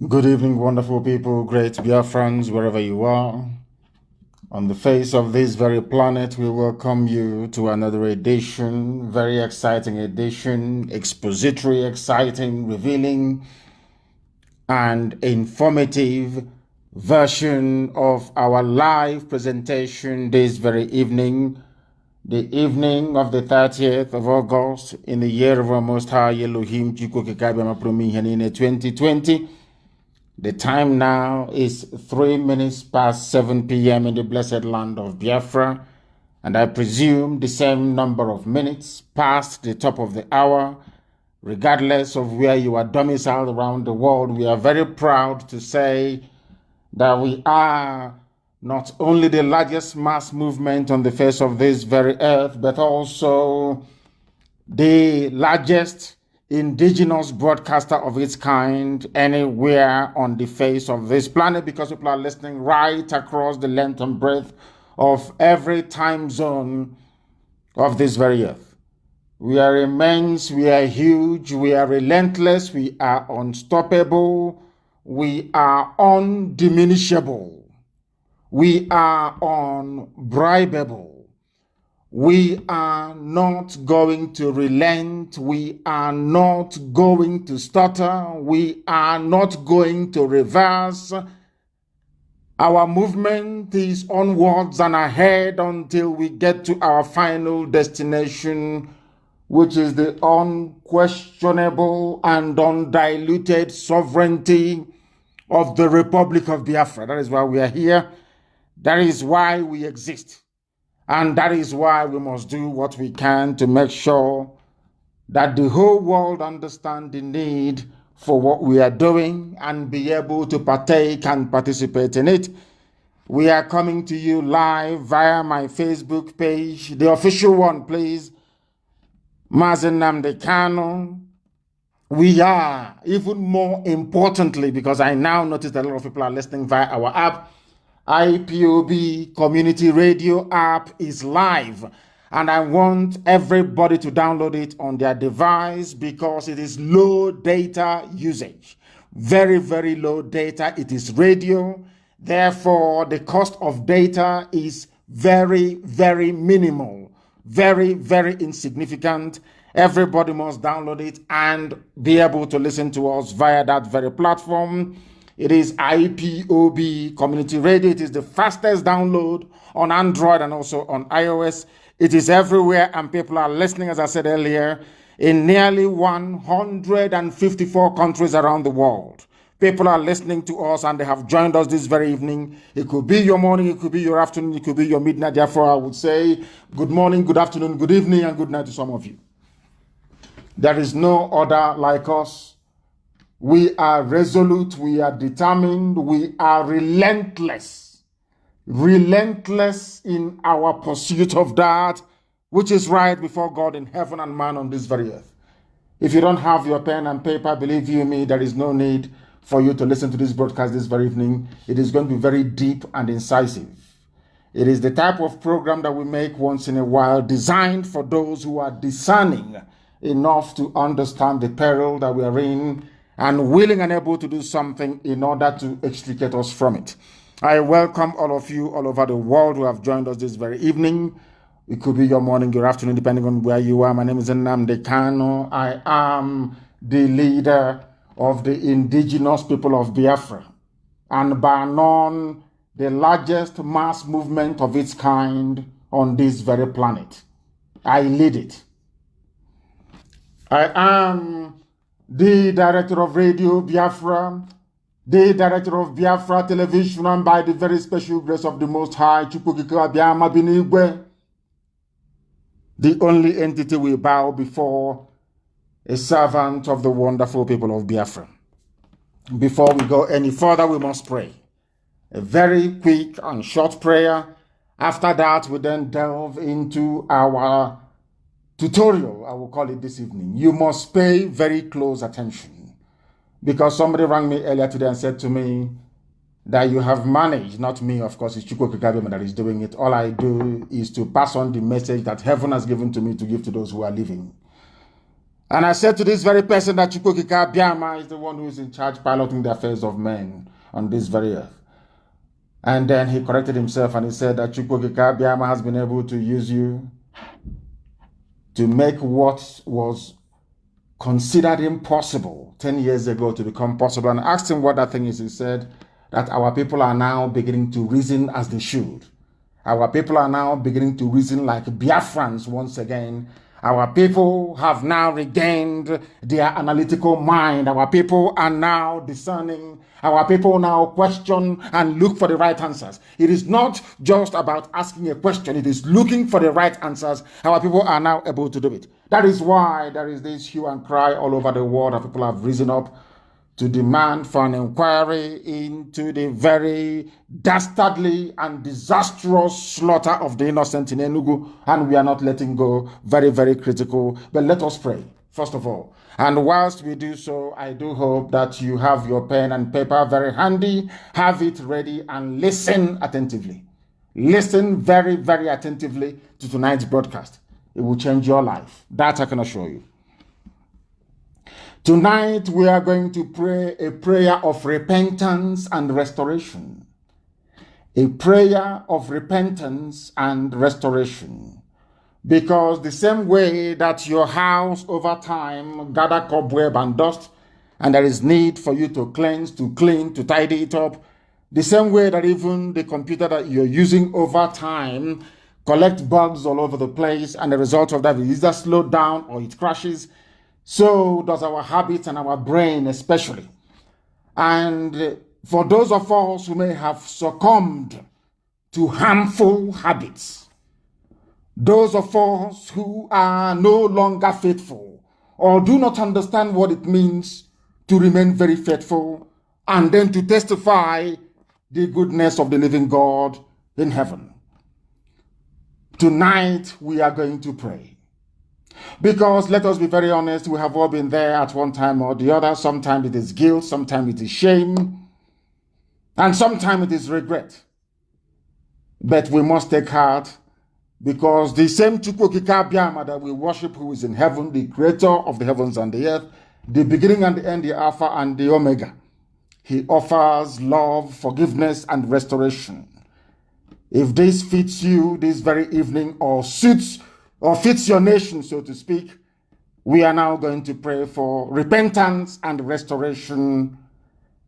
Good evening, wonderful people, great Biafrans, wherever you are. On the face of this very planet, we welcome you to another edition, very exciting edition, expository, exciting, revealing, and informative version of our live presentation this very evening, the evening of the 30th of August in the year of our Most High Elohim Chukwu 2020. The time now is 3 minutes past 7 p.m. in the blessed land of Biafra, and I presume the same number of minutes past the top of the hour. Regardless of where you are domiciled around the world, we are very proud to say that we are not only the largest mass movement on the face of this very earth, but also the largest indigenous broadcaster of its kind anywhere on the face of this planet, because people are listening right across the length and breadth of every time zone of this very earth. We are immense, we are huge, we are relentless, we are unstoppable, we are undiminishable, we are unbribable. We are not going to relent. We are not going to stutter. We are not going to reverse. Our movement is onwards and ahead until we get to our final destination, which is the unquestionable and undiluted sovereignty of the Republic of Biafra. That is why we are here. That is why we exist. And that is why we must do what we can to make sure that the whole world understands the need for what we are doing and be able to partake and participate in it. We are coming to you live via my Facebook page, the official one, please, Mazen Namdekano. We are, even more importantly, because I now notice that a lot of people are listening via our app, IPOB Community Radio app is live, and I want everybody to download it on their device because it is low data usage. Very, very low data. It is radio. Therefore, the cost of data is very, very minimal. Very, very insignificant. Everybody must download it and be able to listen to us via that very platform. It is IPOB Community Radio. It is the fastest download on Android and also on iOS. It is everywhere, and people are listening, as I said earlier, in nearly 154 countries around the world. People are listening to us, and they have joined us this very evening. It could be your morning, it could be your afternoon, it could be your midnight. Therefore, I would say good morning, good afternoon, good evening, and good night to some of you. There is no other like us. We are resolute, we are determined, we are relentless. Relentless in our pursuit of that which is right before God in heaven and man on this very earth. If you don't have your pen and paper, believe you me, there is no need for you to listen to this broadcast this very evening. It is going to be very deep and incisive. It is the type of program that we make once in a while, designed for those who are discerning enough to understand the peril that we are in and willing and able to do something in order to extricate us from it. I welcome all of you all over the world who have joined us this very evening. It could be your morning, your afternoon, depending on where you are. My name is Namdekano. I am the leader of the indigenous people of Biafra, and by none the largest mass movement of its kind on this very planet. I lead it. I am the director of Radio Biafra, the director of Biafra Television, and by the very special grace of the Most High, the only entity we bow before, a servant of the wonderful people of Biafra. Before we go any further, we must pray. A very quick and short prayer. After that, we then delve into our tutorial, I will call it this evening. You must pay very close attention, because somebody rang me earlier today and said to me that you have managed, not me, of course, it's Chukwu that is doing it. All I do is to pass on the message that heaven has given to me to give to those who are living. And I said to this very person that Chukwokika Biama is the one who is in charge piloting the affairs of men on this very earth. And then he corrected himself and he said that Chukwokika Biama has been able to use you to make what was considered impossible 10 years ago to become possible. And I asked him what that thing is. He said that our people are now beginning to reason as they should. Our people are now beginning to reason like Biafrans once again. Our people have now regained their analytical mind. Our people are now discerning. Our people now question and look for the right answers. It is not just about asking a question. It is looking for the right answers. Our people are now able to do it. That is why there is this hue and cry all over the world that people have risen up to demand for an inquiry into the very dastardly and disastrous slaughter of the innocent in Enugu, and we are not letting go. Very, very critical. But let us pray, first of all. And whilst we do so, I do hope that you have your pen and paper very handy, have it ready, and listen attentively. Listen very, very attentively to tonight's broadcast. It will change your life. That I can assure you. Tonight, we are going to pray a prayer of repentance and restoration. A prayer of repentance and restoration. Because the same way that your house over time gather cobweb and dust, and there is need for you to cleanse, to clean, to tidy it up, the same way that even the computer that you're using over time collect bugs all over the place, and the result of that is either slowed down or it crashes. So does our habits and our brain especially. And for those of us who may have succumbed to harmful habits, those of us who are no longer faithful or do not understand what it means to remain very faithful and then to testify the goodness of the living God in heaven. Tonight we are going to pray. Because let us be very honest, we have all been there at one time or the other. Sometimes it is guilt, sometimes it is shame, and sometimes it is regret. But we must take heart, because the same Chukwokika Biama that we worship, who is in heaven, the creator of the heavens and the earth, the beginning and the end, the Alpha and the Omega, he offers love, forgiveness, and restoration. If this fits you this very evening, or suits or fits your nation, so to speak, we are now going to pray for repentance and restoration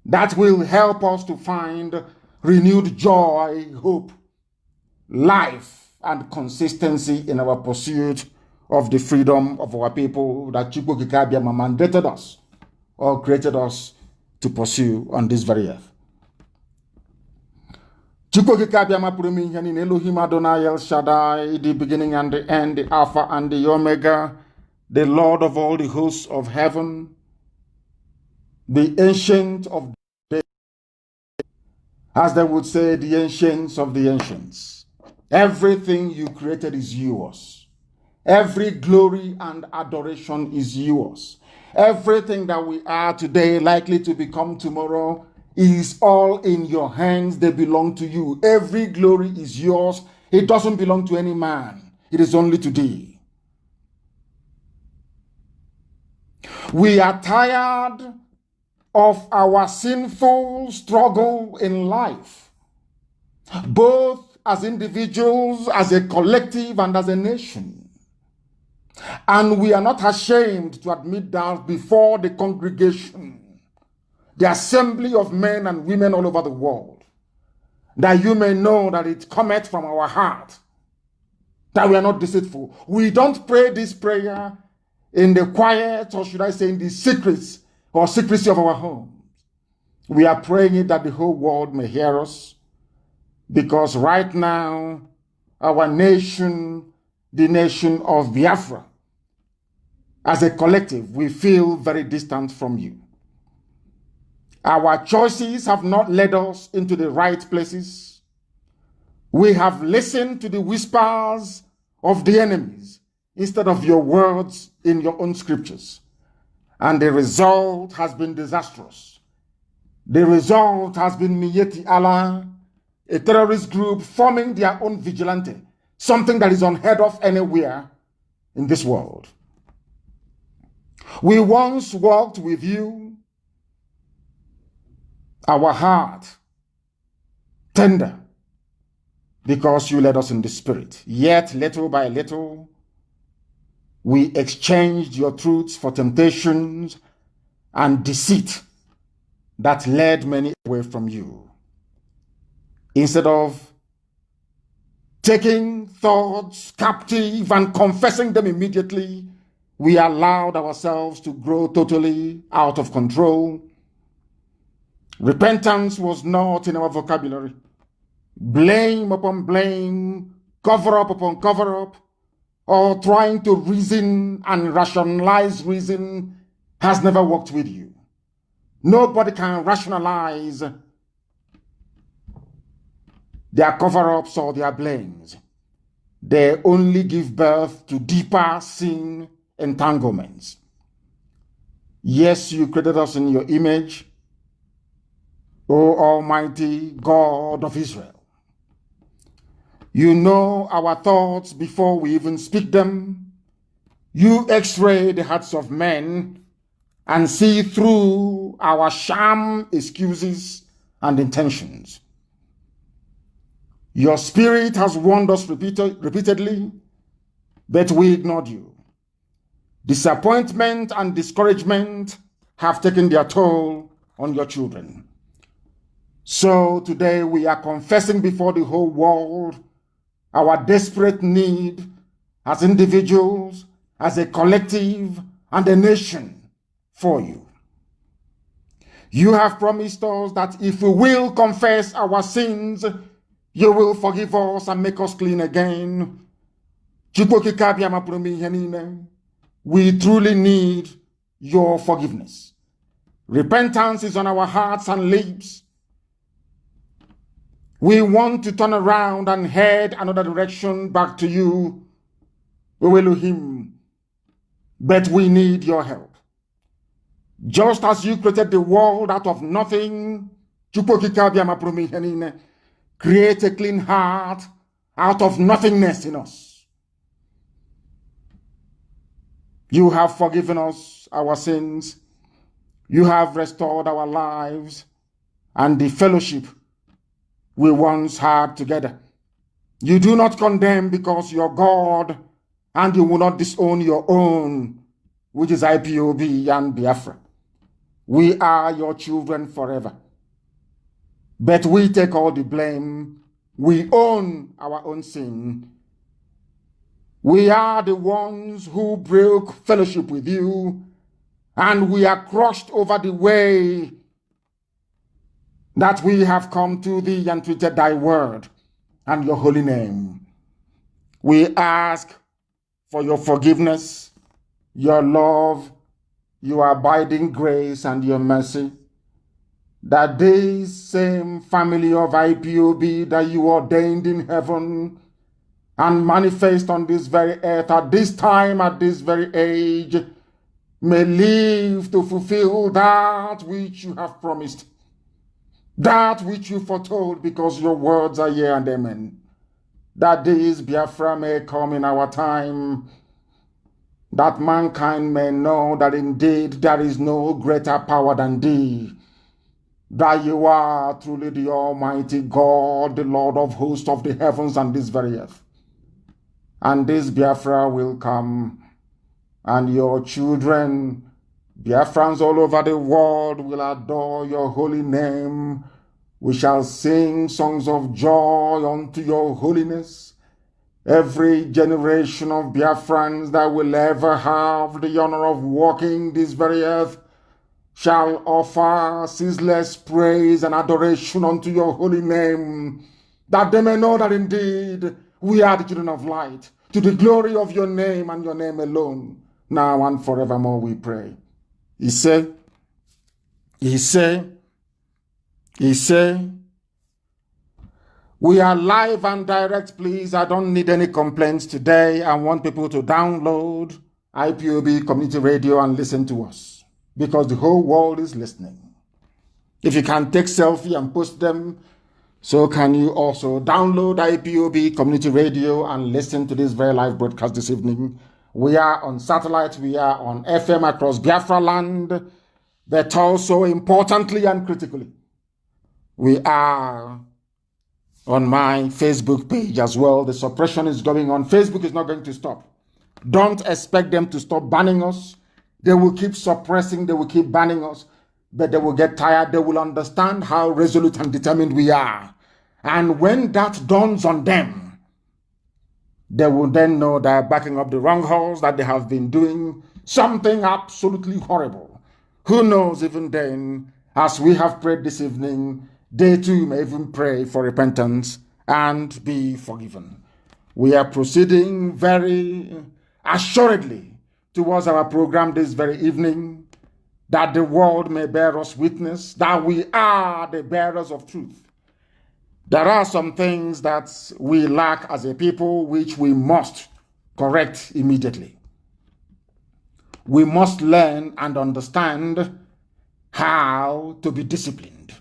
that will help us to find renewed joy, hope, life, and consistency in our pursuit of the freedom of our people that Chukwokika Biama mandated us or created us to pursue on this very earth. Chukwokika Biama Purumi Yanin Elohim Adonai El Shaddai, the beginning and the end, the Alpha and the Omega, the Lord of all the hosts of heaven, the ancient of days, as they would say, the ancients of the ancients. Everything you created is yours. Every glory and adoration is yours. Everything that we are today, likely to become tomorrow, is all in your hands. They belong to you. Every glory is yours. It doesn't belong to any man. It is only to thee. We are tired of our sinful struggle in life, both as individuals, as a collective, and as a nation. And we are not ashamed to admit that before the congregation, the assembly of men and women all over the world, that you may know that it cometh from our heart, that we are not deceitful. We don't pray this prayer in the quiet, or should I say in the secrets or secrecy of our homes. We are praying it that the whole world may hear us, because right now, our nation, the nation of Biafra, as a collective, we feel very distant from you. Our choices have not led us into the right places. We have listened to the whispers of the enemies instead of your words in your own scriptures. And the result has been disastrous. The result has been Miyeti Allah, a terrorist group forming their own vigilante, something that is unheard of anywhere in this world. We once walked with you, our heart tender, because you led us in the Spirit. Yet, little by little, we exchanged your truths for temptations and deceit that led many away from you. Instead of taking thoughts captive and confessing them immediately, we allowed ourselves to grow totally out of control. Repentance was not in our vocabulary. Blame upon blame, cover up upon cover up, or trying to reason and rationalize reason has never worked with you. Nobody can rationalize their cover-ups or their blames. They only give birth to deeper sin entanglements. Yes, you created us in your image, O Almighty God of Israel. You know our thoughts before we even speak them. You x-ray the hearts of men and see through our sham excuses and intentions. Your spirit has warned us repeatedly, but we ignored you. Disappointment and discouragement have taken their toll on your children. So today we are confessing before the whole world our desperate need as individuals, as a collective, and a nation for you. You have promised us that if we will confess our sins, you will forgive us and make us clean again. We truly need your forgiveness. Repentance is on our hearts and lips. We want to turn around and head another direction back to you, Elohim, but we need your help. Just as you created the world out of nothing, create a clean heart out of nothingness in us. You have forgiven us our sins. You have restored our lives and the fellowship we once had together. You do not condemn because you're God, and you will not disown your own, which is IPOB and Biafra. We are your children forever. But we take all the blame. We own our own sin. We are the ones who broke fellowship with you, and we are crushed over the way that we have come to thee and treated thy word and your holy name. We ask for your forgiveness, your love, your abiding grace, and your mercy, that this same family of IPOB that you ordained in heaven and manifest on this very earth at this time, at this very age, may live to fulfill that which you have promised, that which you foretold, because your words are yea and amen. That this Biafra may come in our time, that mankind may know that indeed there is no greater power than thee, that you are truly the Almighty God, the Lord of hosts of the heavens and this very earth. And this Biafra will come, and your children, Biafrans all over the world, will adore your holy name. We shall sing songs of joy unto your holiness. Every generation of Biafrans that will ever have the honor of walking this very earth shall offer ceaseless praise and adoration unto your holy name, that they may know that indeed we are the children of light, to the glory of your name and your name alone, now and forevermore we pray. He said, we are live and direct, please. I don't need any complaints today. I want people to download IPOB Community Radio and listen to us, because the whole world is listening. If you can take selfie and post them, so can you also download IPOB Community Radio and listen to this very live broadcast this evening We are on satellite. We are on FM across Biafra land. But also importantly and critically, we are on my Facebook page as well. The suppression is going on. Facebook is not going to stop. Don't expect them to stop banning us. They will keep suppressing. They will keep banning us. But they will get tired. They will understand how resolute and determined we are. And when that dawns on them, they will then know they're backing up the wrong horse, that they have been doing something absolutely horrible. Who knows, even then, as we have prayed this evening, they too may even pray for repentance and be forgiven. We are proceeding very assuredly towards our program this very evening, that the world may bear us witness that we are the bearers of truth. There are some things that we lack as a people which we must correct immediately. We must learn and understand how to be disciplined.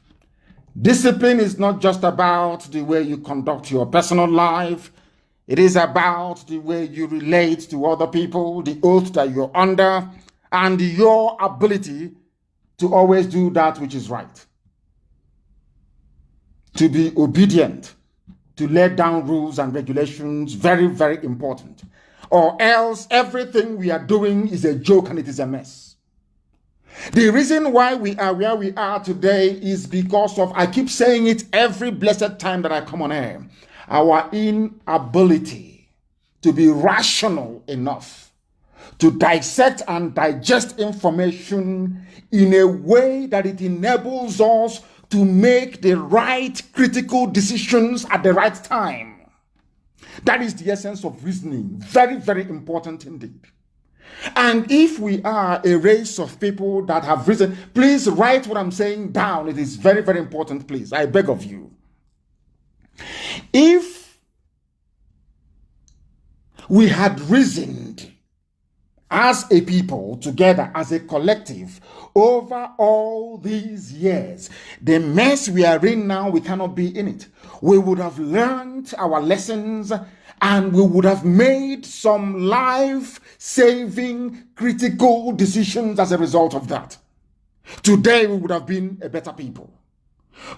Discipline is not just about the way you conduct your personal life. It is about the way you relate to other people, the oath that you're under, and your ability to always do that which is right. To be obedient, to lay down rules and regulations, very, very important. Or else everything we are doing is a joke and it is a mess. The reason why we are where we are today is because of, I keep saying it every blessed time that I come on air, our inability to be rational enough to dissect and digest information in a way that it enables us to make the right critical decisions at the right time. That is the essence of reasoning. Very, very important indeed. And if we are a race of people that have reasoned, please write what I'm saying down. It is very, very important, please. I beg of you. If we had reasoned as a people, together, as a collective, over all these years, the mess we are in now, we cannot be in it. We would have learned our lessons and we would have made some life-saving, critical decisions as a result of that. Today, we would have been a better people.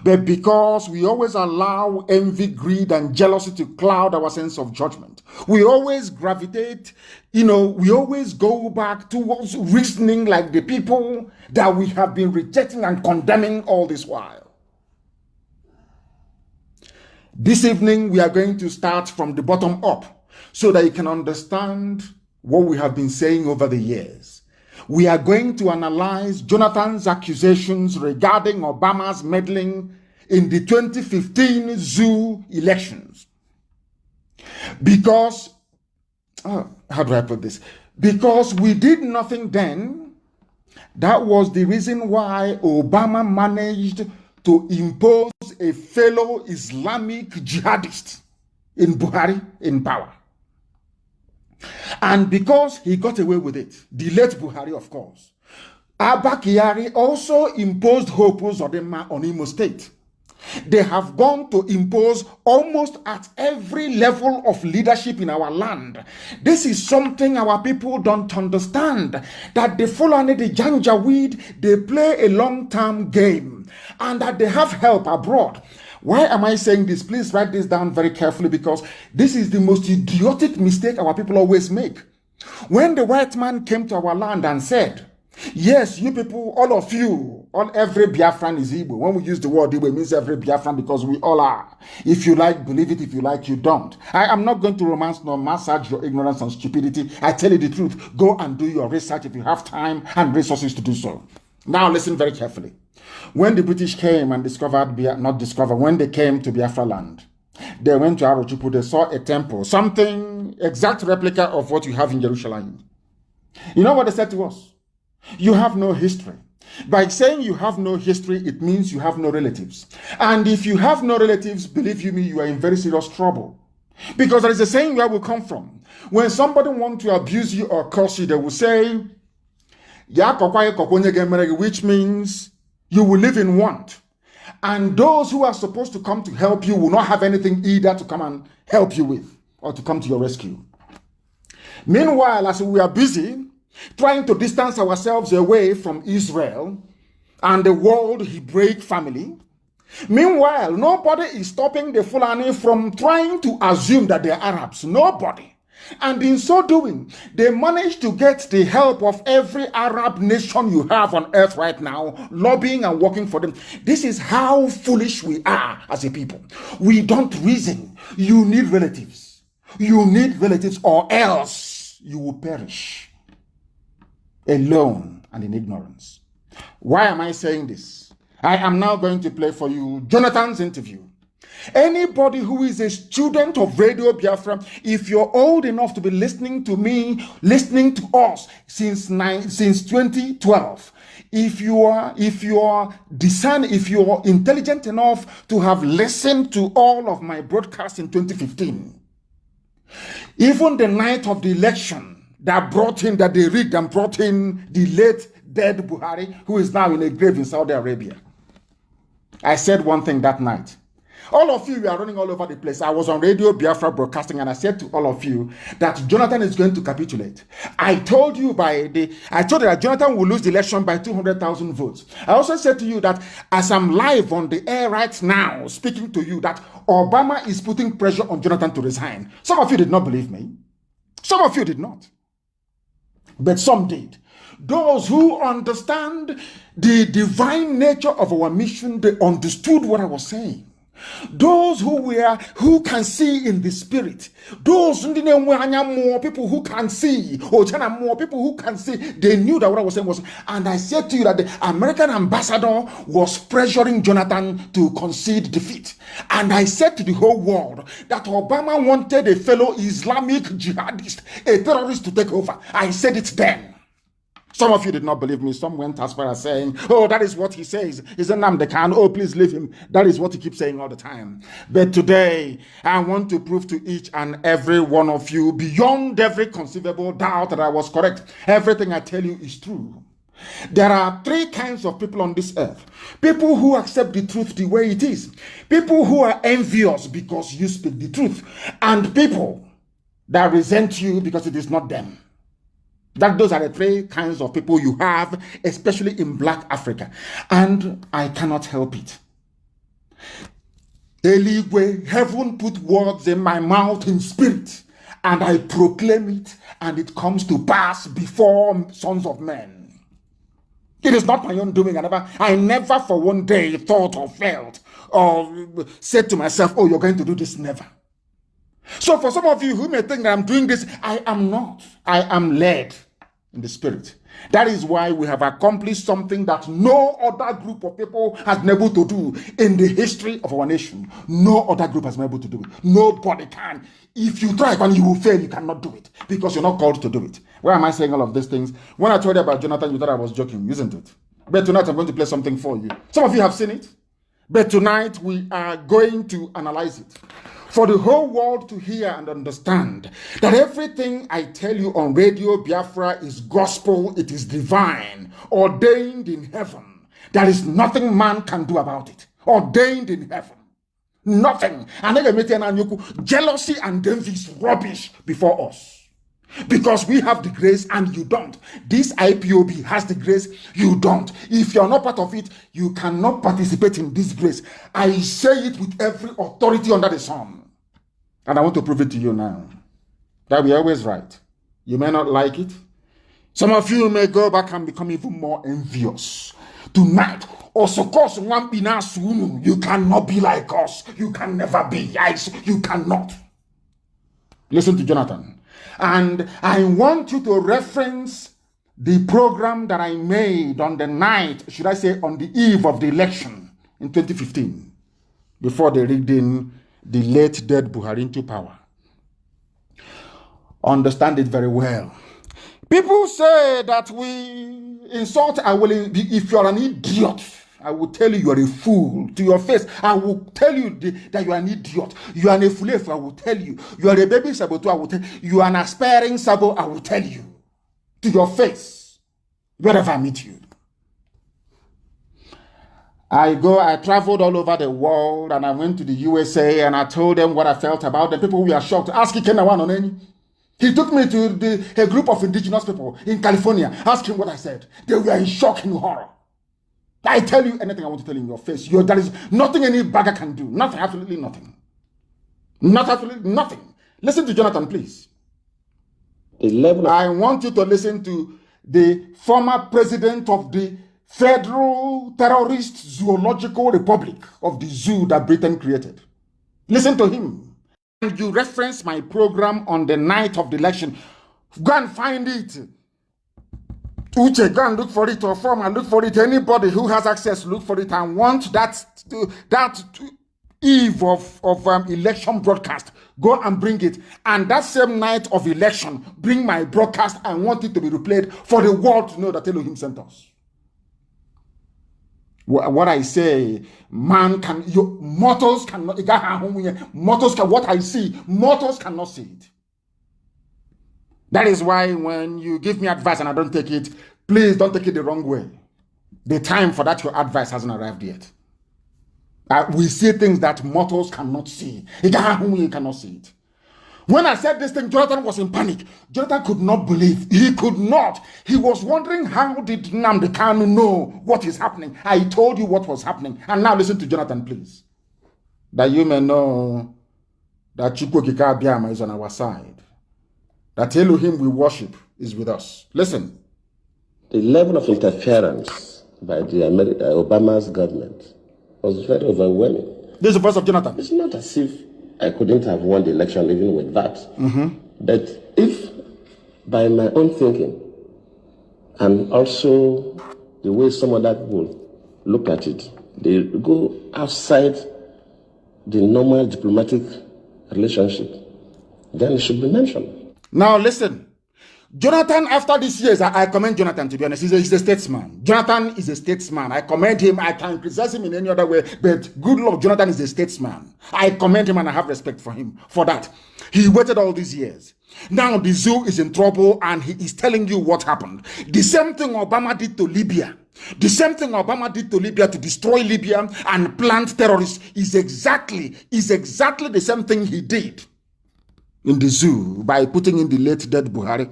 But because we always allow envy, greed, and jealousy to cloud our sense of judgment, we always gravitate, we always go back towards reasoning like the people that we have been rejecting and condemning all this while. This evening, we are going to start from the bottom up so that you can understand what we have been saying over the years. We are going to analyze Jonathan's accusations regarding Obama's meddling in the 2015 zoo elections. Because, how do I put this? Because we did nothing then. That was the reason why Obama managed to impose a fellow Islamic jihadist in Buhari in power. And because he got away with it, the late Buhari, of course, Abba Kyari also imposed Hope Uzodinma on Imo State. They have gone to impose almost at every level of leadership in our land. This is something our people don't understand, that the Fulani, the Janjaweed, they play a long-term game and that they have help abroad. Why am I saying this? Please write this down very carefully, because this is the most idiotic mistake our people always make. When the white man came to our land and said, yes, you people, all of you, every Biafran is Igbo. When we use the word Igbo, it means every Biafran, because we all are. If you like, believe it. If you like, you don't. I am not going to romance nor massage your ignorance and stupidity. I tell you the truth. Go and do your research if you have time and resources to do so. Now listen very carefully. When the British came and when they came to Biafra land, they went to Arochukwu, they saw a temple, something exact replica of what you have in Jerusalem. You know what they said to us? You have no history. By saying you have no history, it means you have no relatives. And if you have no relatives, believe me, you are in very serious trouble. Because there is a saying where we come from. When somebody wants to abuse you or curse you, they will say, which means you will live in want. And those who are supposed to come to help you will not have anything either to come and help you with or to come to your rescue. Meanwhile, as we are busy trying to distance ourselves away from Israel and the world Hebraic family, meanwhile, nobody is stopping the Fulani from trying to assume that they're Arabs. Nobody. And in so doing, they managed to get the help of every Arab nation you have on earth right now, lobbying and working for them. This is how foolish we are as a people. We don't reason. You need relatives. You need relatives, or else you will perish alone and in ignorance. Why am I saying this? I am now going to play for you Jonathan's interview. Anybody who is a student of Radio Biafra, if you're old enough to be listening to me, listening to us since 2012, if you are discerning, if you are intelligent enough to have listened to all of my broadcasts in 2015, even the night of the election that they rigged and brought in the late dead Buhari, who is now in a grave in Saudi Arabia, I said one thing that night. All of you are running all over the place. I was on Radio Biafra broadcasting, and I said to all of you that Jonathan is going to capitulate. I told you that Jonathan will lose the election by 200,000 votes. I also said to you that as I'm live on the air right now, speaking to you, that Obama is putting pressure on Jonathan to resign. Some of you did not believe me. Some of you did not. But some did. Those who understand the divine nature of our mission, they understood what I was saying. Those who can see in the spirit, those more people who can see, more people who can see, they knew that what I was saying was. And I said to you that the American ambassador was pressuring Jonathan to concede defeat. And I said to the whole world that Obama wanted a fellow Islamic jihadist, a terrorist, to take over. I said it then. Some of you did not believe me. Some went as far as saying, oh, that is what he says. He's a Namdekan. Oh, please leave him. That is what he keeps saying all the time. But today, I want to prove to each and every one of you, beyond every conceivable doubt, that I was correct. Everything I tell you is true. There are three kinds of people on this earth. People who accept the truth the way it is. People who are envious because you speak the truth. And people that resent you because it is not them. Those are the three kinds of people you have, especially in Black Africa. And I cannot help it. Eligwe, heaven put words in my mouth in spirit, and I proclaim it, and it comes to pass before sons of men. It is not my own doing. I never for one day thought or felt or said to myself, oh, you're going to do this. Never. So for some of you who may think that I'm doing this, I am not. I am led in the spirit. That is why we have accomplished something that no other group of people has been able to do in the history of our nation. No other group has been able to do it. Nobody can. If you try and you will fail, you cannot do it because you're not called to do it. Why am I saying all of these things? When I told you about Jonathan, you thought I was joking, isn't it? But tonight I'm going to play something for you. Some of you have seen it. But tonight we are going to analyze it. For the whole world to hear and understand that everything I tell you on Radio Biafra is gospel, it is divine, ordained in heaven. There is nothing man can do about it. Ordained in heaven. Nothing. Jealousy and envy is rubbish before us. Because we have the grace and you don't. This IPOB has the grace, you don't. If you're not part of it, you cannot participate in this grace. I say it with every authority under the sun. And I want to prove it to you now. That we're always right. You may not like it. Some of you may go back and become even more envious. Tonight, also cause one you cannot be like us. You can never be. You cannot. Listen to Jonathan. And I want you to reference the program that I made on the night, should I say on the eve of the election in 2015, before they rigged in the late dead Buhari into power. Understand it very well. People say that we insult, if you're an idiot, I will tell you you're a fool to your face. I will tell you that you are an idiot. You are a fool, I will tell you. You are a baby saboteur, I will tell you. You are an aspiring sabo, I will tell you. To your face. Wherever I meet you. I traveled all over the world and I went to the USA and I told them what I felt about them. People were shocked. Ask Ikenawan on any. He took me to a group of indigenous people in California, asking what I said. They were in shock and horror. I tell you anything I want to tell you in your face. There is nothing any bagger can do. Nothing, absolutely nothing. Not absolutely nothing. Listen to Jonathan, please. I want you to listen to the former president of the Federal Terrorist Zoological Republic of the zoo that Britain created. Listen to him. And you reference my program on the night of the election. Go and find it. Uche, go and look for it, or form and look for it. Anybody who has access, look for it and want that eve of election broadcast, go and bring it. And that same night of election, bring my broadcast. I want it to be replayed for the world to know that Elohim sent us. What I say, mortals cannot, what I see, mortals cannot see it. That is why when you give me advice and I don't take it, please don't take it the wrong way. The time for that your advice hasn't arrived yet. We see things that mortals cannot see. You cannot see it. When I said this thing, Jonathan was in panic. Jonathan could not believe. He could not. He was wondering, how did Nnamdi Kanu know what is happening? I told you what was happening. And now listen to Jonathan, please. That you may know that Chukwokika Abiyama is on our side. That Elohim we worship is with us. Listen. The level of interference by the Obama's government was very overwhelming. This is the voice of Jonathan. It's not as if I couldn't have won the election even with that. But if by my own thinking and also the way some other people look at it, they go outside the normal diplomatic relationship, then it should be mentioned. Now listen, Jonathan, after these years, I commend Jonathan, to be honest. He's a statesman. Jonathan is a statesman. I commend him. I can criticize him in any other way, but good luck, Jonathan is a statesman. I commend him and I have respect for him for that. He waited all these years. Now the zoo is in trouble and he is telling you what happened. The same thing Obama did to Libya. The same thing Obama did to Libya to destroy Libya and plant terrorists is exactly the same thing he did in the zoo by putting in the late dead Buhari.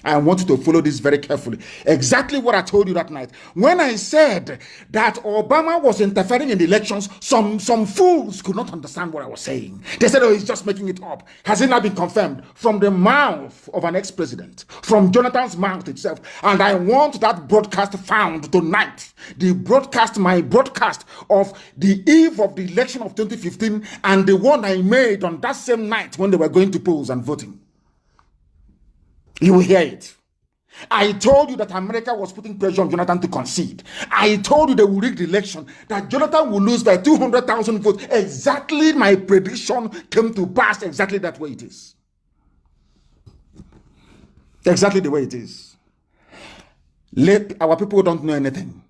I want you to follow this very carefully. Exactly what I told you that night. When I said that Obama was interfering in the elections, some fools could not understand what I was saying. They said, oh, he's just making it up. Has it not been confirmed from the mouth of an ex-president, from Jonathan's mouth itself? And I want that broadcast found tonight. My broadcast of the eve of the election of 2015 and the one I made on that same night when they were going to polls and voting. You will hear it. I told you that America was putting pressure on Jonathan to concede. I told you they will rig the election, that Jonathan will lose by 200,000 votes. Exactly my prediction came to pass exactly that way it is. Exactly the way it is. Our people don't know anything.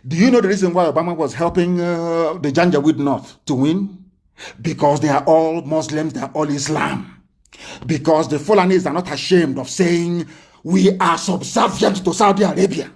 Do you know the reason why Obama was helping the Janjaweed North to win? Because they are all Muslims, they are all Islam. Because the Fulanis are not ashamed of saying we are subservient to Saudi Arabia.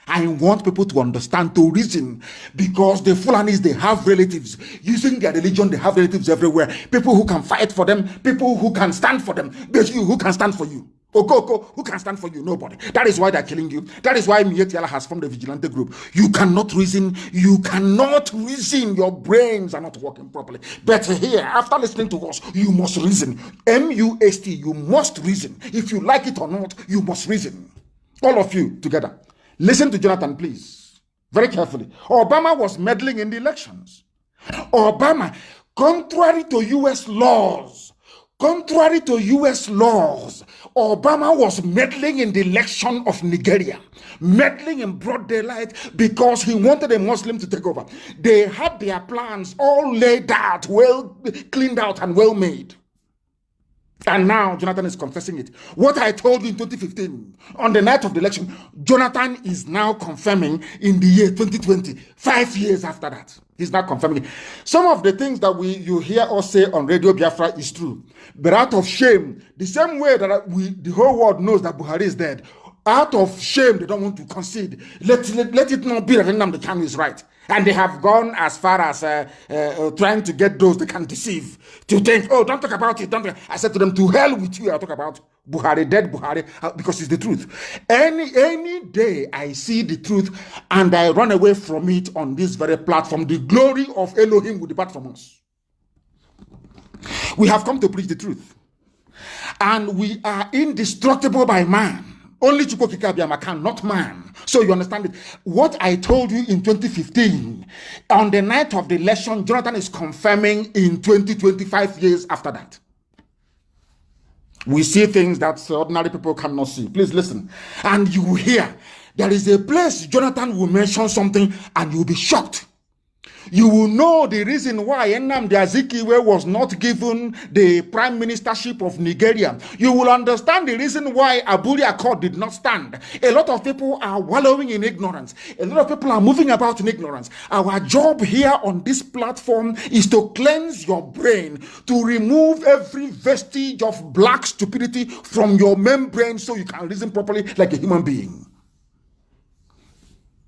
I want people to understand, to reason, because the Fulanis, they have relatives. Using their religion, they have relatives everywhere. People who can fight for them, people who can stand for them. But you, who can stand for you? Okoko, who can stand for you? Nobody. That is why they're killing you. That is why Mietiala has formed a vigilante group. You cannot reason. You cannot reason. Your brains are not working properly. But here, after listening to us, you must reason. MUST, you must reason. If you like it or not, you must reason. All of you together. Listen to Jonathan, please. Very carefully. Obama was meddling in the elections. Obama, contrary to U.S. laws, Obama was meddling in the election of Nigeria, meddling in broad daylight because he wanted a Muslim to take over. They had their plans all laid out, well cleaned out and well made. And now Jonathan is confessing it. What I told you in 2015, on the night of the election, Jonathan is now confirming in the year 2020, 5 years after that. He's not confirming it. Some of the things that you hear us say on Radio Biafra is true. But out of shame, the same way that the whole world knows that Buhari is dead, out of shame, they don't want to concede. Let it not be that Nnamdi Kanu is right. And they have gone as far as trying to get those they can deceive. To think, oh, don't talk about it. I said to them, to hell with you, I'll talk about Buhari, dead Buhari, because it's the truth. Any day I see the truth and I run away from it on this very platform, the glory of Elohim will depart from us. We have come to preach the truth. And we are indestructible by man. Only Chukwokika Abiyama can, not man. So you understand it. What I told you in 2015, on the night of the election, Jonathan is confirming in 2025 years after that. We see things that ordinary people cannot see. Please listen. And you will hear, there is a place Jonathan will mention something and you will be shocked. You will know the reason why Nnamdi Azikiwe was not given the prime ministership of Nigeria. You will understand the reason why Aburi Accord did not stand. A lot of people are wallowing in ignorance. A lot of people are moving about in ignorance. Our job here on this platform is to cleanse your brain, to remove every vestige of black stupidity from your membrane so you can reason properly like a human being.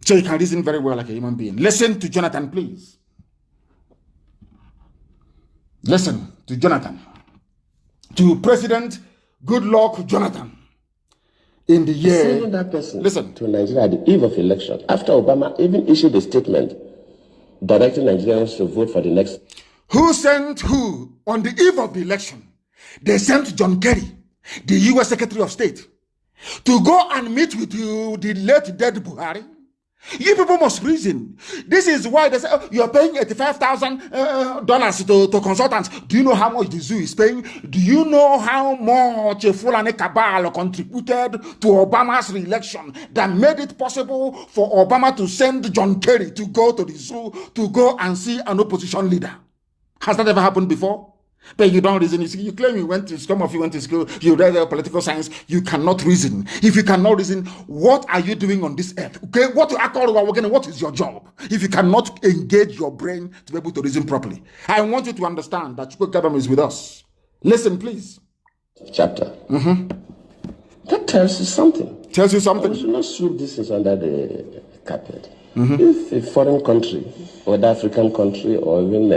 So you can reason very well like a human being. Listen to Jonathan, please. Listen to Jonathan. To President Goodluck Jonathan. In the year... Sending that person listen. To Nigeria at the eve of election, after Obama even issued a statement directing Nigerians to vote for the next... Who sent who on the eve of the election? They sent John Kerry, the U.S. Secretary of State, to go and meet with you, the late dead Buhari. You people must reason. This is why they say, oh, you're paying $85,000 to consultants. Do you know how much the zoo is paying? Do you know how much Fulani Cabal contributed to Obama's re-election that made it possible for Obama to send John Kerry to go to the zoo to go and see an opposition leader? Has that ever happened before? But you don't reason. You claim you went to, some of you went to school, you read political science, you cannot reason. If you cannot reason, what are you doing on this earth? Okay, what is your job? If you cannot engage your brain to be able to reason properly. I want you to understand that Chukwu government is with us. Listen, please. Chapter. That tells you something. Tells you something. We should not sweep this is under the carpet. If a foreign country, whether African country or even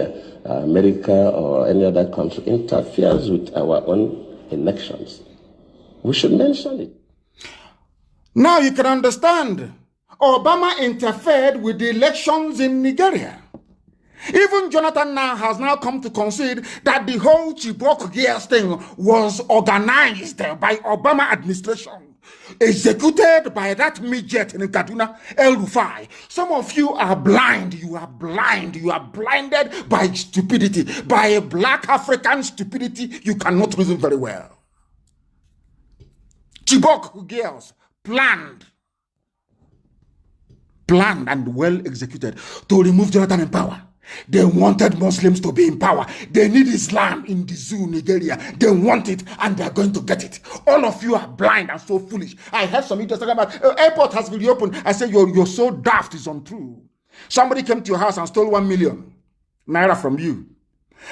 America or any other country interferes with our own elections, we should mention it. Now you can understand. Obama interfered with the elections in Nigeria. Even Jonathan now has now come to concede that the whole Chibok Gears thing was organized by Obama administration, executed by that midget in Kaduna, El Rufai. Some of you are blind. You are blind. You are blinded by stupidity, by a black African stupidity. You cannot reason very well. Chibok Gears planned and well executed to remove Jonathan in power. They wanted Muslims to be in power. They need Islam in the zoo, Nigeria. They want it and they're going to get it. All of you are blind and so foolish. I heard some idiots talking about airport has been reopened. I said, you're so daft, it's untrue. Somebody came to your house and stole 1 million naira from you.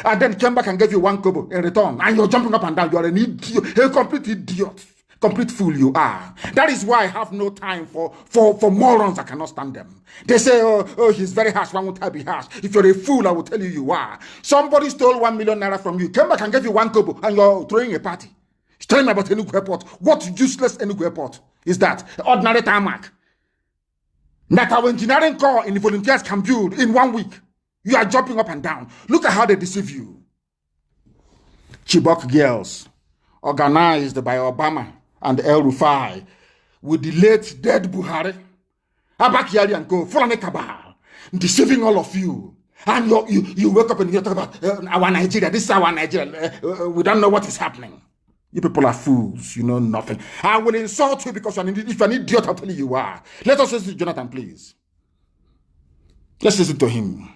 And then came back and gave you 1 kobo in return. And you're jumping up and down. You're an idiot, a complete idiot. Complete fool you are. That is why I have no time for morons. I cannot stand them. They say, oh, he's very harsh. Why won't I be harsh? If you're a fool, I will tell you are. Somebody stole 1 million naira from you, came back and gave you 1 kobo, and you're throwing a party. He's telling me about Enugu Airport. What useless Enugu Airport is that? Ordinary tarmac. That our engineering corps in the volunteers can build in 1 week. You are jumping up and down. Look at how they deceive you. Chibok girls, organized by Obama and El Rufai, with the late dead Buhari, Abakari and Co, Fulani Cabal, deceiving all of you. And you wake up and you talk about our Nigeria, this is our Nigeria, we don't know what is happening. You people are fools, you know nothing. I will insult you because if you're an idiot, I'll tell you you are. Let us listen to Jonathan, please. Let's listen to him.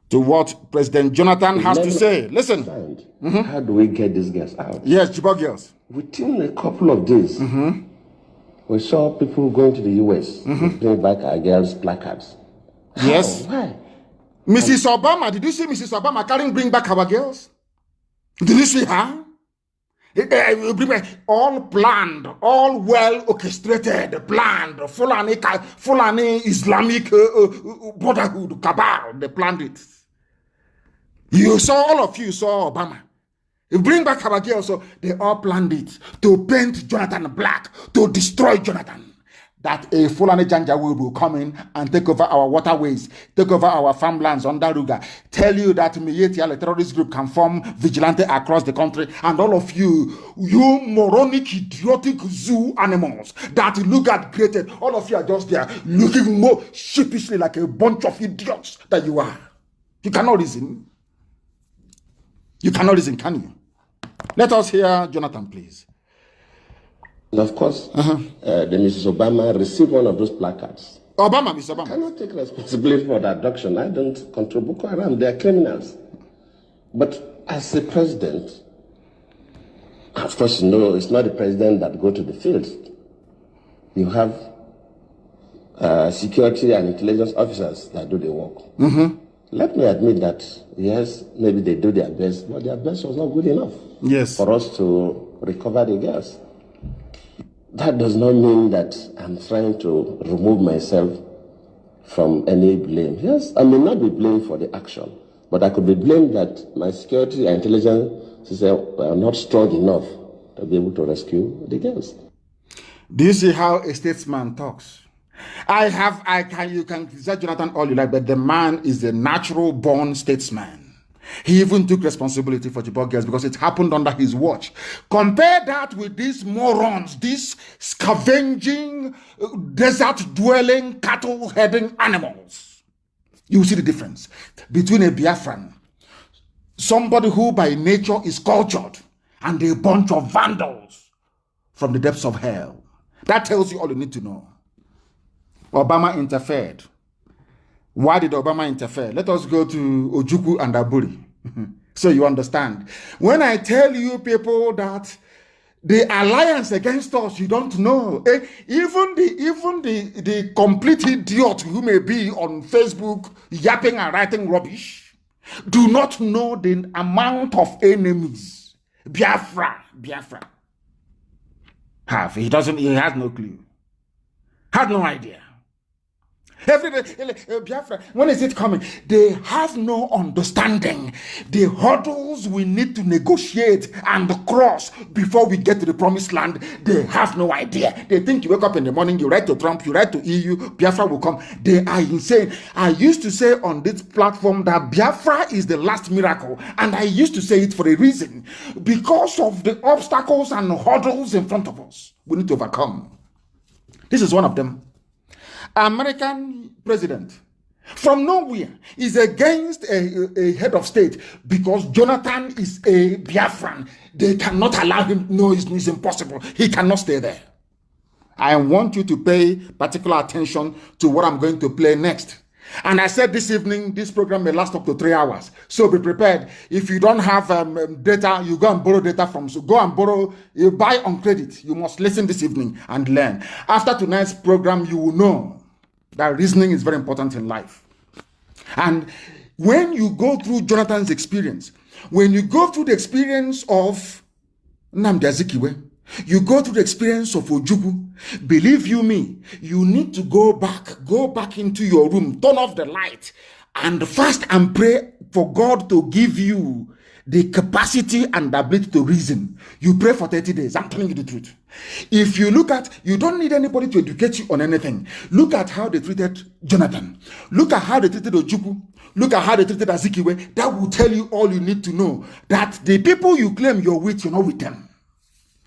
To what President Jonathan has to say. Listen. How do we get these girls out? Yes, Chibok girls. Within a couple of days, we saw people going to the US to bring back our girls' placards. Yes. How? Why? Mrs. Obama, did you see Mrs. Obama carrying bring back our girls? Did you see her? All planned, all well orchestrated, planned, Fulani Islamic Brotherhood, cabal, they planned it. You saw, all of you saw Obama Bring back our girls. So they all planned it to paint Jonathan black, to destroy Jonathan. That a Fulani Janjaweed will come in and take over our waterways, take over our farmlands under Ruga. Tell you that Miyetia, a terrorist group, can form vigilante across the country. And all of you moronic, idiotic zoo animals that look at created, all of you are just there looking more sheepishly like a bunch of idiots that you are. You cannot reason. You cannot reason, can you? Let us hear Jonathan, please. And of course, the Mrs. Obama received one of those placards. Mr. Obama. I cannot take responsibility for the abduction. I don't control Boko Haram. They are criminals. But as a president, of course, no, it's not the president that go to the field. You have security and intelligence officers that do the work. Let me admit that, yes, maybe they do their best, but their best was not good enough for us to recover the girls. That does not mean that I'm trying to remove myself from any blame. Yes, I may not be blamed for the action, but I could be blamed that my security and intelligence system were not strong enough to be able to rescue the girls. Do you see how a statesman talks? You can criticize Jonathan all you like, but the man is a natural born statesman. He even took responsibility for Chibok girls because it happened under his watch. Compare that with these morons, these scavenging, desert-dwelling, cattle-heading animals. You see the difference between a Biafran, somebody who by nature is cultured, and a bunch of vandals from the depths of hell. That tells you all you need to know. Obama interfered. Why did Obama interfere? Let us go to Ojukwu and Aburi. So you understand. When I tell you people that the alliance against us, you don't know. Even the complete idiot who may be on Facebook yapping and writing rubbish do not know the amount of enemies Biafra have. He has no clue. Has no idea. Every day, Biafra, when is it coming? They have no understanding. The hurdles we need to negotiate and cross before we get to the promised land, they have no idea. They think you wake up in the morning, you write to Trump, you write to EU, Biafra will come. They are insane. I used to say on this platform that Biafra is the last miracle, and I used to say it for a reason. Because of the obstacles and hurdles in front of us, we need to overcome. This is one of them. American president from nowhere is against a head of state because Jonathan is a Biafran. They cannot allow him. No, it's impossible. He cannot stay there. I want you to pay particular attention to what I'm going to play next. And I said this evening, this program may last up to 3 hours. So be prepared. If you don't have data, you go and borrow data you buy on credit. You must listen this evening and learn. After tonight's program, you will know that reasoning is very important in life. And when you go through Jonathan's experience, when you go through the experience of Nnamdi Azikiwe, you go through the experience of Ojukwu, believe you me, you need to go back into your room, turn off the light, and fast and pray for God to give you the capacity and the ability to reason. You pray for 30 days. I'm telling you the truth. If you look at, you don't need anybody to educate you on anything. Look at how they treated Jonathan. Look at how they treated Ojukwu. Look at how they treated Azikiwe. That will tell you all you need to know. That the people you claim you're with, you're not with them.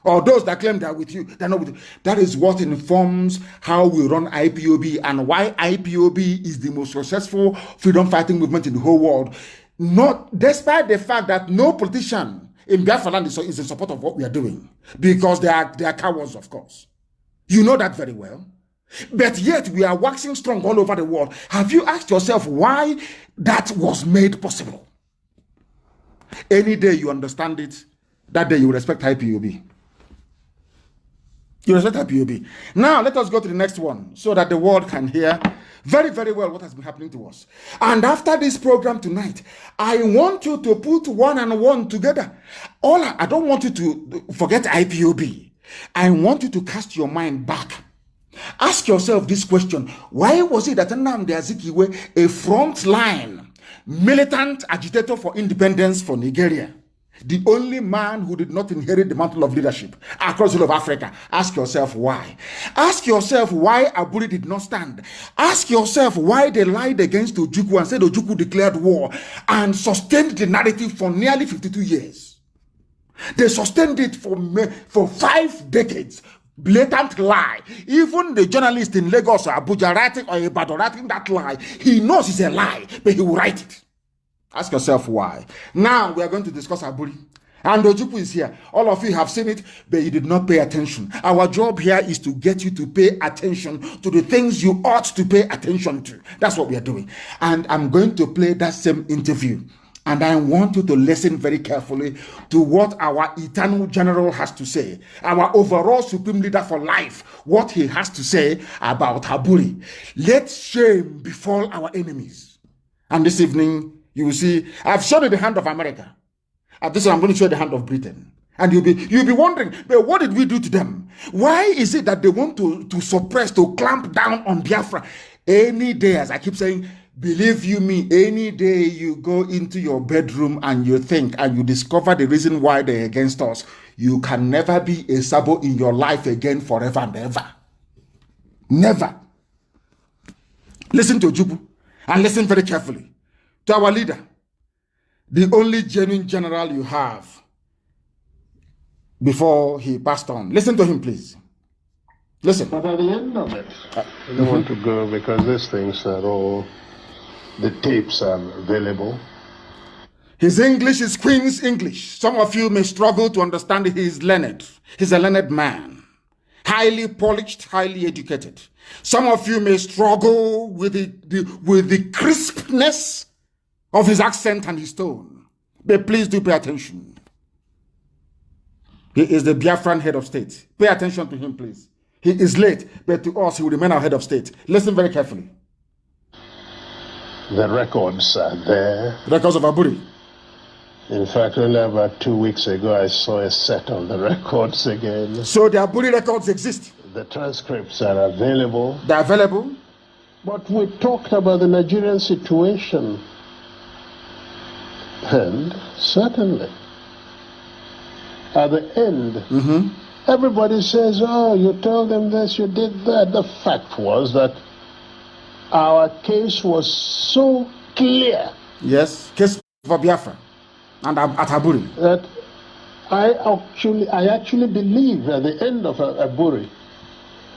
Or those that claim they're with you, they're not with you. That is what informs how we run IPOB and why IPOB is the most successful freedom fighting movement in the whole world. Not despite the fact that no politician in Biafra land is in support of what we are doing, because they are cowards, of course. You know that very well. But yet we are waxing strong all over the world. Have you asked yourself why that was made possible? Any day you understand it, that day you respect IPOB. You respect IPOB. Now let us go to the next one so that the world can hear very, very well what has been happening to us. And after this program tonight, I want you to put one and one together. I don't want you to forget IPOB. I want you to cast your mind back. Ask yourself this question. Why was it that Nnamdi Azikiwe, a frontline militant agitator for independence for Nigeria, The only man who did not inherit the mantle of leadership across the whole of Africa. Ask yourself why. Ask yourself why Aburi did not stand. Ask yourself why they lied against Ojukwu and said Ojukwu declared war and sustained the narrative for nearly 52 years. They sustained it for 5 decades. Blatant lie. Even the journalist in Lagos or Abuja writing or Ibadan writing that lie, he knows it's a lie, but he will write it. Ask yourself why. Now we are going to discuss Aburi. And Ojukwu is here. All of you have seen it, but you did not pay attention. Our job here is to get you to pay attention to the things you ought to pay attention to. That's what we are doing. And I'm going to play that same interview. And I want you to listen very carefully to what our eternal general has to say, our overall supreme leader for life, what he has to say about Aburi. Let shame befall our enemies. And this evening, you will see, I've shown you the hand of America. At this time, I'm going to show you the hand of Britain. And you'll be wondering, but what did we do to them? Why is it that they want to suppress, to clamp down on Biafra? Any day, as I keep saying, believe you me, any day you go into your bedroom and you think and you discover the reason why they're against us, you can never be a Sabo in your life again forever and ever. Never. Listen to Ojukwu and listen very carefully to our leader, the only genuine general you have before he passed on. Listen to him, please. Listen. But at the end of it, I don't want to go because these things are all, the tapes are available. His English is Queen's English. Some of you may struggle to understand he is learned. He's a learned man, highly polished, highly educated. Some of you may struggle with the crispness of his accent and his tone. But please do pay attention. He is the Biafran head of state. Pay attention to him, please. He is late, but to us, he will remain our head of state. Listen very carefully. The records are there. Records of Aburi. In fact, only about 2 weeks ago, I saw a set of the records again. So the Aburi records exist. The transcripts are available. They're available. But we talked about the Nigerian situation. And certainly, at the end, everybody says, oh, you told them this, you did that. The fact was that our case was so clear. Yes, case for Biafra and at Aburi. That I actually believe at the end of Aburi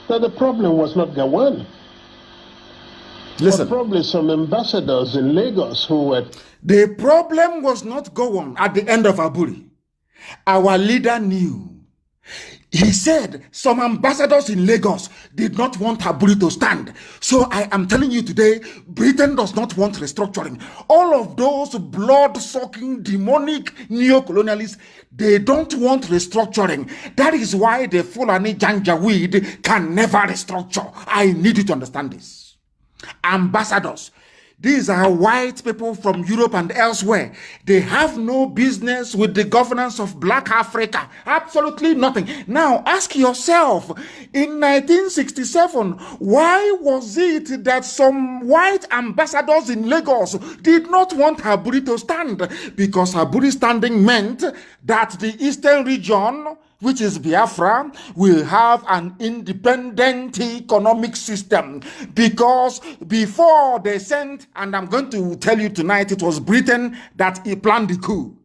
that the problem was not Gawan. Listen. But probably some ambassadors in Lagos who were... The problem was not Gowon at the end of Aburi. Our leader knew. He said some ambassadors in Lagos did not want Aburi to stand. So I am telling you today, Britain does not want restructuring. All of those blood-sucking, demonic neo-colonialists, they don't want restructuring. That is why the Fulani Janjaweed can never restructure. I need you to understand this. Ambassadors, these are white people from Europe and elsewhere. They have no business with the governance of Black Africa. Absolutely nothing. Now, ask yourself, in 1967, why was it that some white ambassadors in Lagos did not want Aburi to stand? Because Aburi standing meant that the eastern region, which is Biafra, will have an independent economic system. Because before they sent, and I'm going to tell you tonight, it was Britain that planned the coup.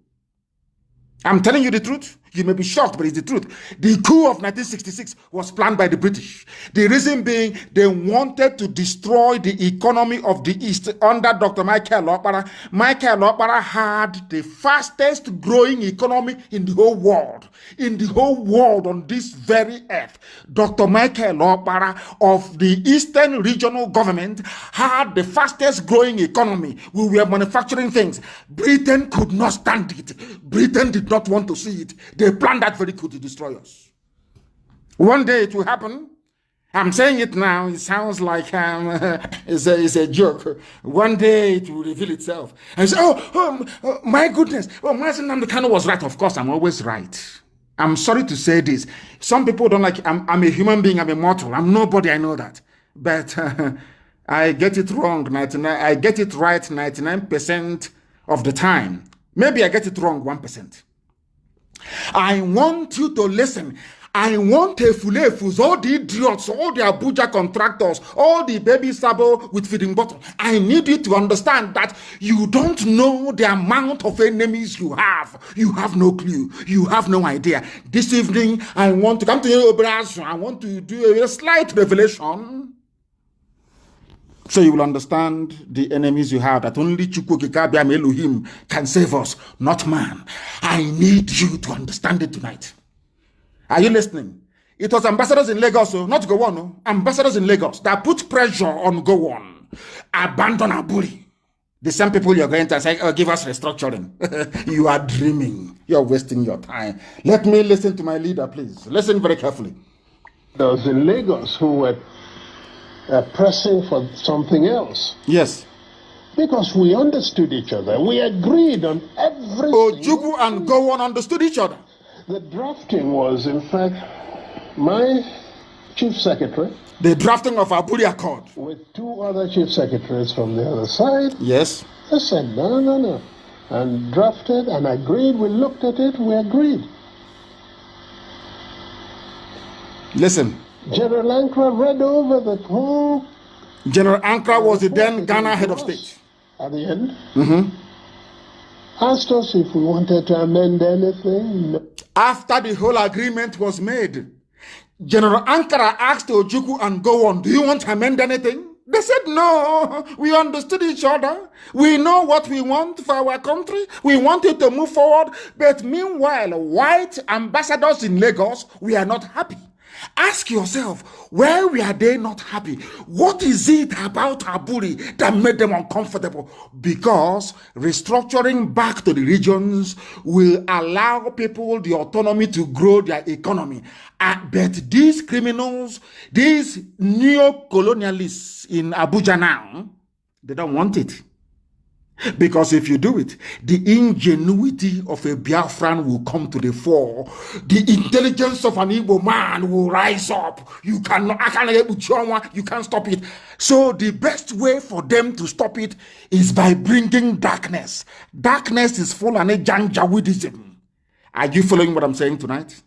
I'm telling you the truth. You may be shocked, but it's the truth. The coup of 1966 was planned by the British. The reason being, they wanted to destroy the economy of the East under Dr. Michael Okpara. Michael Okpara had the fastest growing economy in the whole world. In the whole world on this very earth. Dr. Michael Okpara of the Eastern Regional Government had the fastest growing economy. We were manufacturing things. Britain could not stand it. Britain did not want to see it. They planned that very coup to destroy us. One day it will happen. I'm saying it now. It sounds like it's a joke. One day it will reveal itself. And say, my goodness. Oh, Mazen Namdekano was right. Of course, I'm always right. I'm sorry to say this. Some people don't like, I'm a human being. I'm a mortal. I'm nobody. I know that. But I get it wrong. I get it right 99% of the time. Maybe I get it wrong 1%. I want you to listen. I want Efulefus, all the idiots, all the Abuja contractors, all the baby sabo with feeding bottle. I need you to understand that you don't know the amount of enemies you have. You have no clue. You have no idea. This evening, I want to come to you, Obrazo. I want to do a slight revelation, so you will understand the enemies you have, that only Chukwukikabiam Elohim can save us, not man. I need you to understand it tonight. Are you listening? It was ambassadors in Lagos, not Gowon, no? Ambassadors in Lagos that put pressure on Gowon. Abandon Aburi. The same people you're going to say, oh, give us restructuring. You are dreaming. You're wasting your time. Let me listen to my leader, please. Listen very carefully. Those in Lagos who were pressing for something else. Yes. Because we understood each other. We agreed on everything. Ojukwu and Gowon understood each other. The drafting was, in fact, my chief secretary. The drafting of Aburi Accord. With two other chief secretaries from the other side. Yes. They said, no. And drafted and agreed. We looked at it, we agreed. Listen. General Ankara read over the whole. General Ankara was the then Ghana head of state. At the end, asked us if we wanted to amend anything. No. After the whole agreement was made, General Ankara asked Ojukwu and Gowon, do you want to amend anything? They said no. We understood each other. We know what we want for our country. We wanted to move forward. But meanwhile, white ambassadors in Lagos, we are not happy. Ask yourself, where were they not happy? What is it about Aburi that made them uncomfortable? Because restructuring back to the regions will allow people the autonomy to grow their economy. But these criminals, these neo-colonialists in Abuja now, they don't want it. Because if you do it, the ingenuity of a Biafran will come to the fore. The intelligence of an Igbo man will rise up. You can't stop it. So the best way for them to stop it is by bringing darkness. Darkness is full of Janjaweedism. Are you following what I'm saying tonight?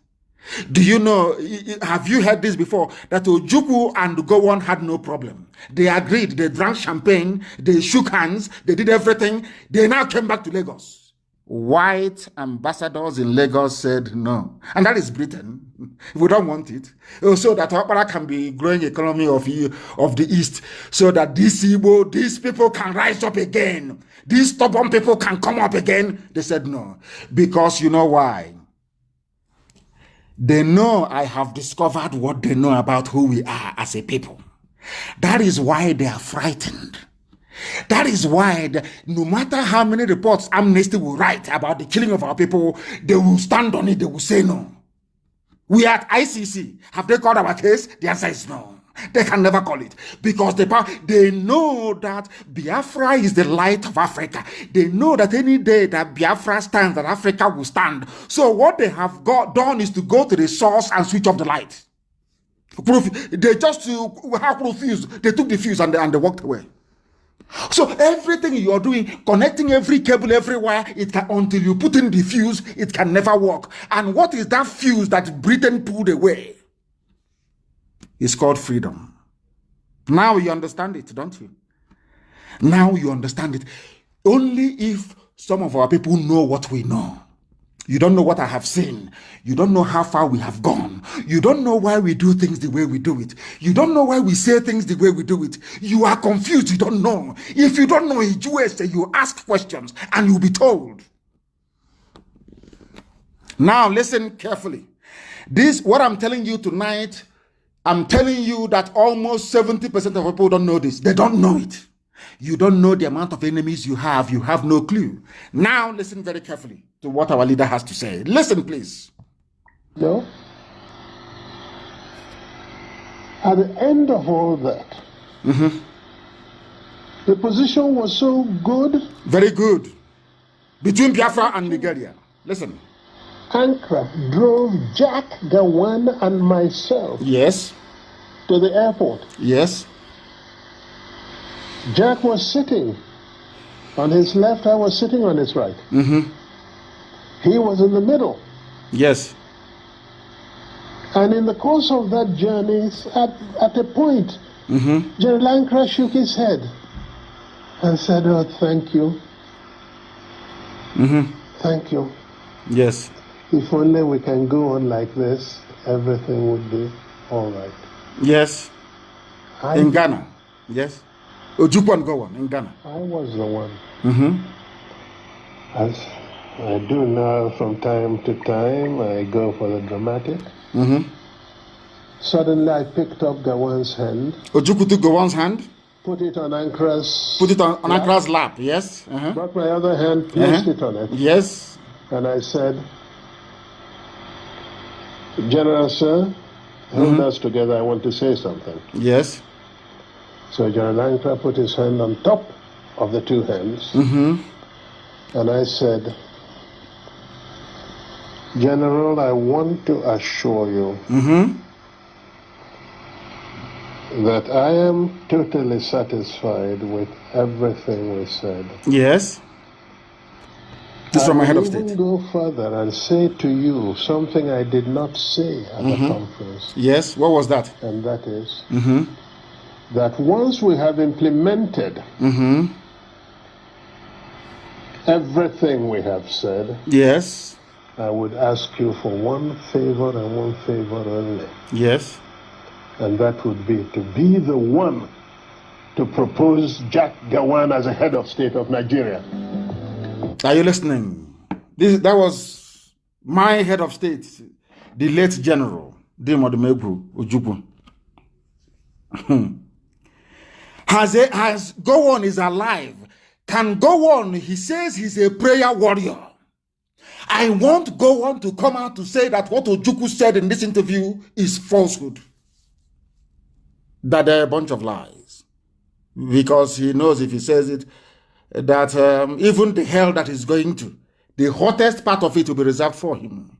Do you know, have you heard this before, that Ojukwu and Gowon had no problem? They agreed, they drank champagne, they shook hands, they did everything. They now came back to Lagos. White ambassadors in Lagos said no. And that is Britain. We don't want it. So that Okpara can be growing economy of the East, so that these people can rise up again. These stubborn people can come up again. They said no. Because you know why? They know I have discovered what they know about who we are as a people. That is why they are frightened. That is why no matter how many reports Amnesty will write about the killing of our people, they will stand on it, they will say no. We are at ICC. Have they called our case? The answer is no. They can never call it, because they know that Biafra is the light of Africa. They know that any day that Biafra stands, that Africa will stand. So what they have done is to go to the source and switch off the light. They just have fuse. They took the fuse and they walked away. So everything you are doing, connecting every cable everywhere, until you put in the fuse, it can never work. And what is that fuse that Britain pulled away? It's called freedom. Now you understand it, don't you? Now you understand it. Only if some of our people know what we know. You don't know what I have seen. You don't know how far we have gone. You don't know why we do things the way we do it. You don't know why we say things the way we do it. You are confused. You don't know. If you don't know you ask questions and you'll be told. Now listen carefully. What I'm telling you tonight, I'm telling you that almost 70% of people don't know this. They don't know it. You don't know the amount of enemies you have. You have no clue. Now listen very carefully to what our leader has to say. Listen, please. No. At the end of all that, the position was so good. Very good. Between Biafra and Nigeria. Listen. Ankara drove Jack, Gawan, and myself. Yes. To the airport. Yes. Jack was sitting on his left, I was sitting on his right. He was in the middle. Yes. And in the course of that journey, at a point, General Ankara shook his head and said, "Oh, thank you. Thank you. Yes. If only we can go on like this, everything would be all right." Yes. In Ghana. Yes. Ojukwu, go on in Ghana. I was the one. As I do now from time to time, I go for the dramatic. Suddenly I picked up Gawan's hand. Ojukwu took Gawan's hand. Put it on Ankara's. Put it on Ankara's lap. Yes. Brought my other hand, placed it on it. Yes. And I said, "General, sir, hold us together. I want to say something." Yes. So General Ankara put his hand on top of the two hands. And I said, "General, I want to assure you that I am totally satisfied with everything we said." Yes. This is from my head of I state. will even go further and say to you something I did not say at the conference. Yes. What was that? And that is that once we have implemented everything we have said, yes, I would ask you for one favor and one favor only. Yes. And that would be to be the one to propose Jack Gawan as a head of state of Nigeria. Are you listening? That was my head of state, the late General Dimodumegwu Ojukwu. Has Gowon is alive. Can Gowon, he says he's a prayer warrior. I want Gowon to come out to say that what Ojukwu said in this interview is falsehood. That they're a bunch of lies. Because he knows if he says it, that even the hell that he's going to, the hottest part of it will be reserved for him.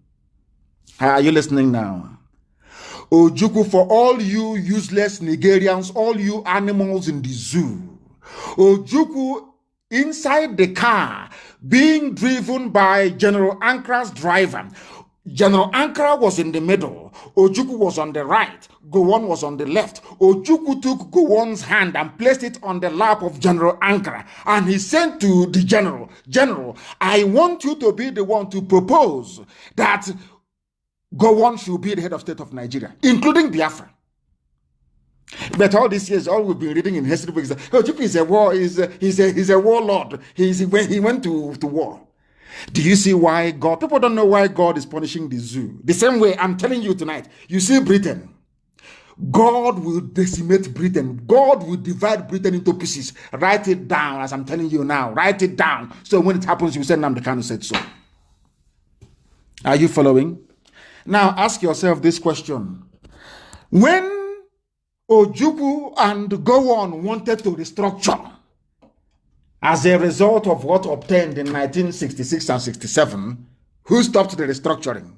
Are you listening now? Ojukwu, for all you useless Nigerians, all you animals in the zoo, Ojukwu inside the car being driven by General Ankara's driver. General Ankara was in the middle. Ojukwu was on the right. Gowon was on the left. Ojukwu took Gowon's hand and placed it on the lap of General Ankara. And he said to the general, "General, I want you to be the one to propose that Gowon should be the head of state of Nigeria, including Biafra." But all these years, all we've been reading in history books is that Ojukwu is a war, he's a warlord. He went to war. Do you see why God? People don't know why God is punishing the zoo. The same way I'm telling you tonight. You see Britain. God will decimate Britain. God will divide Britain into pieces. Write it down as I'm telling you now. Write it down. So when it happens, you say, Nnamdi Kanu said so. Are you following? Now ask yourself this question. When Ojukwu and Gowon wanted to restructure, as a result of what obtained in 1966 and 67, who stopped the restructuring?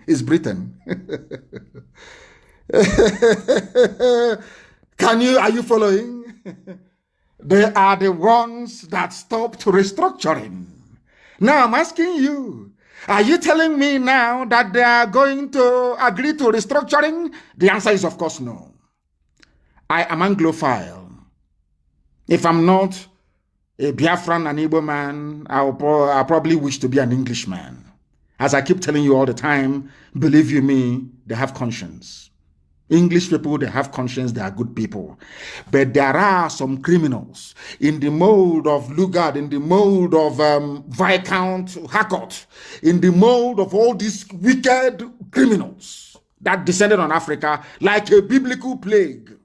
It's Britain. Are you following? They are the ones that stopped restructuring. Now I'm asking you, are you telling me now that they are going to agree to restructuring? The answer is of course no. I am Anglophile. If I'm not a Biafran and Igbo man, I'll probably wish to be an Englishman. As I keep telling you all the time, believe you me, they have conscience. English people, they have conscience, they are good people. But there are some criminals in the mold of Lugard, in the mold of Viscount Harcourt, in the mold of all these wicked criminals that descended on Africa like a biblical plague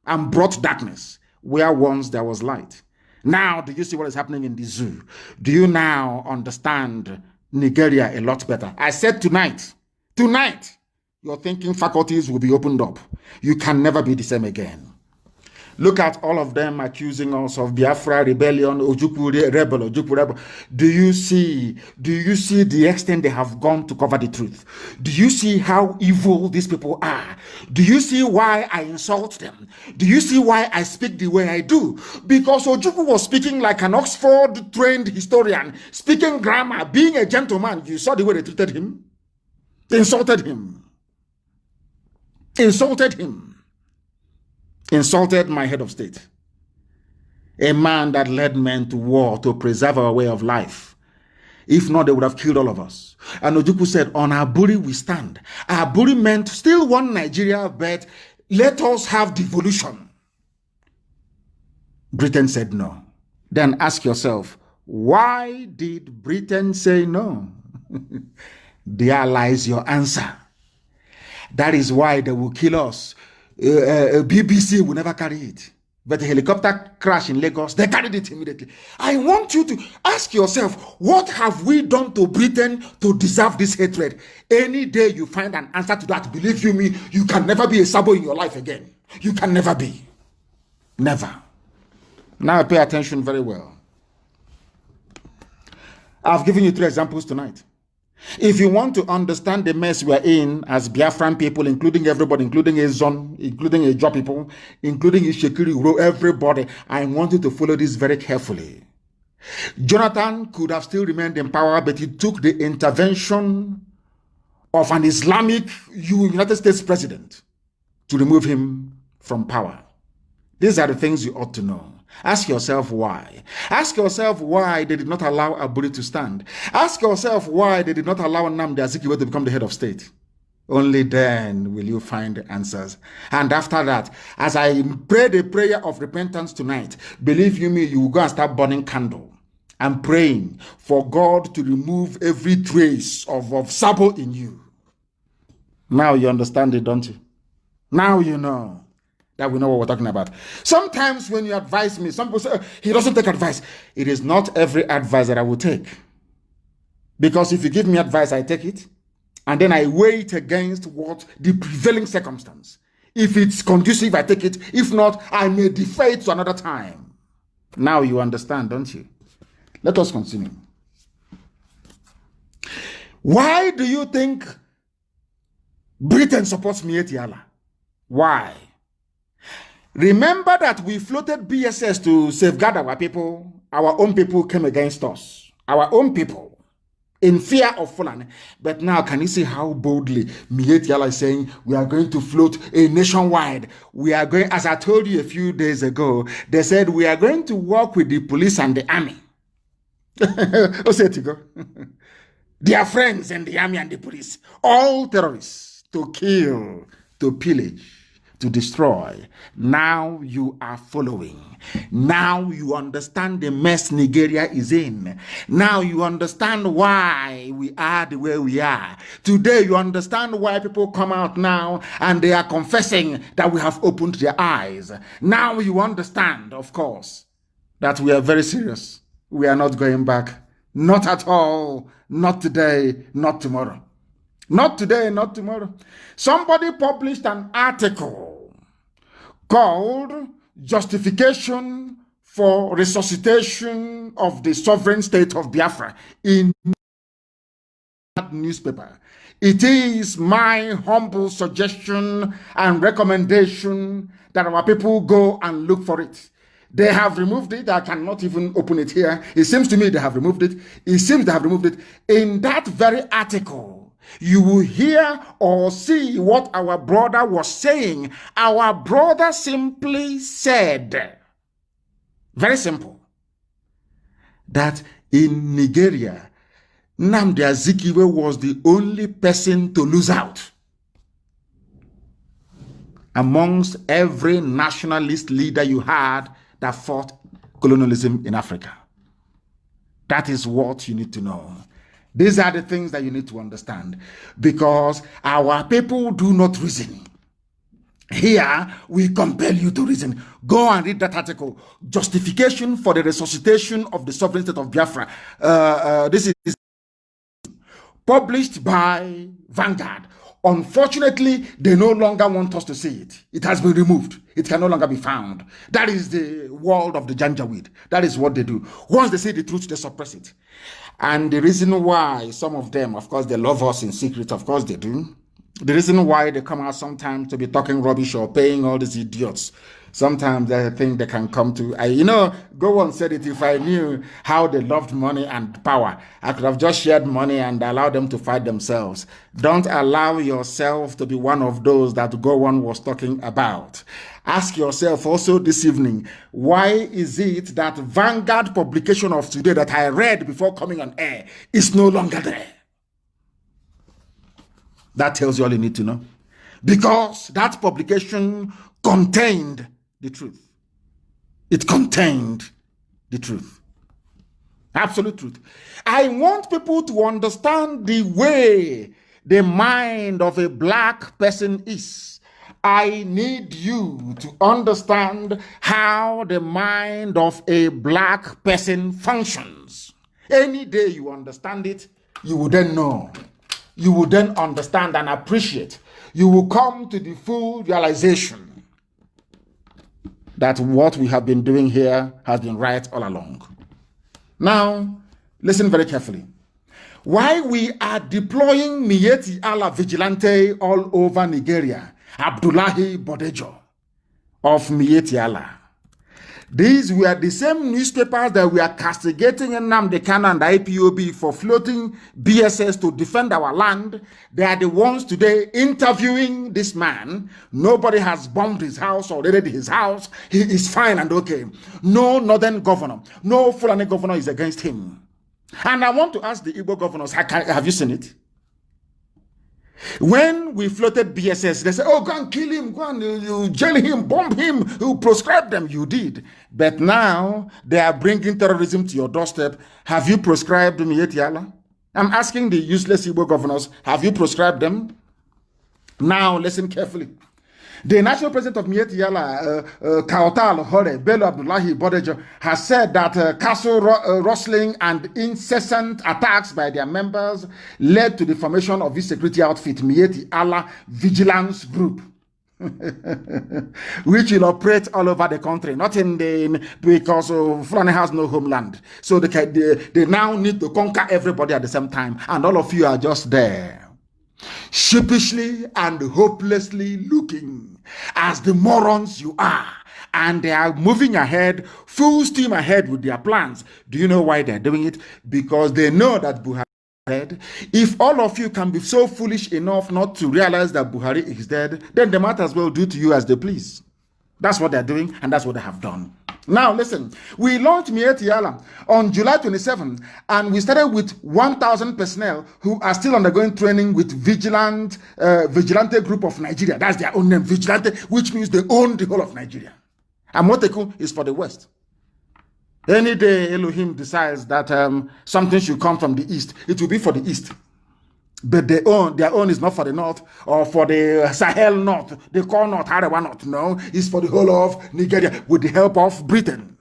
and brought darkness where once there was light. Now, do you see what is happening in the zoo? Do you now understand Nigeria a lot better? I said tonight, your thinking faculties will be opened up. You can never be the same again. Look at all of them accusing us of Biafra rebellion, Ojukwu rebel. Do you see the extent they have gone to cover the truth? Do you see how evil these people are? Do you see why I insult them? Do you see why I speak the way I do? Because Ojukwu was speaking like an Oxford-trained historian, speaking grammar, being a gentleman. You saw the way they treated him. insulted him, insulted him, insulted my head of state, a man that led men to war to preserve our way of life. If not, they would have killed all of us. And Ojukwu said, on Aburi we stand. Aburi meant still one Nigeria, but let us have devolution. Britain said no. Then ask yourself, why did Britain say no? There lies your answer. That is why they will kill us. BBC will never carry it. But the helicopter crash in Lagos, they carried it immediately. I want you to ask yourself, what have we done to Britain to deserve this hatred? Any day you find an answer to that, believe you me, you can never be a Sabo in your life again. You can never be. Never. Now pay attention very well. I've given you 3 examples tonight. If you want to understand the mess we're in as Biafran people, including everybody, including Ezon, including Ejo people, including Ishekiri, everybody, I want you to follow this very carefully. Jonathan could have still remained in power, but he took the intervention of an Islamic United States president to remove him from power. These are the things you ought to know. Ask yourself why. Ask yourself why they did not allow Aburi to stand. Ask yourself why they did not allow Nnamdi Azikiwe to become the head of state. Only then will you find the answers. And after that, as I pray the prayer of repentance tonight, believe you me, you will go and start burning candle and praying for God to remove every trace of Sabo in you. Now you understand it, don't you? Now you know that we know what we're talking about. Sometimes when you advise me, some people say, he doesn't take advice. It is not every advice that I will take. Because if you give me advice, I take it. And then I weigh it against what the prevailing circumstance. If it's conducive, I take it. If not, I may defer it to another time. Now you understand, don't you? Let us continue. Why do you think Britain supports Mieti Allah? Why? Remember that we floated BSS to safeguard our people. Our own people came against us. Our own people, in fear of Fulani. But now, can you see how boldly Mieti Allah is saying, we are going to float a nationwide. We are going, as I told you a few days ago, they said we are going to work with the police and the army. They are friends in the army and the police. All terrorists to kill, to pillage, to destroy. Now you are following. Now you understand the mess Nigeria is in. Now you understand why we are the way we are. Today you understand why people come out now and they are confessing that we have opened their eyes. Now you understand, of course, that we are very serious. We are not going back. Not at all. Not today, not tomorrow. Not today, not tomorrow. Somebody published an article called Justification for Resuscitation of the Sovereign State of Biafra in that newspaper. It is my humble suggestion and recommendation that our people go and look for it. They have removed it. I cannot even open it here. It seems to me they have removed it. It seems they have removed it. In that very article, you will hear or see what our brother was saying. Our brother simply said, very simple, that in Nigeria, Nnamdi Azikiwe was the only person to lose out amongst every nationalist leader you had that fought colonialism in Africa. That is what you need to know. These are the things that you need to understand, because our people do not reason. Here, we compel you to reason. Go and read that article, Justification for the Resuscitation of the Sovereign State of Biafra. This is published by Vanguard. Unfortunately, they no longer want us to see it. It has been removed. It can no longer be found. That is the world of the Janjaweed. That is what they do. Once they say the truth, they suppress it. And the reason why some of them, of course, they love us in secret, of course they do. The reason why they come out sometimes to be talking rubbish or paying all these idiots Sometimes I think they can come to, Gowon said it, if I knew how they loved money and power, I could have just shared money and allowed them to fight themselves. Don't allow yourself to be one of those that Gowon was talking about. Ask yourself also this evening, why is it that Vanguard publication of today that I read before coming on air is no longer there? That tells you all you need to know. Because that publication contained the truth. It contained the truth. Absolute truth. I want people to understand the way the mind of a black person is. I need you to understand how the mind of a black person functions. Any day you understand it, you will then know. You will then understand and appreciate. You will come to the full realization that what we have been doing here has been right all along. Now, listen very carefully. Why we are deploying Miyetti Allah vigilante all over Nigeria, Abdullahi Bodejo of Miyetti Allah. These were the same newspapers that we are castigating Nnamdi Kanu and IPOB for floating BSS to defend our land. They are the ones today interviewing this man. Nobody has bombed his house or raided his house. He is fine and okay. No northern governor, no Fulani governor is against him. And I want to ask the Igbo governors, have you seen it? When we floated BSS, they said, oh, go and kill him, go and you jail him, bomb him, you proscribe them. You did. But now they are bringing terrorism to your doorstep. Have you proscribed Miyetti Allah? I'm asking the useless Igbo governors, have you proscribed them? Now listen carefully. The national president of Miyetti Allah, Kautal Hore Bello Abdullahi Bodejo, has said that castle rustling and incessant attacks by their members led to the formation of this security outfit, Miyetti Allah Vigilance Group, which will operate all over the country, not because Fulani has no homeland. So they now need to conquer everybody at the same time, and all of you are just there, sheepishly and hopelessly looking as the morons you are, and they are moving ahead, full steam ahead with their plans. Do you know why they're doing it? Because they know that Buhari is dead. If all of you can be so foolish enough not to realize that Buhari is dead, then they might as well do to you as they please. That's what they're doing, and that's what they have done. Now, listen, we launched Miyetti Allah on July 27, and we started with 1,000 personnel who are still undergoing training with Vigilante Group of Nigeria. That's their own name, Vigilante, which means they own the whole of Nigeria. Amoteku is for the West. Any day Elohim decides that something should come from the East, it will be for the East. But their own is not for the North or for the Sahel North. They call North, Arewa North. No, it's for the whole of Nigeria with the help of Britain.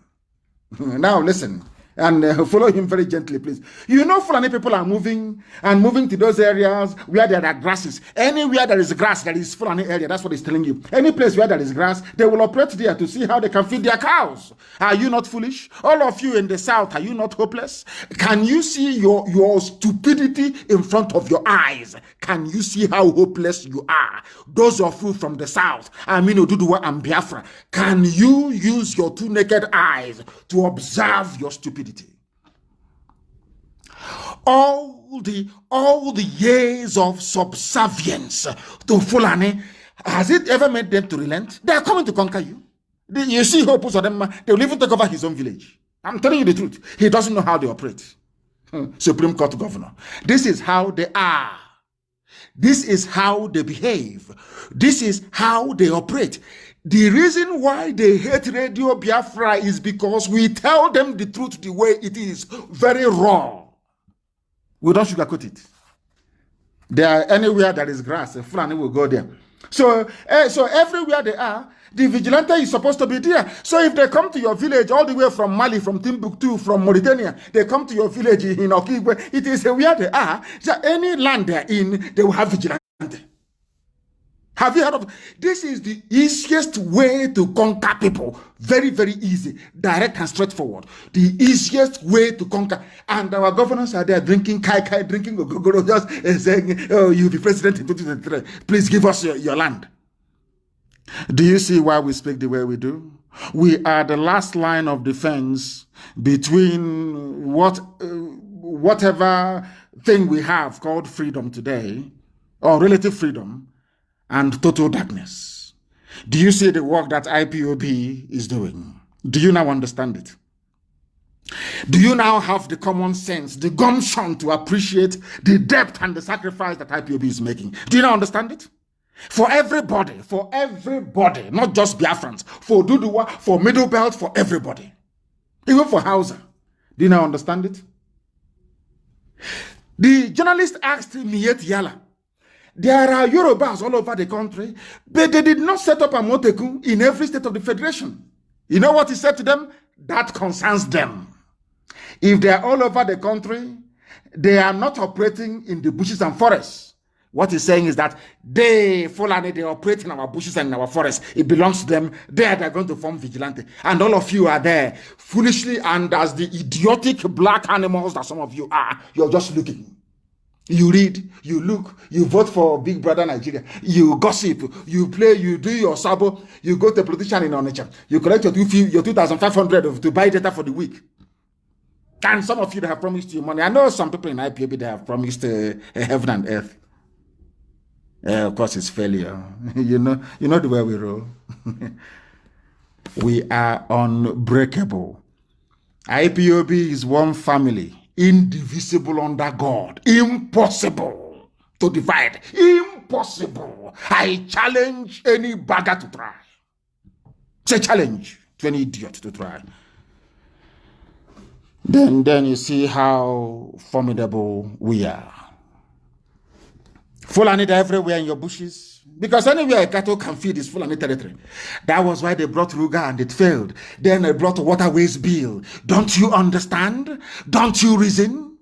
Now listen, and follow him very gently, please. You know Fulani people are moving to those areas where there are grasses. Anywhere there is grass, there is Fulani area. That's what he's telling you. Any place where there is grass, they will operate there to see how they can feed their cows. Are you not foolish? All of you in the South, are you not hopeless? Can you see your stupidity in front of your eyes? Can you see how hopeless you are? Those of you from the South, Aminu Duduwa and Biafra, can you use your two naked eyes to observe your stupidity? All the years of subservience to Fulani, has it ever made them to relent? They are coming to conquer you. You see Hopus of them, they will even take over his own village. I'm telling you the truth. He doesn't know how they operate. Supreme Court governor. This is how they are. This is how they behave. This is how they operate. The reason why they hate Radio Biafra is because we tell them the truth the way it is, very raw. We don't sugarcoat it. Anywhere there is grass, a Fulani will go there. So everywhere they are, the vigilante is supposed to be there. So if they come to your village all the way from Mali, from Timbuktu, from Mauritania, they come to your village in Okigwe, it is where they are. So any land they're in, they will have vigilante. Have you heard of this? Is the easiest way to conquer people. Very, very easy, direct and straightforward. The easiest way to conquer. And our governors are there drinking kai, drinking ogogoro, just saying, oh, you'll be president in 2023. Please give us your land. Do you see why we speak the way we do? We are the last line of defense between whatever thing we have called freedom today, or relative freedom, and total darkness. Do you see the work that IPOB is doing? Do you now understand it? Do you now have the common sense, the gumption to appreciate the depth and the sacrifice that IPOB is making? Do you now understand it? For everybody, not just Biafrans, for Duduwa, for Middle Belt, for everybody. Even for Hausa. Do you now understand it? The journalist asked Miet Yala, there are Yorubas all over the country, but they did not set up a Moteku in every state of the Federation. You know what he said to them? That concerns them. If they are all over the country, they are not operating in the bushes and forests. What he's saying is that they operate in our bushes and in our forests. It belongs to them. They're going to form vigilante. And all of you are there foolishly, and as the idiotic black animals that some of you are, you're just looking. You read, you look, you vote for Big Brother Nigeria, you gossip, you play, you do your sabo, you go to a politician in Onitsha, you collect your 2,500 to buy data for the week. And some of you that have promised you money. I know some people in IPOB that have promised heaven and earth. Of course, it's failure. you know the way we roll. We are unbreakable. IPOB is one family, indivisible under God. Impossible to divide. Impossible. I challenge any bagger to try. It's a challenge to any idiot to try. Then you see how formidable we are. Fulani everywhere in your bushes. Because anywhere a cattle can feed is Fulani territory. That was why they brought Ruga and it failed. Then they brought Waterways Bill. Don't you understand? Don't you reason?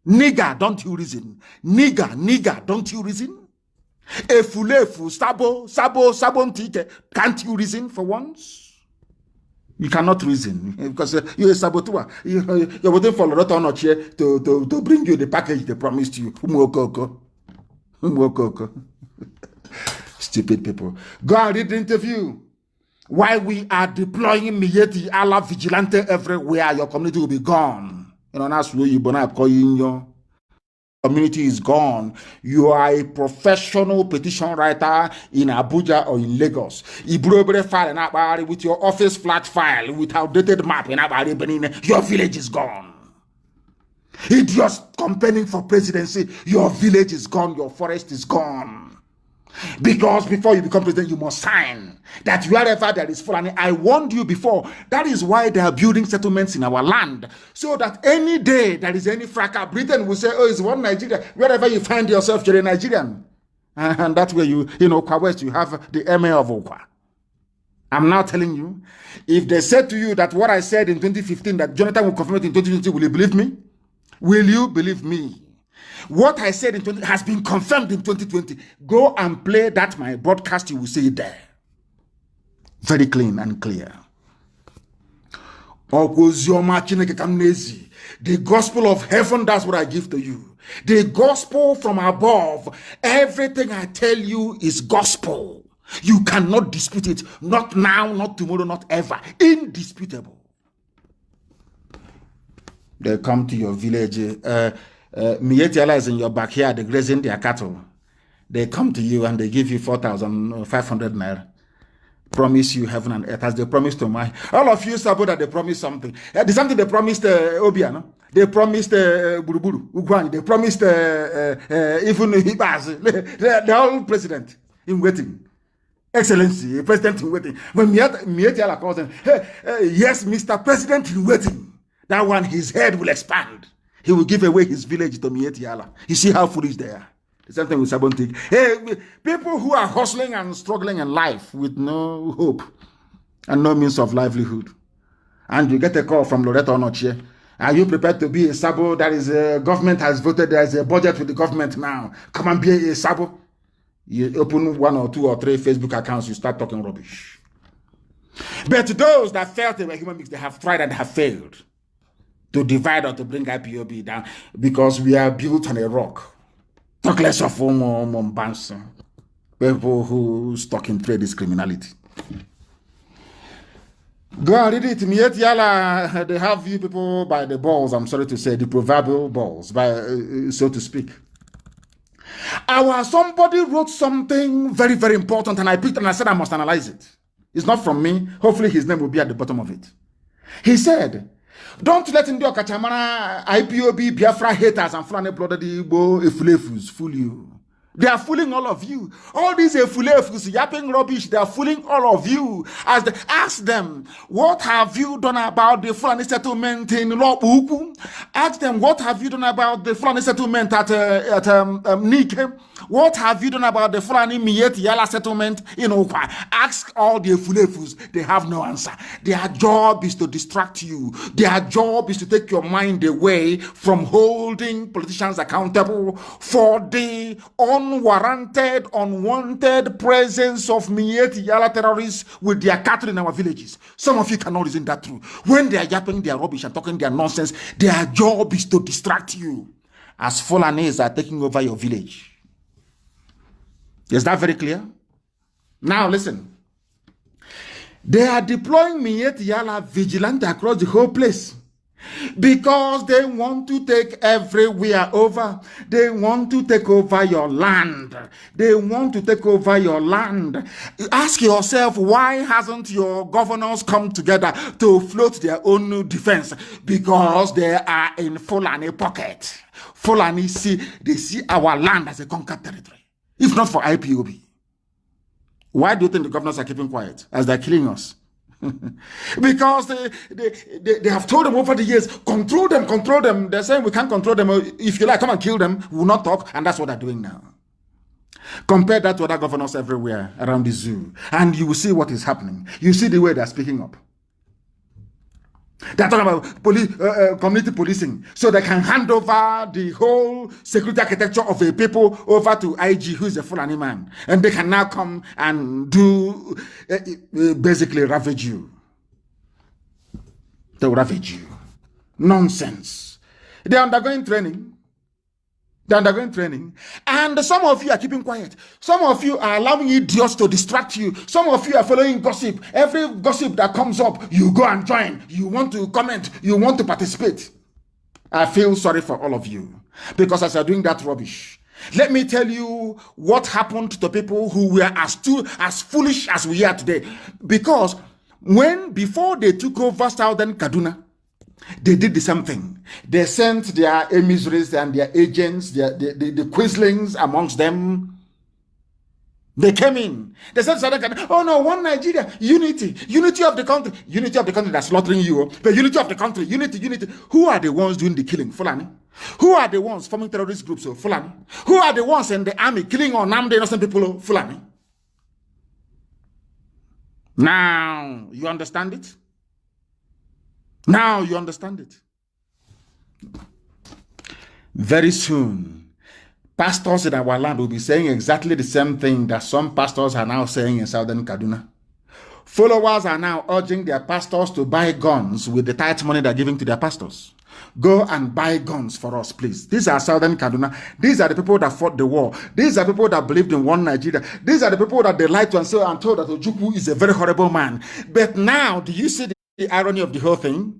Nigger, don't you reason? Nigger, don't you reason? Efulefu, sabo, ntike. Can't you reason for once? You cannot reason because you're a saboteur. You're waiting for Loretta Onochie to bring you the package they promised you. Stupid people. Go and read the interview. Why we are deploying Mieti Allah vigilante everywhere, your community will be gone. You know, that's where you your community is gone. You are a professional petition writer in Abuja or in Lagos. Ibrobre file with your office flat file with outdated map in Abari, your village is gone. Idiots campaigning for presidency, your village is gone, your forest is gone. Because before you become president, you must sign that wherever there is Fulani. I warned you before. That is why they are building settlements in our land. So that any day there is any fracas, Britain will say, oh, it's one Nigeria. Wherever you find yourself, you're a Nigerian. And that way you Okwa West, you have the Emir of Okwa. I'm now telling you, if they said to you that what I said in 2015, that Jonathan will confirm it in 2020, will you believe me? Will you believe me? What I said in 20 has been confirmed in 2020. Go and play that my broadcast, you will see it there. Very clean and clear. The gospel of heaven, that's what I give to you. The gospel from above. Everything I tell you is gospel. You cannot dispute it. Not now, not tomorrow, not ever. Indisputable. They come to your village. Mietiala is in your backyard, they're grazing their cattle. They come to you and they give you 4,500 naira. Promise you heaven and earth as they promised to my. All of you suppose that they promised something. There's something they promised Obiano. They promised Buruburu, Ugwani. They promised even Hibaz. The whole president in waiting. Excellency, president in waiting. When Mietiala calls him, yes, Mr. President in waiting. That one, his head will expand. He will give away his village to Mietiala. You see how foolish they are. The same thing with Sabontik. Hey, people who are hustling and struggling in life with no hope and no means of livelihood. And you get a call from Loretta Onochie. Are you prepared to be a Sabo? That is, government has voted, there is a budget with the government now. Come and be a Sabo. You open 1 or 2 or 3 Facebook accounts, you start talking rubbish. But those that felt they were human beings, they have tried and have failed to divide or to bring IPOB down because we are built on a rock. Talk less of Mombanson. People who stock in trade is criminality. Go and read it. Miet Yala, they have you people by the balls, I'm sorry to say, the proverbial balls, by so to speak. Somebody wrote something very, very important, and I picked it and I said I must analyze it. It's not from me. Hopefully his name will be at the bottom of it. He said, don't let Indio Kachamana, IPOB, Biafra haters and Fulani blooded Igbo Efulefus fool you. They are fooling all of you. All these Efulefus yapping rubbish, they are fooling all of you. Ask them, what have you done about the Fulani settlement in Lobuku? Ask them, what have you done about the Fulani settlement at Nike? What have you done about the Fulani Miet Yala settlement in Okwa? Ask all the Efulefus. They have no answer. Their job is to distract you. Their job is to take your mind away from holding politicians accountable for the unwarranted, unwanted presence of Miet Yala terrorists with their cattle in our villages. Some of you cannot reason that through. When they are yapping their rubbish and talking their nonsense, their job is to distract you as Fulanis are taking over your village. Is that very clear? Now listen. They are deploying Miet Yala vigilante across the whole place because they want to take everywhere over. They want to take over your land. They want to take over your land. Ask yourself, why hasn't your governors come together to float their own defense? Because they are in Fulani pocket. Fulani they see our land as a conquered territory. If not for IPOB. Why do you think the governors are keeping quiet as they're killing us? Because they have told them over the years, control them, control them. They're saying we can't control them. If you like, come and kill them. We will not talk. And that's what they're doing now. Compare that to other governors everywhere around the zoo. And you will see what is happening. You see the way they're speaking up. They're talking about community policing, so they can hand over the whole security architecture of a people over to IG, who is a Fulani man. And they can now come and do, basically ravage you. They will ravage you. Nonsense. They're undergoing training. They're undergoing training. And some of you are keeping quiet. Some of you are allowing idiots to distract you. Some of you are following gossip. Every gossip that comes up, you go and join. You want to comment. You want to participate. I feel sorry for all of you. Because as you're doing that rubbish, let me tell you what happened to people who were as foolish as we are today. Because before they took over Southern Kaduna, they did the same thing. They sent their emissaries and their agents, the quislings amongst them. They came in. They said, oh no, one Nigeria, unity of the country. Unity of the country that's slaughtering you. But unity of the country, unity. Who are the ones doing the killing? Fulani. Who are the ones forming terrorist groups? Fulani. Who are the ones in the army killing unarmed innocent people? Fulani. Now, you understand it? Now you understand it. Very soon, pastors in our land will be saying exactly the same thing that some pastors are now saying in Southern Kaduna. Followers are now urging their pastors to buy guns with the tight money they're giving to their pastors. Go and buy guns for us, please. These are Southern Kaduna. These are the people that fought the war. These are people that believed in one Nigeria. These are the people that they lied to and told that Ojukwu is a very horrible man. But now, do you see the irony of the whole thing?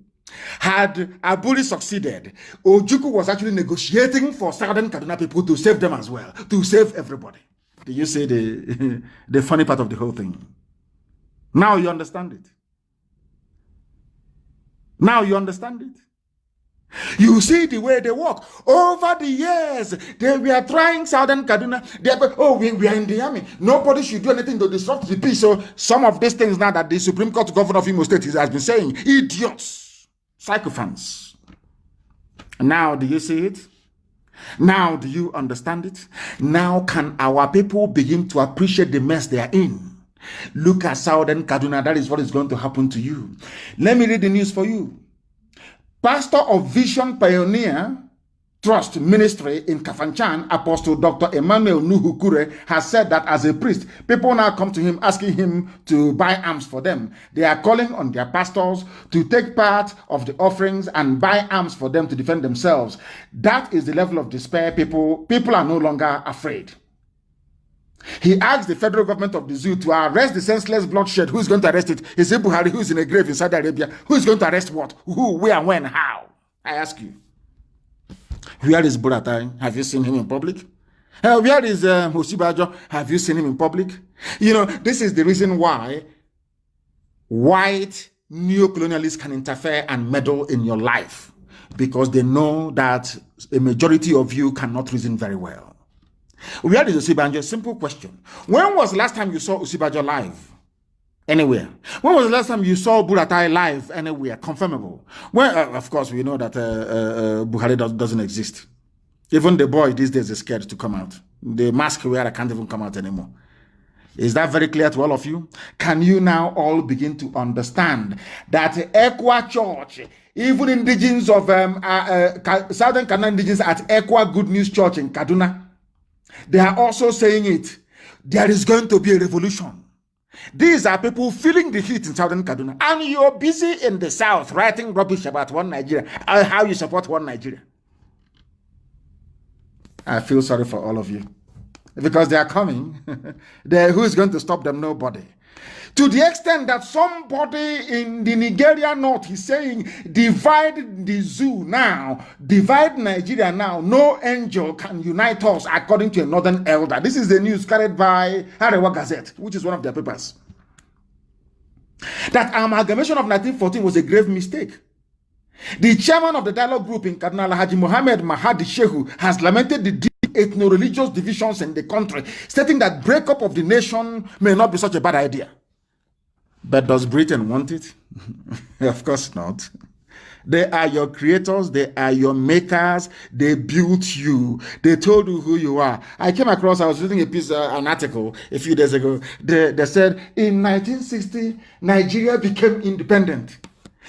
Had Aburi succeeded, Ojukwu was actually negotiating for Southern Kaduna people to save them as well, to save everybody. Do you see the funny part of the whole thing? Now you understand it. Now you understand it. You see the way they work. Over the years, they were trying Southern Kaduna. We are in the army. Nobody should do anything to disrupt the peace. So some of these things now that the Supreme Court Governor of Imo State has been saying, idiots, sycophants. Now do you see it? Now do you understand it? Now can our people begin to appreciate the mess they are in? Look at Southern Kaduna. That is what is going to happen to you. Let me read the news for you. Pastor of Vision Pioneer Trust Ministry in Kafanchan, Apostle Dr. Emmanuel Nuhukure, has said that as a priest, people now come to him asking him to buy arms for them. They are calling on their pastors to take part of the offerings and buy arms for them to defend themselves. That is the level of despair. People are no longer afraid. He asked the federal government of the zoo to arrest the senseless bloodshed. Who is going to arrest it? He said Buhari, who is in a grave in Saudi Arabia. Who is going to arrest what? Who, where, when, how? I ask you. Where is Buratai? Have you seen him in public? Where is Hosibajo? Have you seen him in public? You know, this is the reason why white neo-colonialists can interfere and meddle in your life, because they know that a majority of you cannot reason very well. Where is Osibajo? Simple question. When was the last time you saw Osibajo live? Anywhere. When was the last time you saw Buratai live anywhere? Confirmable. Well, of course, we know that Buhari doesn't exist. Even the boy these days is scared to come out. The mask wearer can't even come out anymore. Is that very clear to all of you? Can you now all begin to understand that Ekwa Church, even indigenous of Southern Kaduna indigenous at Ekwa Good News Church in Kaduna, they are also saying it. There is going to be a revolution. These are people feeling the heat in Southern Kaduna. And you're busy in the South writing rubbish about one Nigeria. How you support one Nigeria. I feel sorry for all of you. Because they are coming. Who is going to stop them? Nobody. To the extent that somebody in the Nigeria north is saying, divide the zoo now, divide Nigeria now, no angel can unite us, according to a northern elder. This is the news carried by Arewa Gazette, which is one of their papers. That amalgamation of 1914 was a grave mistake. The chairman of the dialogue group in Kaduna, Haji Mohammed Mahadi Shehu, has lamented the deep ethno-religious divisions in the country, stating that breakup of the nation may not be such a bad idea. But does Britain want it? Of course not. They are your creators. They are your makers. They built you. They told you who you are. I was reading a piece, an article a few days ago. They said in 1960, Nigeria became independent.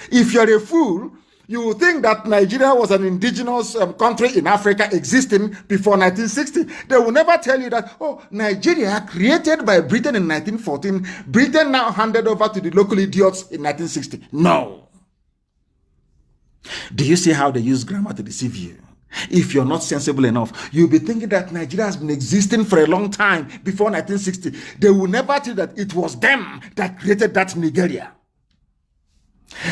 If you're a fool, you think that Nigeria was an indigenous country in Africa existing before 1960. They will never tell you that, oh, Nigeria created by Britain in 1914, Britain now handed over to the local idiots in 1960. No. Do you see how they use grammar to deceive you? If you're not sensible enough, you'll be thinking that Nigeria has been existing for a long time before 1960. They will never tell you that it was them that created that Nigeria.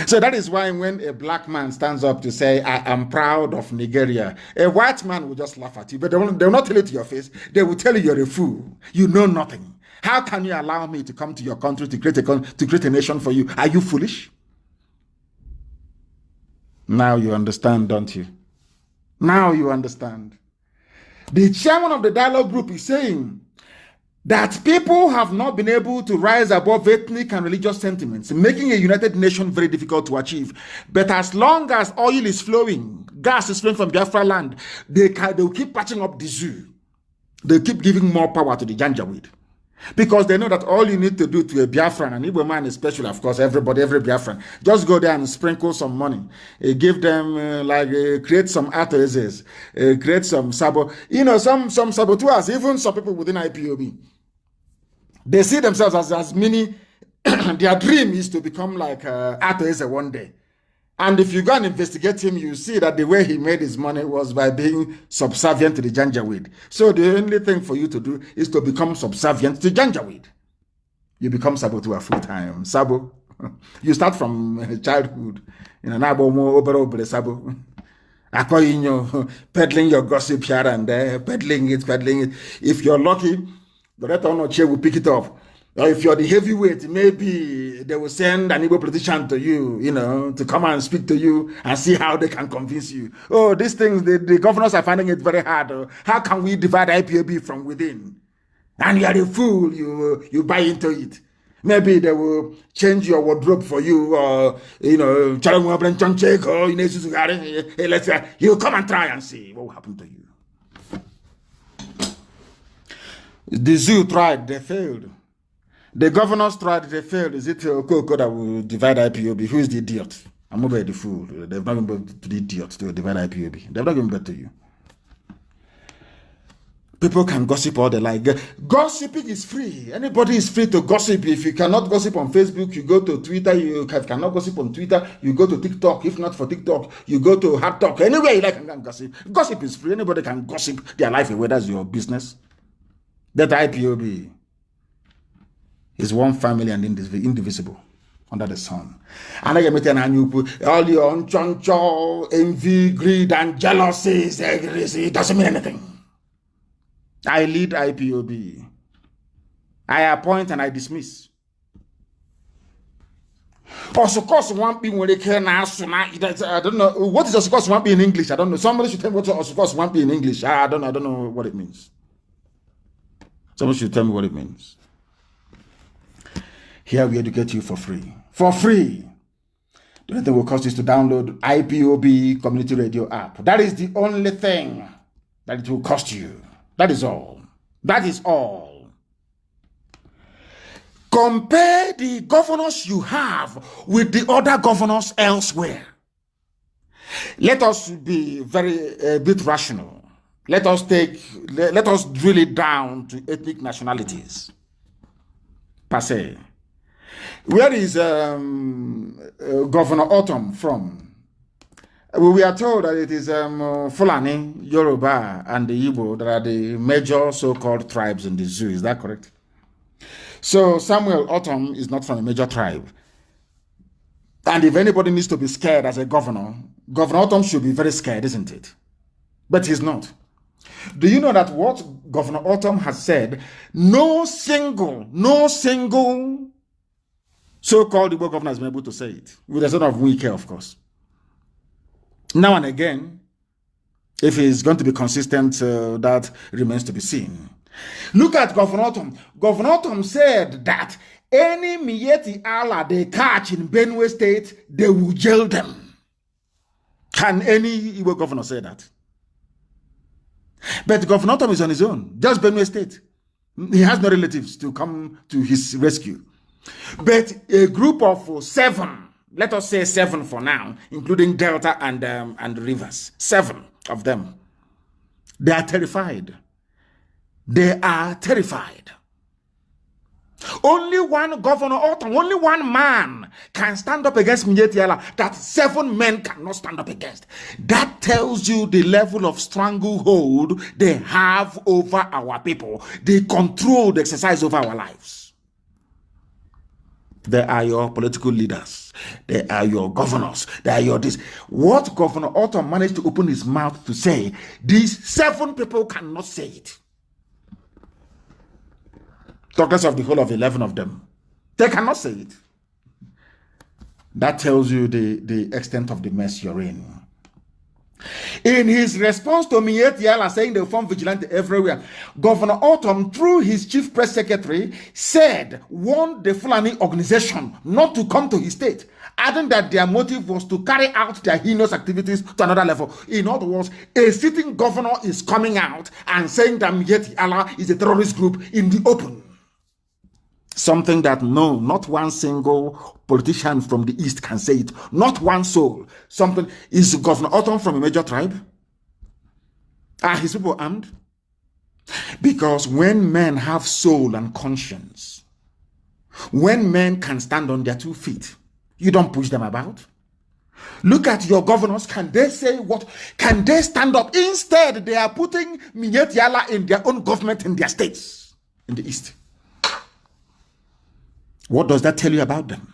So that is why when a black man stands up to say, I am proud of Nigeria, a white man will just laugh at you, but they will not tell it to your face. They will tell you you're a fool. You know nothing. How can you allow me to come to your country to create a nation for you? Are you foolish? Now you understand, don't you? Now you understand. The chairman of the dialogue group is saying that people have not been able to rise above ethnic and religious sentiments, making a united nation very difficult to achieve. But as long as oil is flowing, gas is flowing from Biafra land, they will keep patching up the zoo. They keep giving more power to the Janjaweed. Because they know that all you need to do to a Biafran, and Igbo man especially, of course, every Biafran, just go there and sprinkle some money. Give them, create some artisans, create some sabo. You know, some saboteurs, even some people within IPOB. They see themselves as many, their dream is to become like Atoese one day. And if you go and investigate him, you see that the way he made his money was by being subservient to the Janjaweed. So the only thing for you to do is to become subservient to Janjaweed. You become saboteur full-time. Sabo. You start from childhood. You know, sabo. Peddling your gossip here and there, peddling it. If you're lucky, the Red Honor chair will pick it up. Or if you're the heavyweight, maybe they will send an Igbo politician to you, you know, to come and speak to you and see how they can convince you. Oh, these things, the governors are finding it very hard. How can we divide IPOB from within? And you are a fool, you buy into it. Maybe they will change your wardrobe for you, or, you know, you come and try and see what will happen to you. The zoo tried, they failed. The governors tried, they failed. Is it Okoko that will divide IPOB? Who is the idiot? I'm over the fool. They've not given birth to the idiot to divide IPOB. They've not given birth to you. People can gossip all they like. Gossiping is free. Anybody is free to gossip. If you cannot gossip on Facebook, you go to Twitter. You cannot gossip on Twitter, you go to TikTok. If not for TikTok, you go to Hard Talk. Anywhere you like, you can gossip. Gossip is free. Anybody can gossip their life away. That's your business. That IPOB is one family and indivisible under the sun. And I am all your envy, greed, and jealousies. It doesn't mean anything. I lead IPOB. I appoint and I dismiss. Also, course one being when they can ask, I don't know what is also course one be in English. I don't know. Somebody should tell me what also course one be in English. I don't know what it means. Someone should tell me what it means. Here we educate you for free. For free. The only thing will cost is to download IPOB Community Radio app. That is the only thing that it will cost you. That is all. That is all. Compare the governors you have with the other governors elsewhere. Let us be a bit rational. Let us drill it down to ethnic nationalities. Per se. Where is Governor Autumn from? We are told that it is Fulani, Yoruba, and the Igbo that are the major so-called tribes in the zoo. Is that correct? So Samuel Autumn is not from a major tribe. And if anybody needs to be scared as a governor, Governor Autumn should be very scared, isn't it? But he's not. Do you know that what Governor Autumn has said, no single so-called Igbo governor has been able to say it, with the exception of Wike, of course. Now and again, if he's going to be consistent, that remains to be seen. Look at Governor Autumn. Governor Autumn said that any Miyetti Allah they catch in Benue State, they will jail them. Can any Igbo governor say that? But Governor Autumn is on his own, just Benue State. He has no relatives to come to his rescue. But a group of 7, let us say 7 for now, including Delta and Rivers, 7 of them, they are terrified. They are terrified. Only one Governor Autumn, only one man can stand up against Miyetti Allah that 7 men cannot stand up against. That tells you the level of stranglehold they have over our people. They control the exercise over our lives. They are your political leaders. They are your governors. They are your this. What Governor Autumn managed to open his mouth to say, these 7 people cannot say it. Talk less of the whole of 11 of them. They cannot say it. That tells you the extent of the mess you're in. In his response to Miyetti Allah saying they form vigilante everywhere, Governor Autumn, through his chief press secretary, warned the Fulani organization not to come to his state, adding that their motive was to carry out their heinous activities to another level. In other words, a sitting governor is coming out and saying that Miyetti Allah is a terrorist group in the open. Something that no, not one single politician from the East can say it. Not one soul. Something. Is Governor Autumn from a major tribe? Are his people armed? Because when men have soul and conscience, when men can stand on their 2 feet, you don't push them about. Look at your governors. Can they say what? Can they stand up? Instead, they are putting Miyetti Allah in their own government in their states in the East. What does that tell you about them?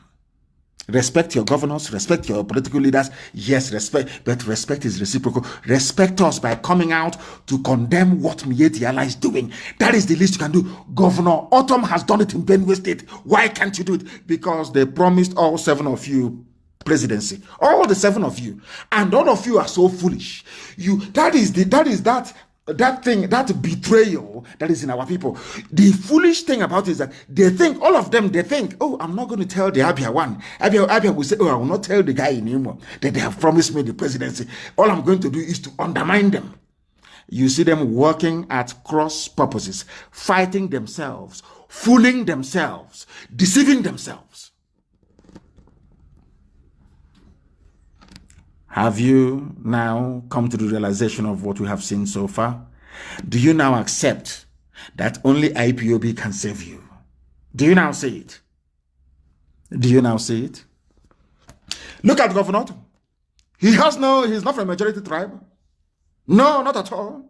Respect your governors, respect your political leaders. Yes, respect, but respect is reciprocal. Respect us by coming out to condemn what Miyetti Allah is doing. That is the least you can do. Governor Autumn has done it in Benue State. Why can't you do it? Because they promised all 7 of you presidency. All the 7 of you. And all of you are so foolish. That betrayal that is in our people. The foolish thing about it is that they think, oh, I'm not going to tell the Abia one. Abia will say, oh, I will not tell the guy anymore that they have promised me the presidency. All I'm going to do is to undermine them. You see them working at cross purposes, fighting themselves, fooling themselves, deceiving themselves. Have you now come to the realization of what we have seen so far? Do you now accept that only IPOB can save you? Do you now see it? Do you now see it? Look at Governor. He's not from a majority tribe. No, not at all.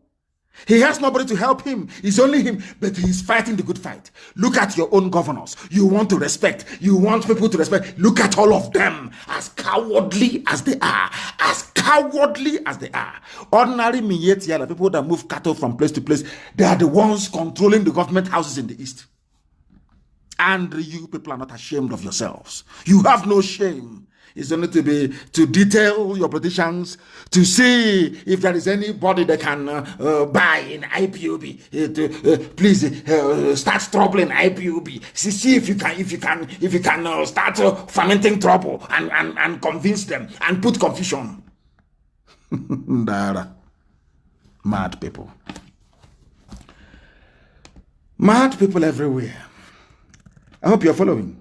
He has nobody to help him. It's only him, but he's fighting the good fight. Look at your own governors. You want to respect. You want people to respect. Look at all of them, as cowardly as they are. As cowardly as they are. Ordinary Miyetia, the people that move cattle from place to place, they are the ones controlling the government houses in the East. And you people are not ashamed of yourselves. You have no shame. It's only to detail your politicians, to see if there is anybody that can buy in IPOB. Please start troubling IPOB. See if you can start fermenting trouble and convince them and put confusion. Mad people. Mad people everywhere. I hope you're following.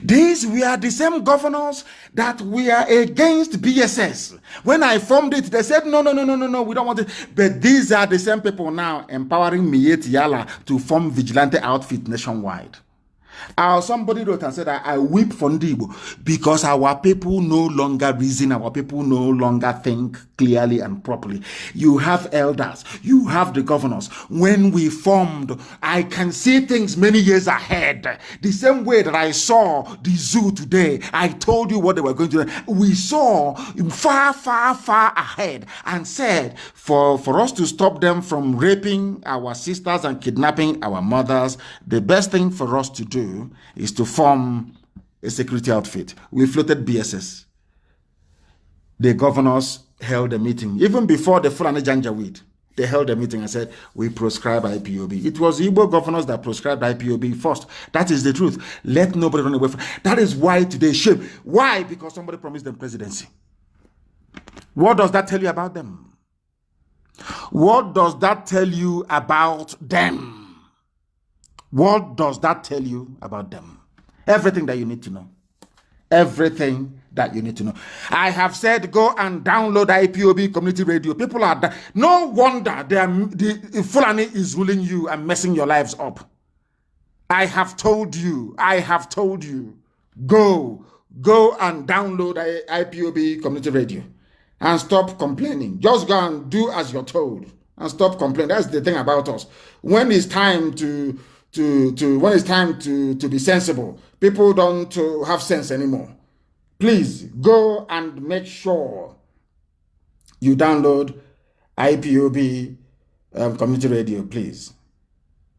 These were the same governors that were against BSS. When I formed it, they said, no, we don't want it. But these are the same people now empowering Miyetti Yala to form vigilante outfit nationwide. Somebody wrote and said, I weep for Ndibo because our people no longer reason, our people no longer think clearly and properly. You have elders, you have the governors. When we formed, I can see things many years ahead. The same way that I saw the zoo today, I told you what they were going to do. We saw far, far, far ahead and said, for us to stop them from raping our sisters and kidnapping our mothers, the best thing for us to do is to form a security outfit. We floated BSS. The governors held a meeting. Even before the Fulani Janjaweed, they held a meeting and said, we proscribe IPOB. It was Igbo governors that proscribed IPOB first. That is the truth. Let nobody run away from it. That is why today shame. Why? Because somebody promised them presidency. What does that tell you about them? What does that tell you about them? What does that tell you about them? Everything that you need to know. Everything that you need to know. I have said go and download IPOB community radio. People are no wonder the Fulani is ruling you and messing your lives up. I have told you. Go and download IPOB community radio and stop complaining. Just go and do as you're told and stop complaining. That's the thing about us. When it's time to be sensible, people don't have sense anymore. Please go and make sure you download IPOB community radio. Please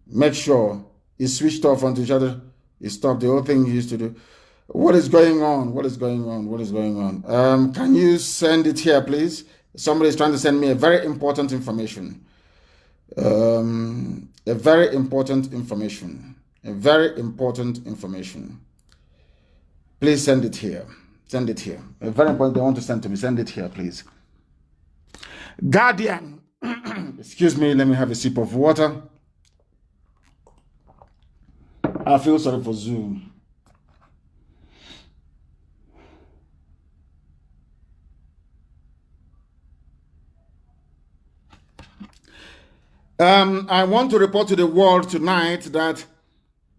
make sure it's switched off onto each other. It stopped the whole thing you used to do. What is going on? Can you send it here, please? Somebody is trying to send me a very important information. A very important information. Please send it here. A very important, they want to send to me. Send it here, please. Guardian. Excuse me, let me have a sip of water. I feel sorry for Zoom. I want to report to the world tonight that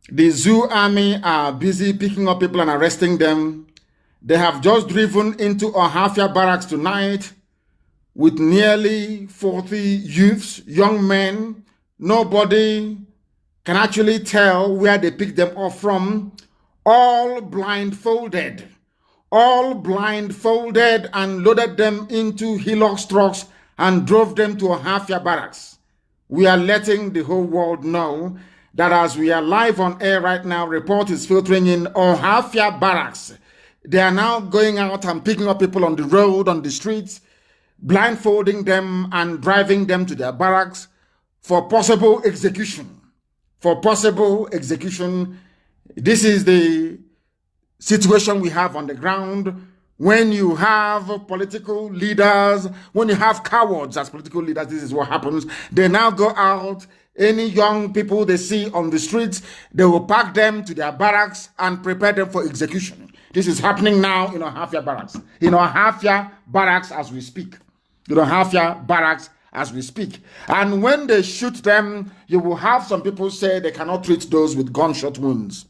the Zoo army are busy picking up people and arresting them. They have just driven into Ohafia barracks tonight with nearly 40 youths, young men. Nobody can actually tell where they picked them up from. All blindfolded and loaded them into Hilux trucks and drove them to Ohafia barracks. We are letting the whole world know that as we are live on air right now, report is filtering in Ohafia barracks. They are now going out and picking up people on the road, on the streets, blindfolding them and driving them to their barracks for possible execution. This is the situation we have on the ground. When you have political leaders, when you have cowards as political leaders, this is what happens. They now go out, any young people they see on the streets, they will pack them to their barracks and prepare them for execution. This is happening now in Ohafia barracks. In Ohafia barracks as we speak. And when they shoot them, you will have some people say they cannot treat those with gunshot wounds,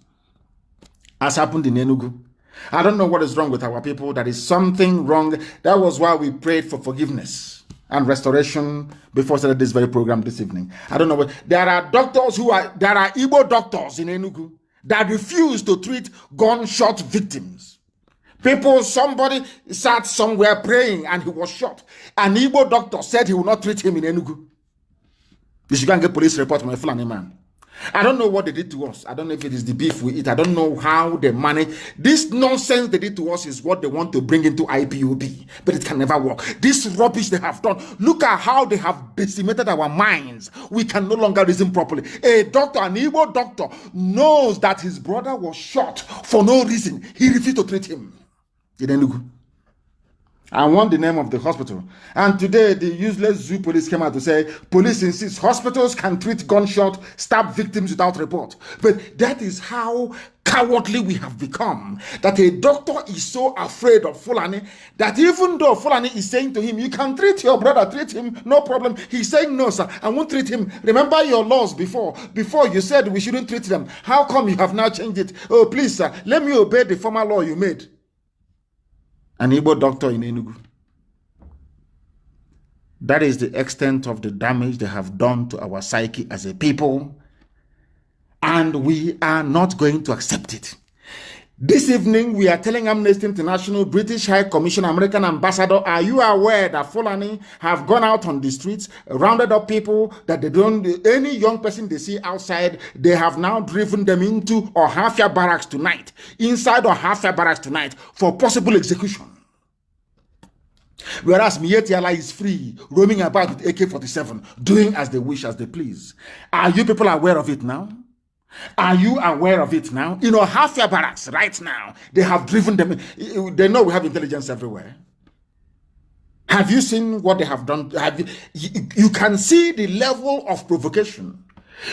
as happened in Enugu. I don't know what is wrong with our people. There is something wrong. That was why we prayed for forgiveness. and restoration before started this very program this evening. I don't know, but there are doctors there are Igbo doctors in Enugu that refuse to treat gunshot victims. Somebody sat somewhere praying and he was shot. An Igbo doctor said he will not treat him in Enugu. You should go and get police report from a Fulani man. I don't know what they did to us. I don't know if it is the beef we eat. I don't know how they manage. This nonsense they did to us is what they want to bring into IPOB, but it can never work. This rubbish they have done. Look at how they have decimated our minds. We can no longer reason properly. A doctor, an Igbo doctor, knows that his brother was shot for no reason. He refused to treat him in Enugu. I want the name of the hospital. And today, the useless zoo police came out to say, police insists hospitals can treat gunshot, stab victims without report. But that is how cowardly we have become. That a doctor is so afraid of Fulani that even though Fulani is saying to him, you can treat your brother, treat him, no problem. He's saying, no, sir, I won't treat him. Remember your laws before. Before you said we shouldn't treat them. How come you have now changed it? Oh, please, sir, let me obey the former law you made. An Igbo doctor in Enugu. That is the extent of the damage they have done to our psyche as a people. And we are not going to accept it. This evening, we are telling Amnesty International, British High Commission, American Ambassador, are you aware that Fulani have gone out on the streets, rounded up people that they don't, any young person they see outside, they have now driven them into Ohafia barracks tonight, inside Ohafia barracks tonight, for possible execution. Whereas Mietiala is free, roaming about with AK-47, doing as they wish, as they please. Are you people aware of it now? Are you aware of it now? You know, Ohafia barracks right now, they have driven them. They know we have intelligence everywhere. Have you seen what they have done? You can see the level of provocation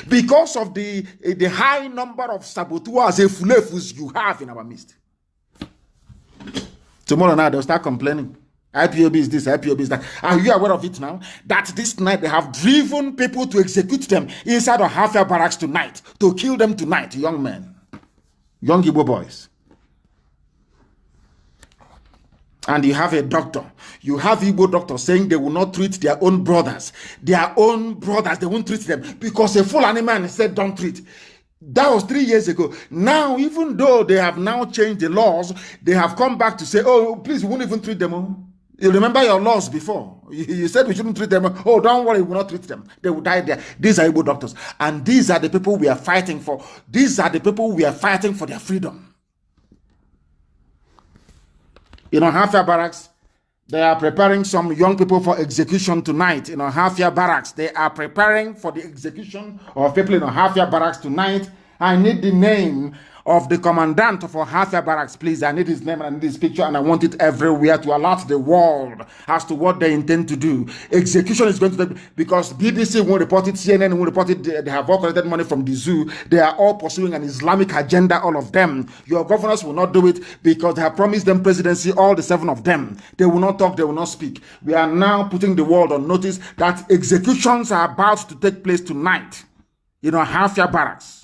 because of the high number of saboteurs and fulefus you have in our midst. Tomorrow night, they'll start complaining. IPOB is this, IPOB is that. Are you aware of it now? That this night they have driven people to execute them inside of Ohafia barracks tonight, to kill them tonight, young men, young Igbo boys. And you have a doctor, you have Igbo doctors saying they will not treat their own brothers. Their own brothers, they won't treat them because a Fulani man said don't treat. That was 3 years ago. Now, even though they have now changed the laws, they have come back to say, oh, please, we won't even treat them. You remember your laws before. You said we shouldn't treat them. Oh, don't worry, we will not treat them. They will die there. These are Igbo doctors. And these are the people we are fighting for. These are the people we are fighting for their freedom. In Ohafia barracks, they are preparing some young people for execution tonight. In Ohafia barracks, they are preparing for the execution of people in Ohafia barracks tonight. I need the name of the commandant of Ohafia barracks, please. I need his name and I need his picture, and I want it everywhere to alert the world as to what they intend to do. Execution is going to be, because BBC won't report it, CNN won't report it. They have all collected money from the zoo. They are all pursuing an Islamic agenda, all of them. Your governors will not do it because they have promised them presidency, all the 7 of them. They will not talk, they will not speak. We are now putting the world on notice that executions are about to take place tonight in Ohafia barracks.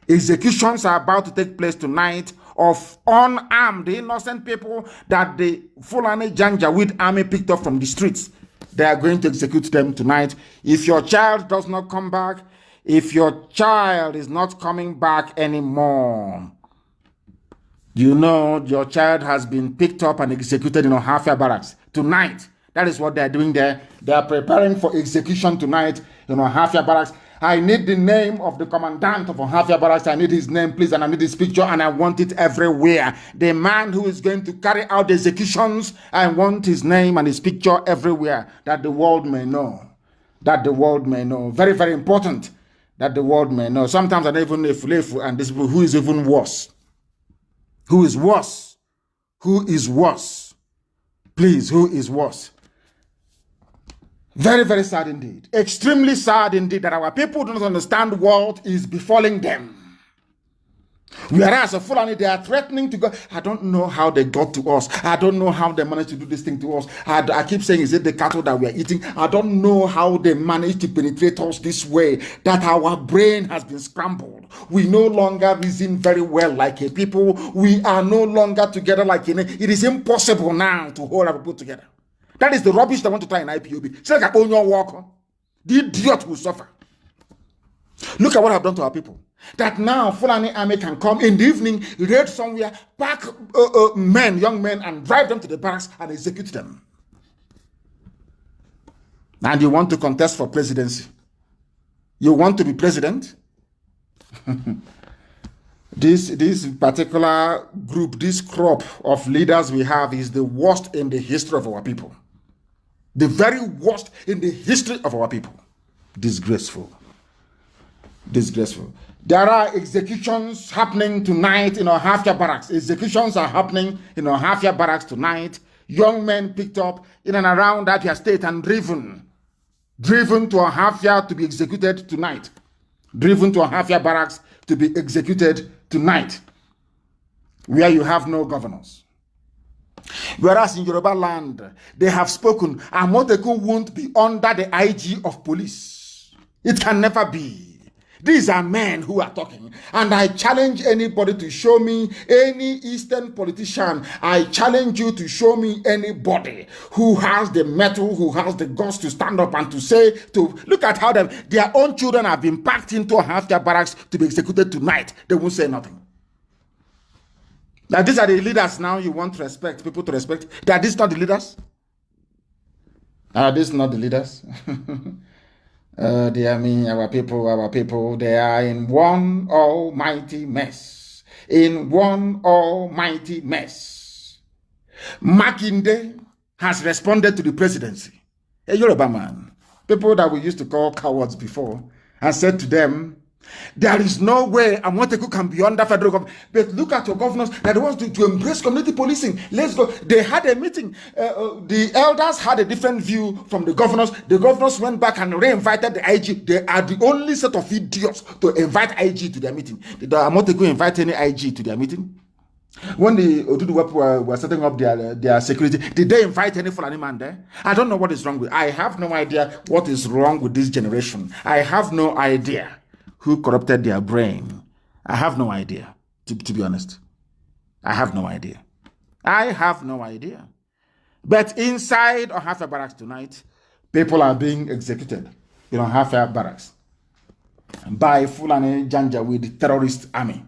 Executions are about to take place tonight of unarmed, innocent people that the Fulani Janjaweed army picked up from the streets. They are going to execute them tonight. If your child does not come back, if your child is not coming back anymore, you know your child has been picked up and executed in Ohafia barracks tonight. That is what they are doing there. They are preparing for execution tonight in Ohafia barracks. I need the name of the commandant of Ohafia barracks. I need his name, please, and I need his picture, and I want it everywhere. The man who is going to carry out the executions, I want his name and his picture everywhere, that the world may know. That the world may know. Very, very important that the world may know. Sometimes I don't even know if and this people, who is even worse? Who is worse? Who is worse? Please, who is worse? Very, very sad indeed. Extremely sad indeed that our people do not understand what is befalling them. Whereas a Fulani, they are threatening to go. I don't know how they got to us. I don't know how they managed to do this thing to us. I keep saying, is it the cattle that we are eating? I don't know how they managed to penetrate us this way, that our brain has been scrambled. We no longer reason very well like a people. We are no longer together like a. It is impossible now to hold our people together. That is the rubbish they want to try in IPOB. Say like on your walk, the idiot will suffer. Look at what I've done to our people. That now Fulani army can come in the evening, raid somewhere, pack young men, and drive them to the barracks and execute them. And you want to contest for presidency? You want to be president? This particular group, this crop of leaders we have is the worst in the history of our people. The very worst in the history of our people. Disgraceful. Disgraceful. There are executions happening tonight in our Hafia barracks. Executions are happening in our Hafia barracks tonight. Young men picked up in and around Abia State and driven to our Hafia to be executed tonight. Driven to our Hafia barracks to be executed tonight, where you have no governors. Whereas in Yoruba land, they have spoken, Amotekun won't be under the IG of police. It can never be. These are men who are talking. And I challenge anybody to show me any Eastern politician. I challenge you to show me anybody who has the mettle, who has the guts to stand up and to say, to look at how their own children have been packed into Hafia barracks to be executed tonight. They won't say nothing. Now these are the leaders now you want to respect, people to respect. Are these not the leaders? Are these not the leaders? Dear me, our people, they are in one almighty mess. In one almighty mess. Makinde has responded to the presidency. A Yoruba man, people that we used to call cowards before, and said to them, there is no way Amotekun can be under federal government. But look at your governors that wants to embrace community policing. Let's go. They had a meeting. The elders had a different view from the governors. The governors went back and re-invited the IG. They are the only set of idiots to invite IG to their meeting. Did Amotekun invite any IG to their meeting? When the Oduduwa were setting up their security, did they invite any Fulani man there? I don't know what is wrong with. I have no idea what is wrong with this generation. I have no idea who corrupted their brain. I have no idea, to be honest. I have no idea. I have no idea. But inside Ohafia barracks tonight, people are being executed in Ohafia barracks by Fulani Janjaweed terrorist army.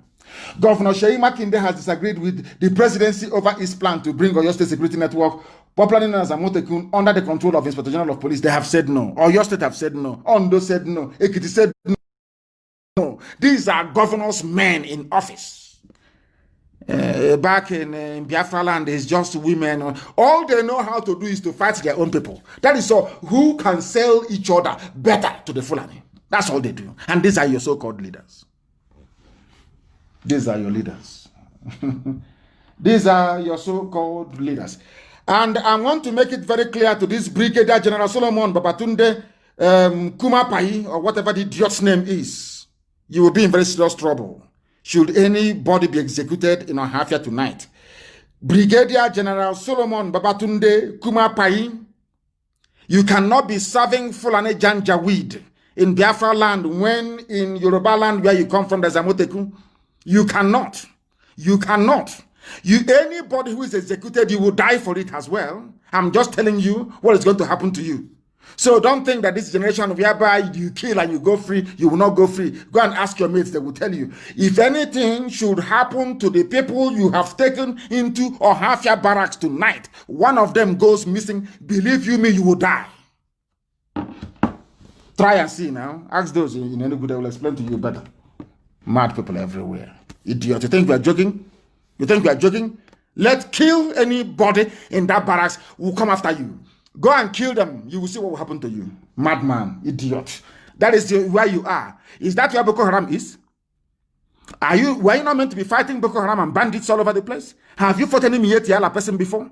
Governor Sheyi Makinde has disagreed with the presidency over his plan to bring Oyo State Security Network, popularly known as Amotekun, under the control of Inspector General of Police. They have said no. Oyo State have said no. Ondo said no. Ekiti said no. These are governors' men in office. Back in Biafra land, it's just women. All they know how to do is to fight their own people. That is all. Who can sell each other better to the Fulani? That's all they do. And these are your so-called leaders. These are your leaders. These are your so-called leaders. And I want to make it very clear to this Brigadier General Solomon Babatunde Kumapai, or whatever the idiot's name is. You will be in very serious trouble should anybody be executed in Ohafia tonight. Brigadier General Solomon Babatunde Kumapai, you cannot be serving Fulani Janjaweed in Biafra land when in Yoruba land where you come from, there's Amotekun. You cannot. You cannot. Anybody who is executed, you will die for it as well. I'm just telling you what is going to happen to you. So don't think that this generation whereby you kill and you go free, you will not go free. Go and ask your mates, they will tell you. If anything should happen to the people you have taken into Ohafia barracks tonight, one of them goes missing, believe you me, you will die. Try and see now. Ask those in any good, they will explain to you better. Mad people everywhere. Idiot. You think we are joking? You think we are joking? Let's kill anybody in that barracks who will come after you. Go and kill them. You will see what will happen to you. Madman, idiot. That is where you are. Is that where Boko Haram is? Were you not meant to be fighting Boko Haram and bandits all over the place? Have you fought any Mietiala person before?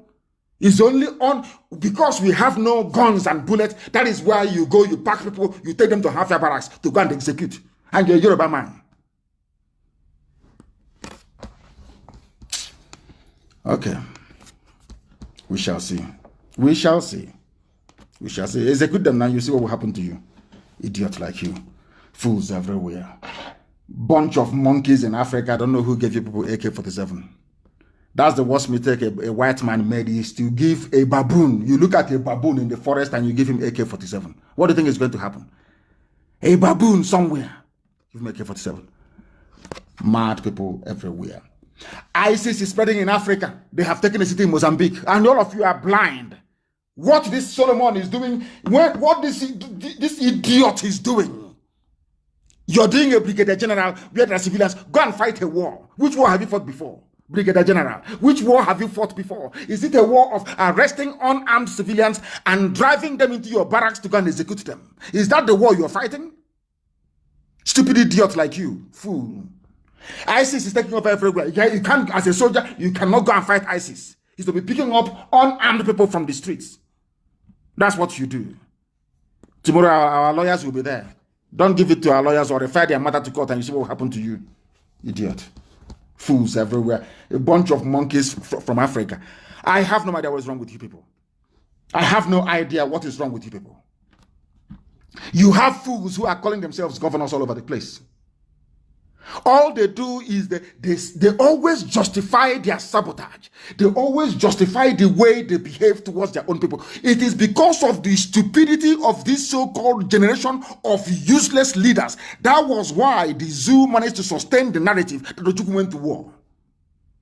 It's only on because we have no guns and bullets. That is where you go, you pack people, you take them to Hafia barracks to go and execute. And you're a Yoruba man. Okay. We shall see. We shall see. We shall see. Execute them now, you see what will happen to you. Idiot like you. Fools everywhere. Bunch of monkeys in Africa. I don't know who gave you people AK-47. That's the worst mistake a white man made, is to give a baboon. You look at a baboon in the forest and you give him AK-47. What do you think is going to happen? A baboon somewhere, give him AK-47. Mad people everywhere. ISIS is spreading in Africa. They have taken a city in Mozambique, and all of you are blind. What this Solomon is doing, what this idiot is doing. You're doing a brigadier general where there are civilians. Go and fight a war. Which war have you fought before? Brigadier general, which war have you fought before? Is it a war of arresting unarmed civilians and driving them into your barracks to go and execute them? Is that the war you're fighting? Stupid idiot like you, fool. ISIS is taking over everywhere. You can't, as a soldier, you cannot go and fight ISIS. It's to be picking up unarmed people from the streets. That's what you do. Tomorrow our lawyers will be there. Don't give it to our lawyers or refer their matter to court and you see what will happen to you. Idiot. Fools everywhere. A bunch of monkeys from Africa. I have no idea what is wrong with you people. I have no idea what is wrong with you people. You have fools who are calling themselves governors all over the place. All they do is they always justify their sabotage. They always justify the way they behave towards their own people. It is because of the stupidity of this so-called generation of useless leaders. That was why the zoo managed to sustain the narrative that Ojukwu went to war.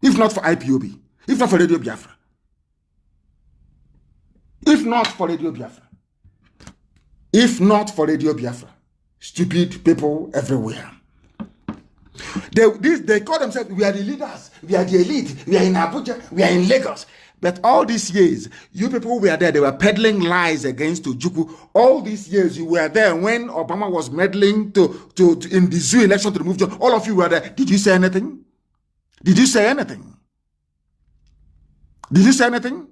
If not for IPOB, if not for Radio Biafra. If not for Radio Biafra. If not for Radio Biafra. Stupid people everywhere. They call themselves, we are the leaders, we are the elite, we are in Abuja, we are in Lagos. But all these years, you people were there, they were peddling lies against Ojukwu. All these years, you were there when Obama was meddling in the zoo election to remove John. All of you were there. Did you say anything? Did you say anything? Did you say anything?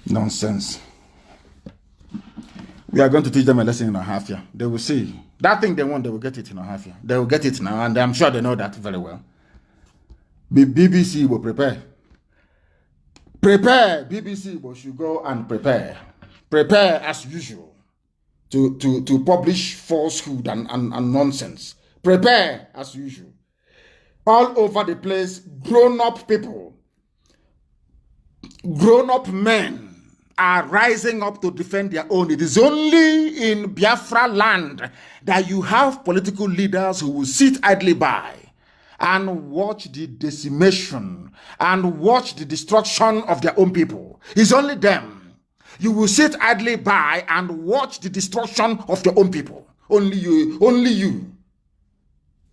Nonsense. We are going to teach them a lesson in a half year. They will see. That thing they want, they will get it in a half year. They will get it now, and I'm sure they know that very well. BBC will prepare. Prepare. BBC will should go and prepare. Prepare as usual to publish falsehood and nonsense. Prepare as usual. All over the place, grown-up people, grown-up men are rising up to defend their own. It is only in Biafra land that you have political leaders who will sit idly by and watch the decimation and watch the destruction of their own people. It's only them. You will sit idly by and watch the destruction of your own people. Only you, only you.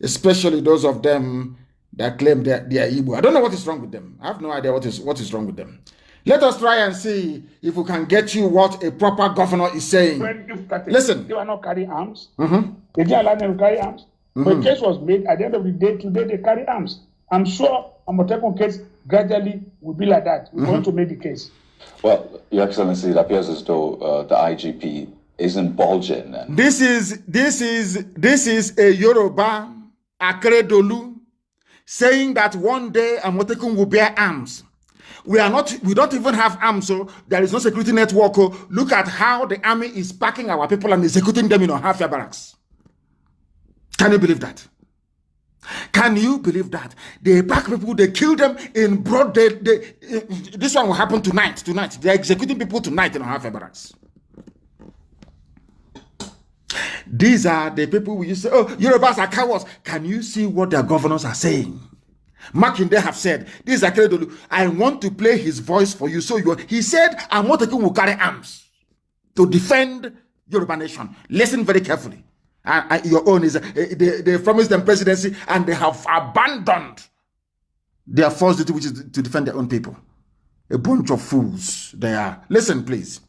Especially those of them that claim they are Igbo. I don't know what is wrong with them. I have no idea what is wrong with them. Let us try and see if we can get you what a proper governor is saying. Listen. They were not carrying arms. They didn't allow them to carry arms. But a case was made at the end of the day, today they carry arms. I'm sure a Motekun case gradually will be like that. We're going to make the case. Well, Your Excellency, it appears as though the IGP isn't bulging. And this is a Yoruba Akeredolu saying that one day a Motekun will bear arms. We don't even have arms, so there is no security network. Look at how the army is packing our people and executing them in half-year barracks. Can you believe that? Can you believe that? They pack people, they kill them in broad day. This one will happen tonight. They're executing people tonight in half-year barracks. These are the people we used to say, oh, Yorubas are cowards. Can you see what their governors are saying? Makinde have said, this is Akeredolu, I want to play his voice for you. So he said, Amotekun will carry arms to defend Yoruba nation. Listen very carefully. Your own is, they promised them presidency and they have abandoned their first duty, which is to defend their own people. A bunch of fools they are. Listen, please.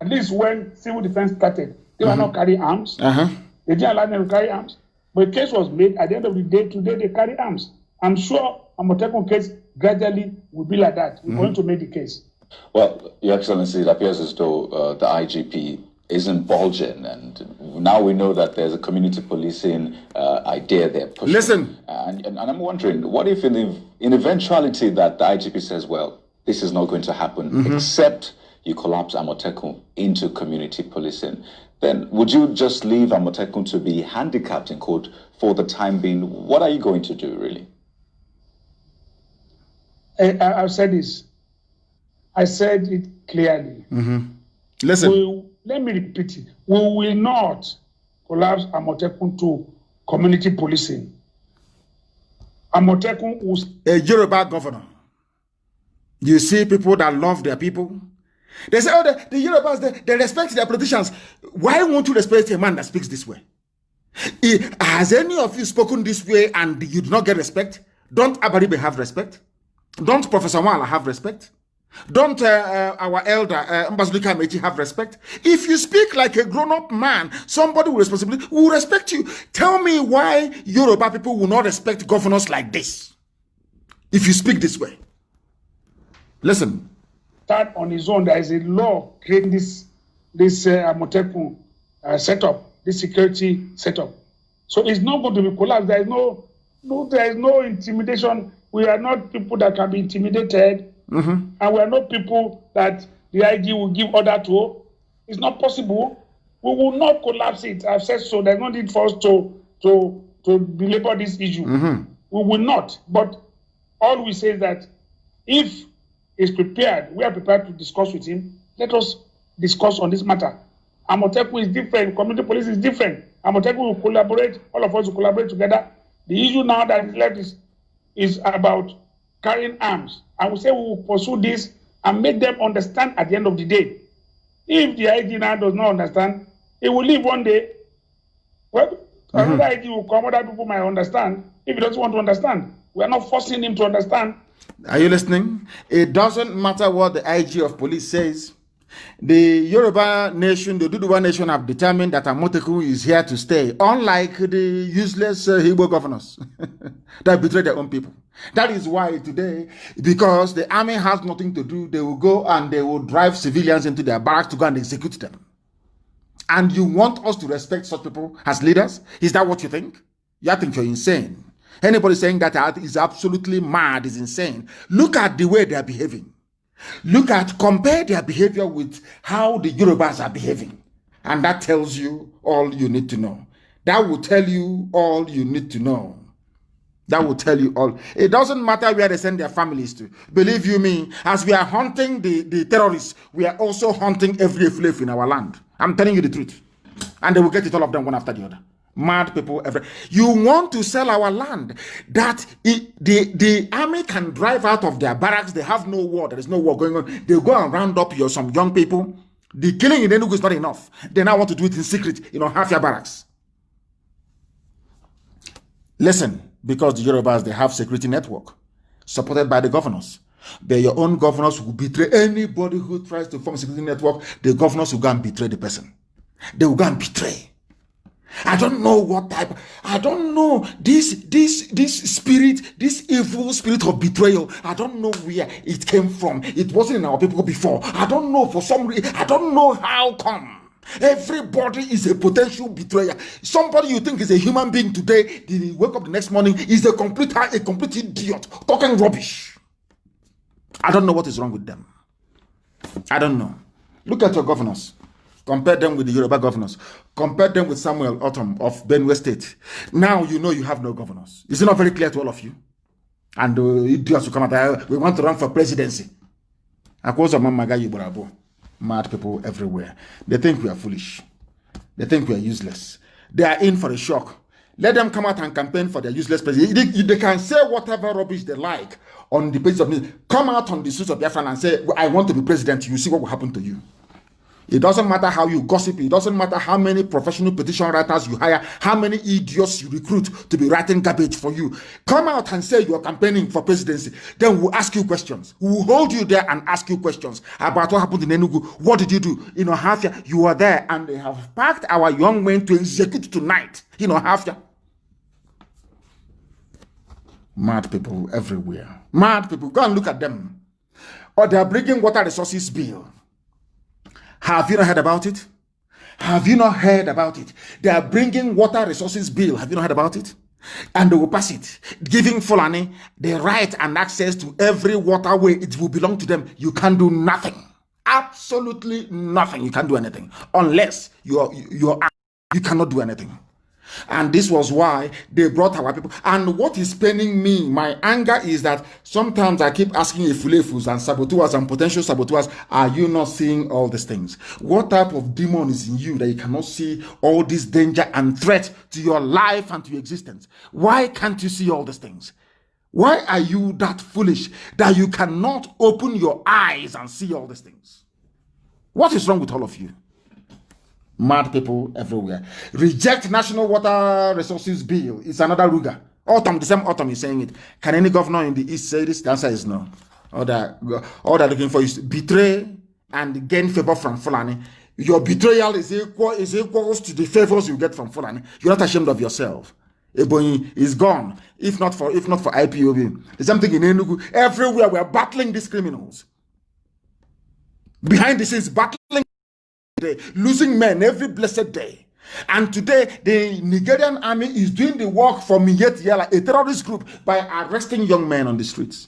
At least when civil defense started, they were not carrying arms. They didn't allow them to carry arms. But a case was made at the end of the day, today they carry arms. I'm sure a Motekun case gradually will be like that. We're going to make the case. Well, Your Excellency, it appears as though the IGP isn't bulging, and now we know that there's a community policing idea there. Pushing. Listen. And I'm wondering, what if in eventuality that the IGP says, well, this is not going to happen, except you collapse Amotekun into community policing, then would you just leave Amotekun to be handicapped, in quote, for the time being? What are you going to do, really? I've said this. I said it clearly. Listen. Let me repeat it. We will not collapse Amotekun to community policing. Amotekun was a Yoruba governor. You see people that love their people. They say, oh, the Yorubas, they respect their politicians. Why won't you respect a man that speaks this way? Has any of you spoken this way and you do not get respect? Don't Abaribe have respect? Don't Professor Wala have respect? Don't our elder Mbazulika Mechi have respect? If you speak like a grown-up man, somebody will respect you. Tell me why Yoruba people will not respect governors like this if you speak this way. Listen. Start on his own. There is a law creating this Amotekun setup, this security setup. So it's not going to be collapsed. There is no intimidation. We are not people that can be intimidated. And we are not people that the IG will give order to. It's not possible. We will not collapse it. I've said so. There's no need for us to belabor this issue. We will not. But all we say is that if he's prepared, we are prepared to discuss with him. Let us discuss on this matter. Amotekun is different. Community police is different. Amotekun will collaborate. All of us will collaborate together. The issue now that is left is about carrying arms. And we say we will pursue this and make them understand at the end of the day. If the IG now does not understand, it will leave one day. Well, another IG will come, other people might understand. If he doesn't want to understand, we are not forcing him to understand. Are you listening? It doesn't matter what the IG of police says. The Yoruba nation, the Duduwa nation have determined that Amotekun is here to stay, unlike the useless Igbo governors that betray their own people. That is why today, because the army has nothing to do, they will go and they will drive civilians into their barracks to go and execute them. And you want us to respect such people as leaders? Is that what you think? You think you're insane. Anybody saying that is absolutely mad, is insane. Look at the way they are behaving. Compare their behavior with how the Yorubas are behaving. And that tells you all you need to know. That will tell you all you need to know. That will tell you all. It doesn't matter where they send their families to. Believe you me, as we are hunting the terrorists, we are also hunting every slave in our land. I'm telling you the truth. And they will get it all of them one after the other. Mad people everywhere. You want to sell our land that the army can drive out of their barracks. They have no war. There is no war going on. They go and round up some young people. The killing in Enugu is not enough. They now want to do it in secret, half your barracks. Listen, because the Yorubas, they have security network supported by the governors. But your own governors will betray anybody who tries to form a security network. The governors will go and betray the person. They will go and betray. I don't know what type. I don't know this spirit, this evil spirit of betrayal. I don't know where it came from. It wasn't in our people before. I don't know for some reason. I don't know how come. Everybody is a potential betrayer. Somebody you think is a human being today, they wake up the next morning, is a complete idiot talking rubbish. I don't know what is wrong with them. I don't know. Look at your governors. Compare them with the Yoruba governors. Compare them with Samuel Otom of Benue State. Now you know you have no governors. Is it not very clear to all of you? And idiots will come out. We want to run for presidency. Mad people everywhere. They think we are foolish. They think we are useless. They are in for a shock. Let them come out and campaign for their useless president. They can say whatever rubbish they like on the basis of news. Come out on the streets of Biafra and say, I want to be president. You see what will happen to you. It doesn't matter how you gossip. It doesn't matter how many professional petition writers you hire, how many idiots you recruit to be writing garbage for you. Come out and say you are campaigning for presidency. Then we'll ask you questions. We'll hold you there and ask you questions about what happened in Enugu. What did you do? Half you were there and they have packed our young men to execute tonight. Half. Mad people everywhere. Mad people. Go and look at them. Or they are bringing water resources bill. Have you not heard about it? Have you not heard about it? They are bringing water resources bill. Have you not heard about it? And they will pass it, giving Fulani the right and access to every waterway. It will belong to them. You can't do nothing. Absolutely nothing. You can't do anything. Unless you cannot do anything. And this was why they brought our people. And what is paining me, my anger, is that sometimes I keep asking Efulefus and saboteurs and potential saboteurs, are you not seeing all these things? What type of demon is in you that you cannot see all this danger and threat to your life and to your existence? Why can't you see all these things? Why are you that foolish that you cannot open your eyes and see all these things? What is wrong with all of you? Mad people everywhere. Reject National Water Resources Bill. It's another Ruga. Autumn, the same autumn is saying it. Can any governor in the East say this? The answer is no. All they're looking for is betray and gain favor from Fulani. Your betrayal is equals to the favors you get from Fulani. You're not ashamed of yourself. Ebonyi is gone. If not for IPOB. The same thing in Enugu. Everywhere we're battling these criminals. Behind the scenes, battling. Losing men every blessed day. And today, the Nigerian army is doing the work for Miyet Yala, a terrorist group, by arresting young men on the streets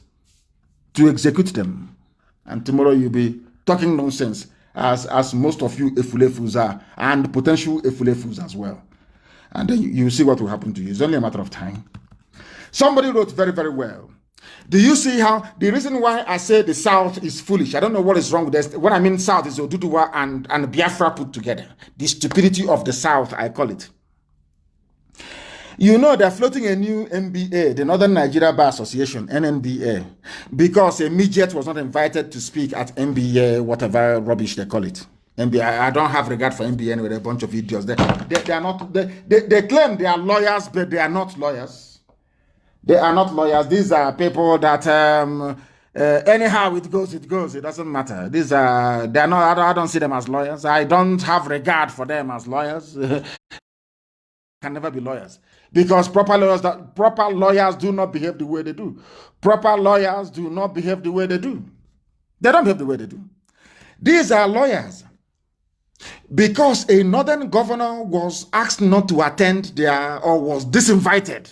to execute them. And tomorrow you'll be talking nonsense, as most of you Efulefus are, and potential Efulefus as well. And then you see what will happen to you. It's only a matter of time. Somebody wrote very, very well. Do you see how the reason why I say the South is foolish? I don't know what is wrong with this. What I mean South is Oduduwa and Biafra put together. The stupidity of the South, I call it. You know, they're floating a new NBA, the Northern Nigeria Bar Association, NNBA, because a midget was not invited to speak at NBA, whatever rubbish they call it. NBA, I don't have regard for NBA anyway, they're a bunch of idiots. They are not, they claim they are lawyers, but they are not lawyers. They are not lawyers. These are people that anyhow it goes. It doesn't matter. These are they are not. I don't see them as lawyers. I don't have regard for them as lawyers. Can never be lawyers because proper lawyers do not behave the way they do. Proper lawyers do not behave the way they do. They don't behave the way they do. These are lawyers because a northern governor was asked not to attend or was disinvited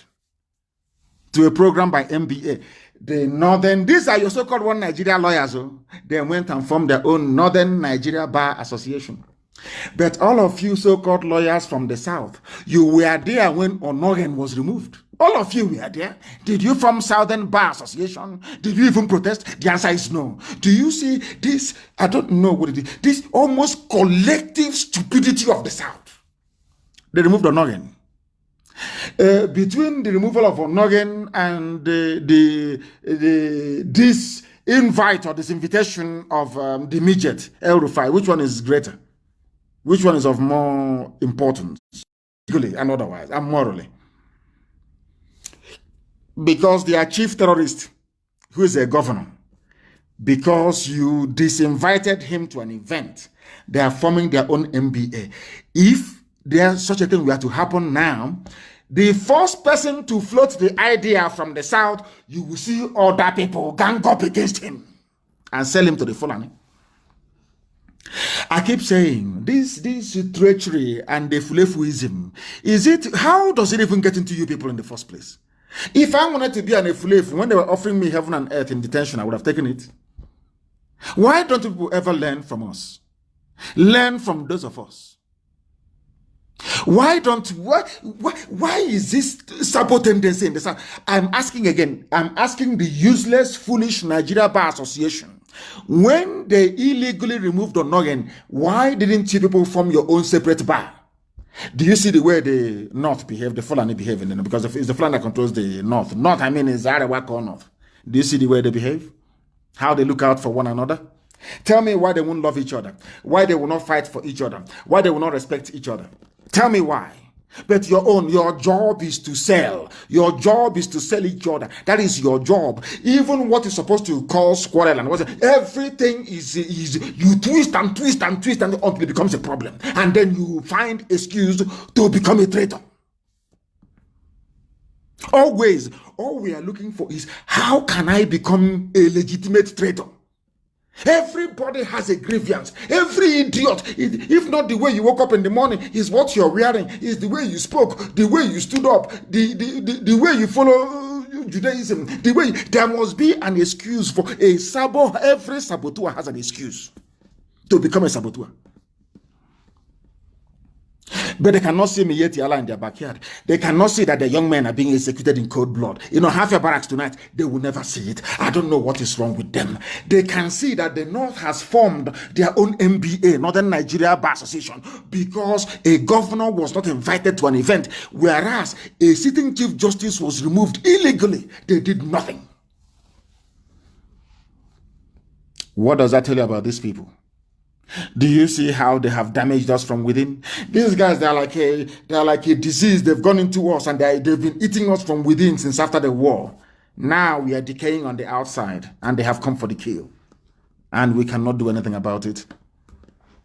to a program by MBA. These are your so-called one Nigeria lawyers. They went and formed their own Northern Nigeria Bar Association. But all of you so-called lawyers from the South, you were there when Onogen was removed. All of you were there. Did you form Southern Bar Association? Did you even protest? The answer is no. Do you see this? I don't know what it is. This almost collective stupidity of the South. They removed Onogen. Between the removal of Onogen and this invite or this invitation of the midget El Rufai, which one is greater? Which one is of more importance, legally and otherwise, and morally? Because they are chief terrorist, who is a governor, because you disinvited him to an event, they are forming their own MBA. If there's such a thing were to happen now, the first person to float the idea from the South, you will see other people gang up against him and sell him to the Fulani. I keep saying this treachery and the Fulefuism, how does it even get into you people in the first place? If I wanted to be an Efulefu, when they were offering me heaven and earth in detention, I would have taken it. Why don't people ever learn from us? Learn from those of us. Why is this sabo tendency in the South? I'm asking again. I'm asking the useless, foolish Nigeria Bar Association. When they illegally removed Onogen, why didn't you people form your own separate bar? Do you see the way the North behave, the Fulani behave? Because it's the Fulani that controls the North. North, I mean, is Arewa or North. Do you see the way they behave? How they look out for one another? Tell me why they won't love each other. Why they will not fight for each other. Why they will not respect each other. Tell me why. But your job is to sell. Your job is to sell each other. That is your job. Even what is supposed to cause quarrel and everything is you twist and twist and twist until it becomes a problem. And then you find excuse to become a traitor. Always, all we are looking for is how can I become a legitimate traitor? Everybody has a grievance. Every idiot, if not the way you woke up in the morning, is what you're wearing, is the way you spoke, the way you stood up, the way you follow Judaism, the way there must be an excuse for a saboteur. Every saboteur has an excuse to become a saboteur. But they cannot see Miyetti Allah in their backyard. They cannot see that the young men are being executed in cold blood. You know, half your barracks tonight, they will never see it. I don't know what is wrong with them. They can see that the North has formed their own NBA, Northern Nigeria Bar Association, because a governor was not invited to an event, whereas a sitting chief justice was removed illegally. They did nothing. What does that tell you about these people? Do you see how they have damaged us from within? These guys, they're like a disease. They've gone into us and they've been eating us from within since after the war. Now we are decaying on the outside and they have come for the kill. And we cannot do anything about it.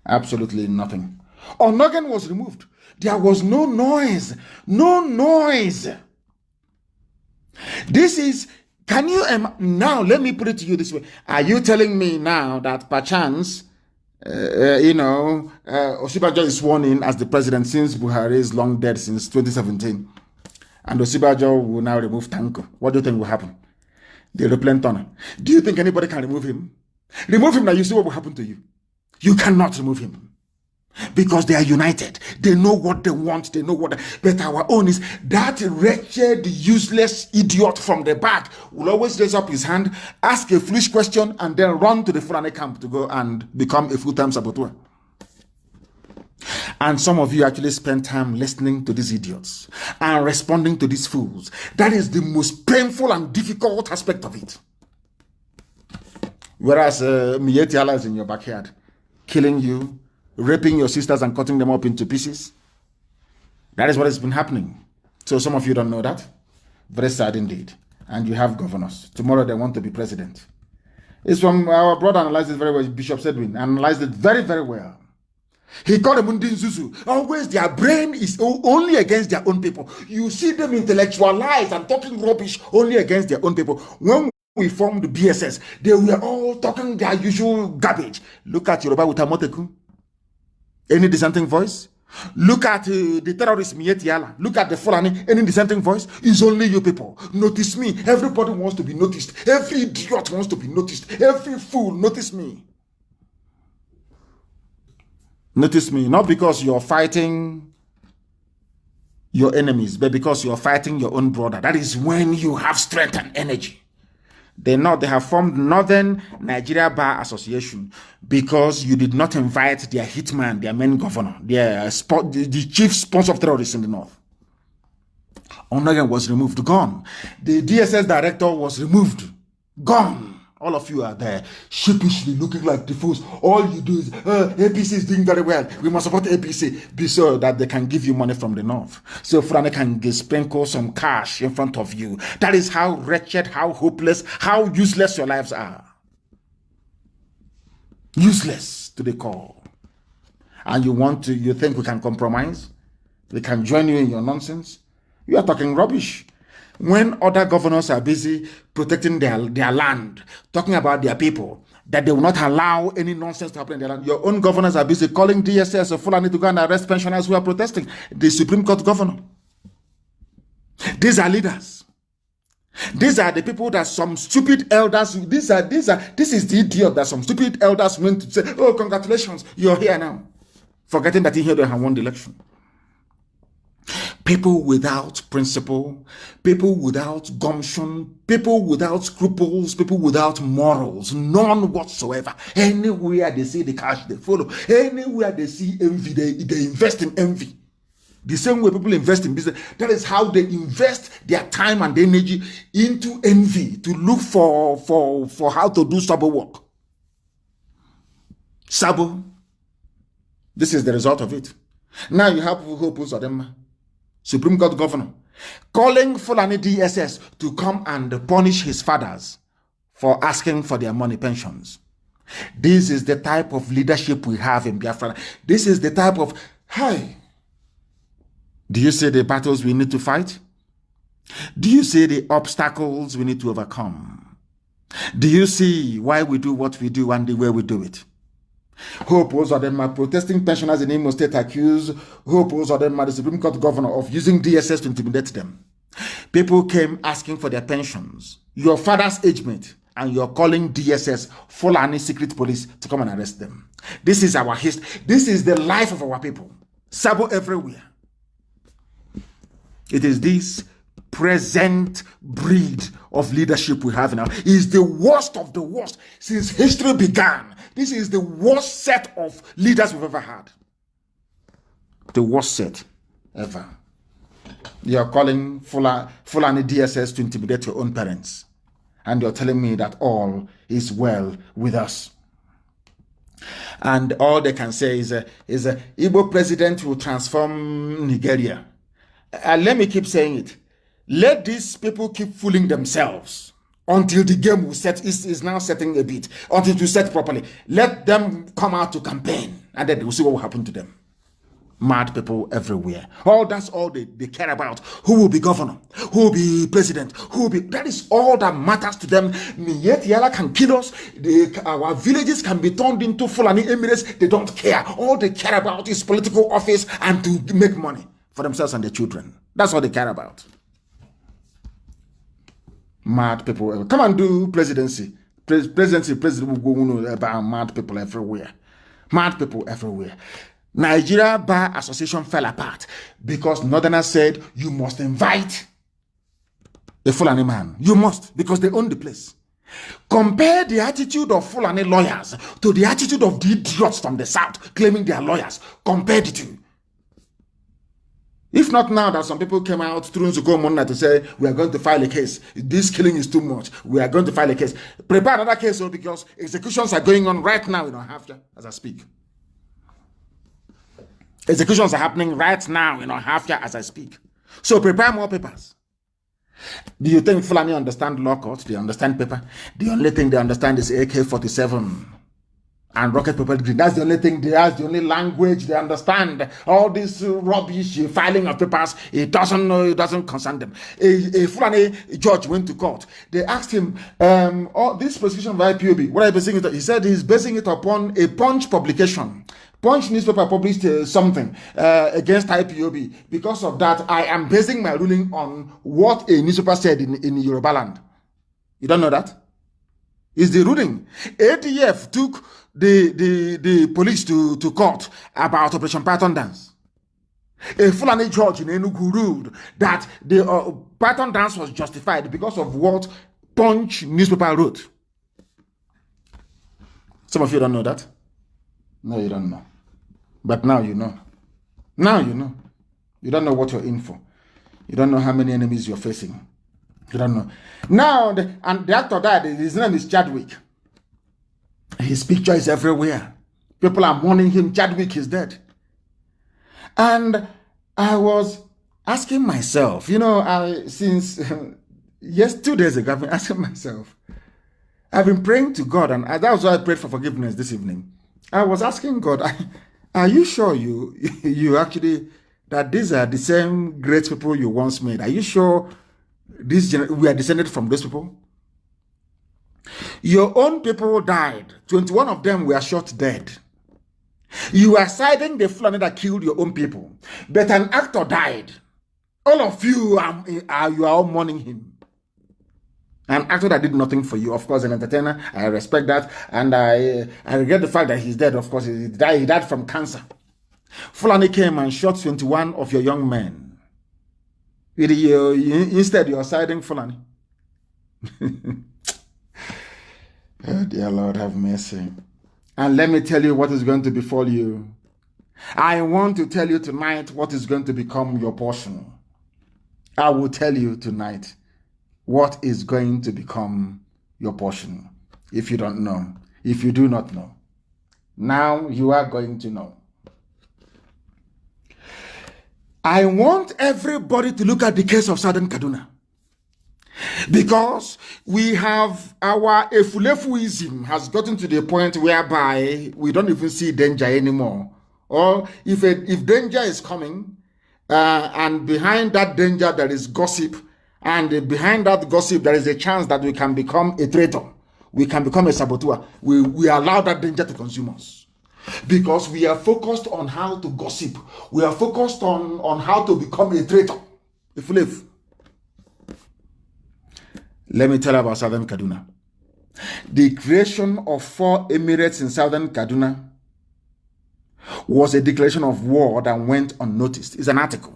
Absolutely nothing. Onogan was removed. There was no noise. No noise. This is... Can you... now, let me put it to you this way. Are you telling me now that perchance... Osibajo is sworn in as the president since Buhari is long dead since 2017. And Osibajo will now remove Tanko. What do you think will happen? The aeroplane tunnel. Do you think anybody can remove him? Remove him now, you see what will happen to you. You cannot remove him. Because they are united. They know what they want. They know what... But our own is that wretched, useless idiot from the back will always raise up his hand, ask a foolish question, and then run to the Fulani camp to go and become a full-time saboteur. And some of you actually spend time listening to these idiots and responding to these fools. That is the most painful and difficult aspect of it. Whereas Miyetti Allah is in your backyard, killing you, raping your sisters and cutting them up into pieces. That is what has been happening. So some of you don't know that. Very sad indeed. And you have governors. Tomorrow they want to be president. It's from our brother analyzed it very well. Bishop Sedwin analyzed it very, very well. He called them Undin Zuzu. Always their brain is only against their own people. You see them intellectualized and talking rubbish only against their own people. When we formed the BSS, they were all talking their usual garbage. Look at Yoruba with Amoteku. Any dissenting voice? Look at the terrorist Miyetti Allah. Look at the Fulani. Any dissenting voice? It's only you people. Notice me. Everybody wants to be noticed. Every idiot wants to be noticed. Every fool, notice me. Notice me. Not because you're fighting your enemies, but because you're fighting your own brother. That is when you have strength and energy. They have formed Northern Nigeria Bar Association because you did not invite their hitman, their main governor, the chief sponsor of terrorists in the North. Onogan was removed, gone. The DSS director was removed, gone. All of you are there, sheepishly looking like the fools. All you do is, APC is doing very well. We must support APC, be so that they can give you money from the North. So Fulani can sprinkle some cash in front of you. That is how wretched, how hopeless, how useless your lives are. Useless to the core. And you think we can compromise? We can join you in your nonsense? You are talking rubbish. When other governors are busy protecting their land, talking about their people, that they will not allow any nonsense to happen in their land, your own governors are busy calling DSS or Fulani to go and arrest pensioners who are protesting. The Supreme Court governor. These are leaders. These are the people that some stupid elders, this is the idiot that some stupid elders went to say, oh, congratulations, you're here now. Forgetting that he here they have won the election. People without principle, people without gumption, people without scruples, people without morals, none whatsoever. Anywhere they see the cash, they follow. Anywhere they see envy, they invest in envy. The same way people invest in business, that is how they invest their time and energy into envy to look for how to do sabo work. Sabo. This is the result of it. Now you have Hope Uzodinma, Supreme Court governor, calling Fulani DSS to come and punish his fathers for asking for their money pensions. This is the type of leadership we have in Biafra. This is the type of, hi. Do you see the battles we need to fight? Do you see the obstacles we need to overcome? Do you see why we do what we do and the way we do it? Hope Uzodinma, protesting pensioners in Imo State, accused Hope Uzodinma, the Supreme Court governor, of using DSS to intimidate them. People came asking for their pensions. Your father's age mate, and you're calling DSS Fulani secret police to come and arrest them. This is our history. This is the life of our people. Sabo everywhere. It is this present breed of leadership we have now. Is the worst of the worst since history began. This is the worst set of leaders we've ever had. The worst set ever. You're calling Fulani DSS to intimidate your own parents. And you're telling me that all is well with us. And all they can say is Igbo president will transform Nigeria. Let me keep saying it. Let these people keep fooling themselves until the game will set is now setting a bit, until it will set properly. Let them come out to campaign, and then we'll see what will happen to them. Mad people everywhere. That's all they care about. Who will be governor? Who will be president? That is all that matters to them. Yet Yala can kill us. Our villages can be turned into Fulani Emirates. They don't care. All they care about is political office and to make money for themselves and their children. That's all they care about. Mad people. Come and do presidency. President will go about mad people everywhere. Mad people everywhere. Nigeria Bar Association fell apart because Northerners said you must invite a Fulani man. You must, because they own the place. Compare the attitude of Fulani lawyers to the attitude of the idiots from the South claiming they are lawyers. Compare the two. If not now that some people came out through Nzuko to say, we are going to file a case. This killing is too much. We are going to file a case. Prepare another case because executions are going on right now in Ohafia as I speak. Executions are happening right now in Ohafia as I speak. So prepare more papers. Do you think Fulani understand law court? They understand paper? The only thing they understand is AK-47 and rocket propelled grenade. That's the only thing they have, the only language they understand. All this rubbish filing of papers, it doesn't concern them. A Fulani judge went to court. They asked him, this prosecution of IPOB, what are you basing it on? He said he's basing it upon a Punch publication. Punch newspaper published something against IPOB. Because of that, I am basing my ruling on what a newspaper said in Yoruba land. You don't know that? It's the ruling. ADF took the police to court about Operation Python Dance. A Fulani judge in Enugu ruled that the Python Dance was justified because of what Punch newspaper wrote. Some of you don't know that. No, you don't know. But now you know. Now you know. You don't know what you're in for. You don't know how many enemies you're facing. You don't know. Now, the actor died. His name is Chadwick. His picture is everywhere. People are mourning him. Chadwick is dead. And I was asking myself, since 2 days ago, I've been asking myself, I've been praying to God, and that was why I prayed for forgiveness this evening. I was asking God, are you sure you actually, that these are the same great people you once made? Are you sure we are descended from those people? Your own people died. 21 of them were shot dead. You are siding the Fulani that killed your own people. But an actor died. All of you you are all mourning him. An actor that did nothing for you, of course, an entertainer. I respect that, and I regret the fact that he's dead. Of course, he died from cancer. Fulani came and shot 21 of your young men. Instead, you're siding Fulani. Oh, dear Lord, have mercy. And let me tell you what is going to befall you. I want to tell you tonight what is going to become your portion. I will tell you tonight what is going to become your portion. If you don't know, if you do not know, now you are going to know. I want everybody to look at the case of Southern Kaduna, because we have our efulefuism has gotten to the point whereby we don't even see danger anymore. Or if danger is coming, and behind that danger there is gossip, and behind that gossip there is a chance that we can become a traitor, we can become a saboteur. We allow that danger to consume us, because we are focused on how to gossip. We are focused on how to become a traitor. If we live. Let me tell you about Southern Kaduna. The creation of 4 emirates in Southern Kaduna was a declaration of war that went unnoticed. It's an article.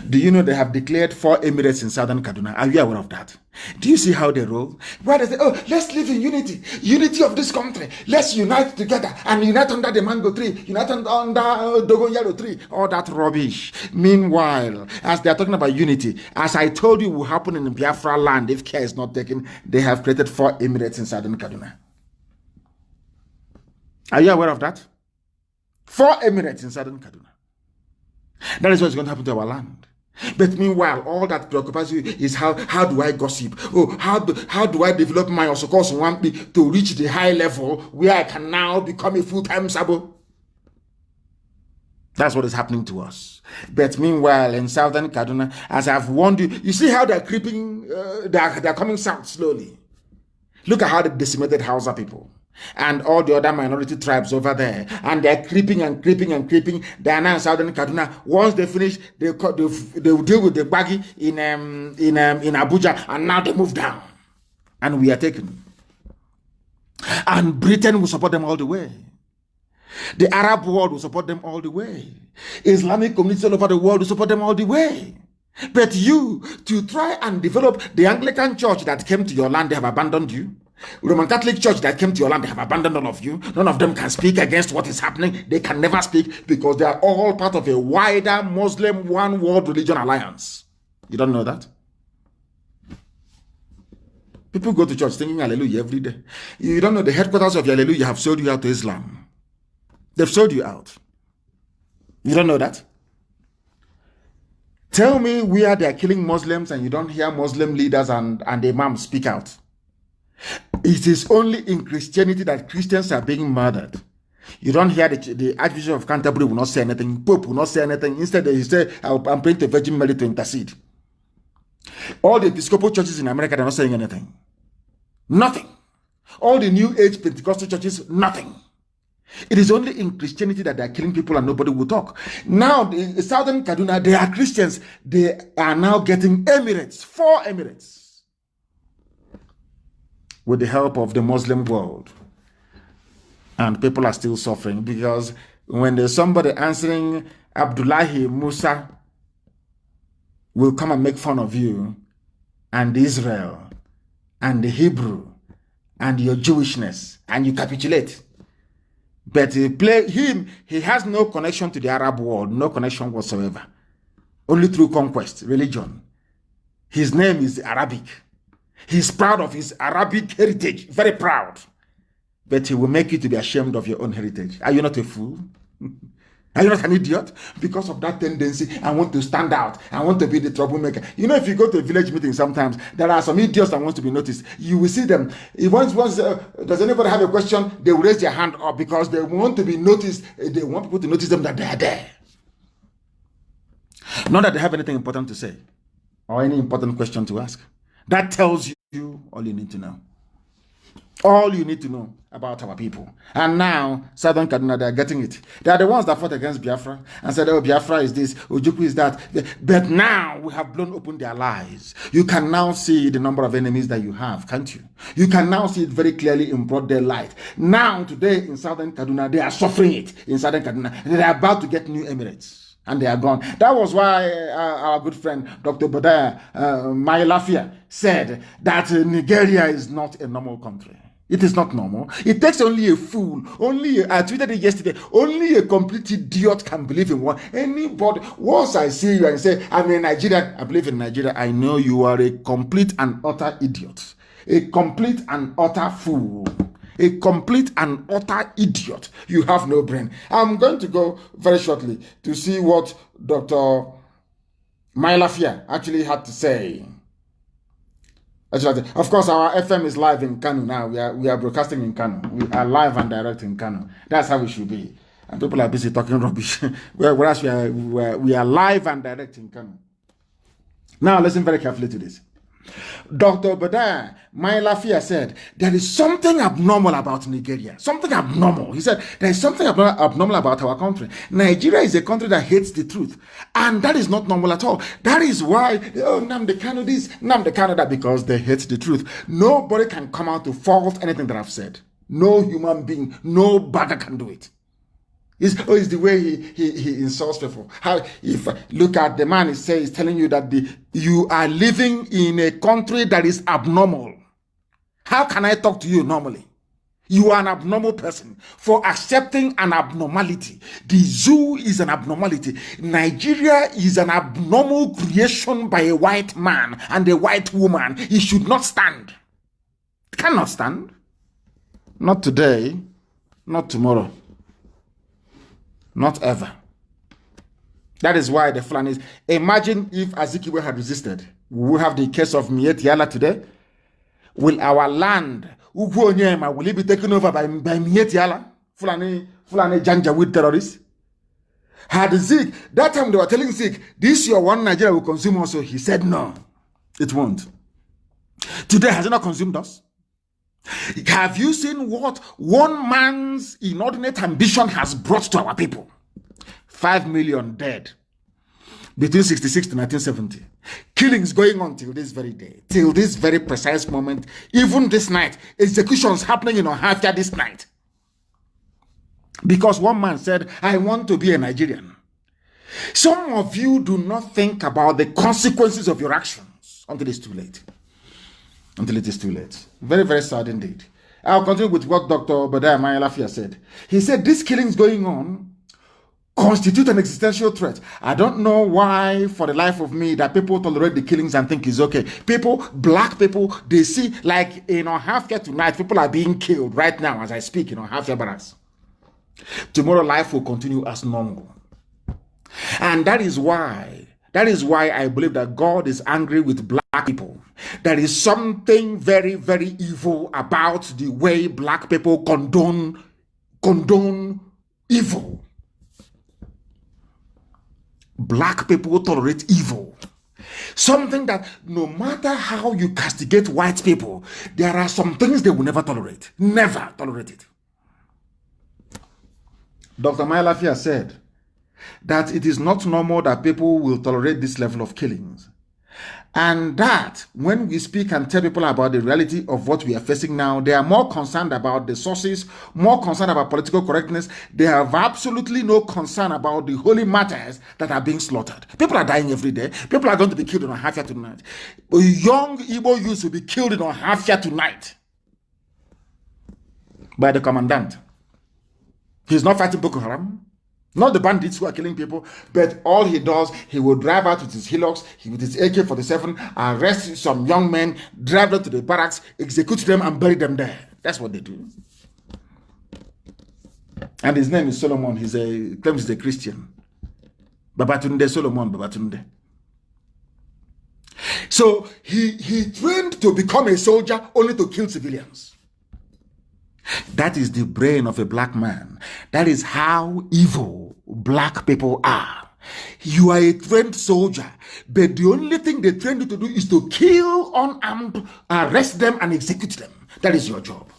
Do you know they have declared 4 emirates in southern Kaduna? Are you aware of that? Do you see how they roll? Where they say, oh, let's live in unity. Unity of this country. Let's unite together and unite under the mango tree. Unite under Dogon Yellow tree. All that rubbish. Meanwhile, as they are talking about unity, as I told you will happen in Biafra land if care is not taken, they have created 4 emirates in southern Kaduna. Are you aware of that? 4 emirates in southern Kaduna. That is what's going to happen to our land. But meanwhile, all that preoccupies you is how do I gossip? Oh, how do I develop my Osokos Wampi to reach the high level where I can now become a full-time Sabo? That's what is happening to us. But meanwhile, in southern Kaduna, as I've warned you, you see how they're creeping, they're coming south slowly. Look at how they decimated Hausa people and all the other minority tribes over there, and they're creeping and creeping and creeping. They are now in southern Kaduna. Once they finish, they will deal with the baggy in Abuja, and now they move down, and we are taken. And Britain will support them all the way. The Arab world will support them all the way. Islamic communities all over the world will support them all the way. But you, to try and develop the Anglican church that came to your land, they have abandoned you. Roman Catholic Church that came to your land, they have abandoned all of you. None of them can speak against what is happening. They can never speak because they are all part of a wider Muslim one world religion alliance. You don't know that? People go to church thinking hallelujah every day. You don't know the headquarters of hallelujah have sold you out to Islam. They've sold you out. You don't know that? Tell me where they are killing Muslims and you don't hear Muslim leaders and imams speak out. It is only in Christianity that Christians are being murdered. You don't hear the Archbishop of Canterbury will not say anything. Pope will not say anything. Instead, he say, I'm praying to Virgin Mary to intercede. All the Episcopal churches in America, they're not saying anything. Nothing. All the New Age Pentecostal churches, nothing. It is only in Christianity that they are killing people and nobody will talk. Now, the southern Kaduna, they are Christians. They are now getting emirates, 4 emirates, with the help of the Muslim world. And people are still suffering because when there's somebody answering Abdullahi Musa will come and make fun of you and Israel and the Hebrew and your Jewishness, and you capitulate. But he has no connection to the Arab world, no connection whatsoever. Only through conquest, religion. His name is Arabic. He's proud of his Arabic heritage, very proud. But he will make you to be ashamed of your own heritage. Are you not a fool? Are you not an idiot? Because of that tendency, I want to stand out. I want to be the troublemaker. You know, if you go to a village meeting sometimes, there are some idiots that want to be noticed. You will see them. Does anybody have a question? They will raise their hand up because they want to be noticed. They want people to notice them that they are there. Not that they have anything important to say or any important question to ask. That tells you all you need to know. All you need to know about our people. And now, Southern Kaduna, they're getting it. They are the ones that fought against Biafra and said, oh, Biafra is this, Ojukwu is that. But now, we have blown open their lies. You can now see the number of enemies that you have, can't you? You can now see it very clearly in broad daylight. Now, today, in Southern Kaduna, they are suffering it. In Southern Kaduna, they are about to get new emirates. And they are gone. That was why our good friend, Dr. Bodaya Mailafia, said that Nigeria is not a normal country. It is not normal. It takes only a fool. I tweeted it yesterday. Only a complete idiot can believe in one. Anybody, once I see you and say, I'm a Nigerian, I believe in Nigeria, I know you are a complete and utter idiot. A complete and utter fool. A complete and utter idiot. You have no brain. I'm going to go very shortly to see what Dr. Mailafia actually had to say. Of course, our FM is live in Kano now. We are broadcasting in Kano. We are live and direct in Kano. That's how we should be. And people are busy talking rubbish. Whereas we are live and direct in Kano. Now, listen very carefully to this. Dr. Badaya Mailafia said, there is something abnormal about Nigeria. Something abnormal. He said, there is something abnormal about our country. Nigeria is a country that hates the truth. And that is not normal at all. That is why, Nnamdi Kanu this, Nnamdi Kanu that, because they hate the truth. Nobody can come out to fault anything that I've said. No human being, no bagger can do it. It's the way he insults people. How if look at the man, he's telling you that you are living in a country that is abnormal. How can I talk to you normally? You are an abnormal person for accepting an abnormality. The zoo is an abnormality. Nigeria is an abnormal creation by a white man and a white woman. It should not stand. It cannot stand. Not today, not tomorrow, not ever. That is why the Fulanis, imagine if Azikiwe had resisted. We will have the case of Mieti Yala today. Will our land, will it be taken over by Mieti Yala? Fulani Janjaweed terrorists? Had Zik, that time they were telling Zik, this your one Nigeria will consume also. He said no, it won't. Today, has it not consumed us? Have you seen what one man's inordinate ambition has brought to our people? 5 million dead between 66 to 1970. Killings going on till this very day, till this very precise moment. Even this night, executions happening in Ohafia this night. Because one man said, I want to be a Nigerian. Some of you do not think about the consequences of your actions until it's too late. Until it is too late. Very, very sad indeed. I'll continue with what Dr. Obadiah Mayalafia said. He said, these killings going on constitute an existential threat. I don't know why, for the life of me, that people tolerate the killings and think it's okay. People, black people, they see, like in Ohafia tonight, people are being killed right now as I speak in Ohafia barracks. Tomorrow life will continue as normal. And that is why I believe that God is angry with black people. There is something very, very evil about the way black people condone evil. Black people tolerate evil. Something that no matter how you castigate white people, there are some things they will never tolerate. Never tolerate it. Dr. Mayalafia said that it is not normal that people will tolerate this level of killings. And that when we speak and tell people about the reality of what we are facing now, they are more concerned about the sources, more concerned about political correctness. They have absolutely no concern about the holy matters that are being slaughtered. People are dying every day. People are going to be killed in Ohafia tonight. Young Igbo youths will be killed in Ohafia tonight by the commandant. He's not fighting Boko Haram. Not the bandits who are killing people, but all he does, he will drive out with his hillocks, with his AK-47, arrest some young men, drive them to the barracks, execute them, and bury them there. That's what they do. And his name is Solomon. He claims he's a Christian. Babatunde Solomon Babatunde. So he trained to become a soldier only to kill civilians. That is the brain of a black man. That is how evil black people are. You are a trained soldier, but the only thing they train you to do is to kill unarmed, arrest them, and execute them. That is your job.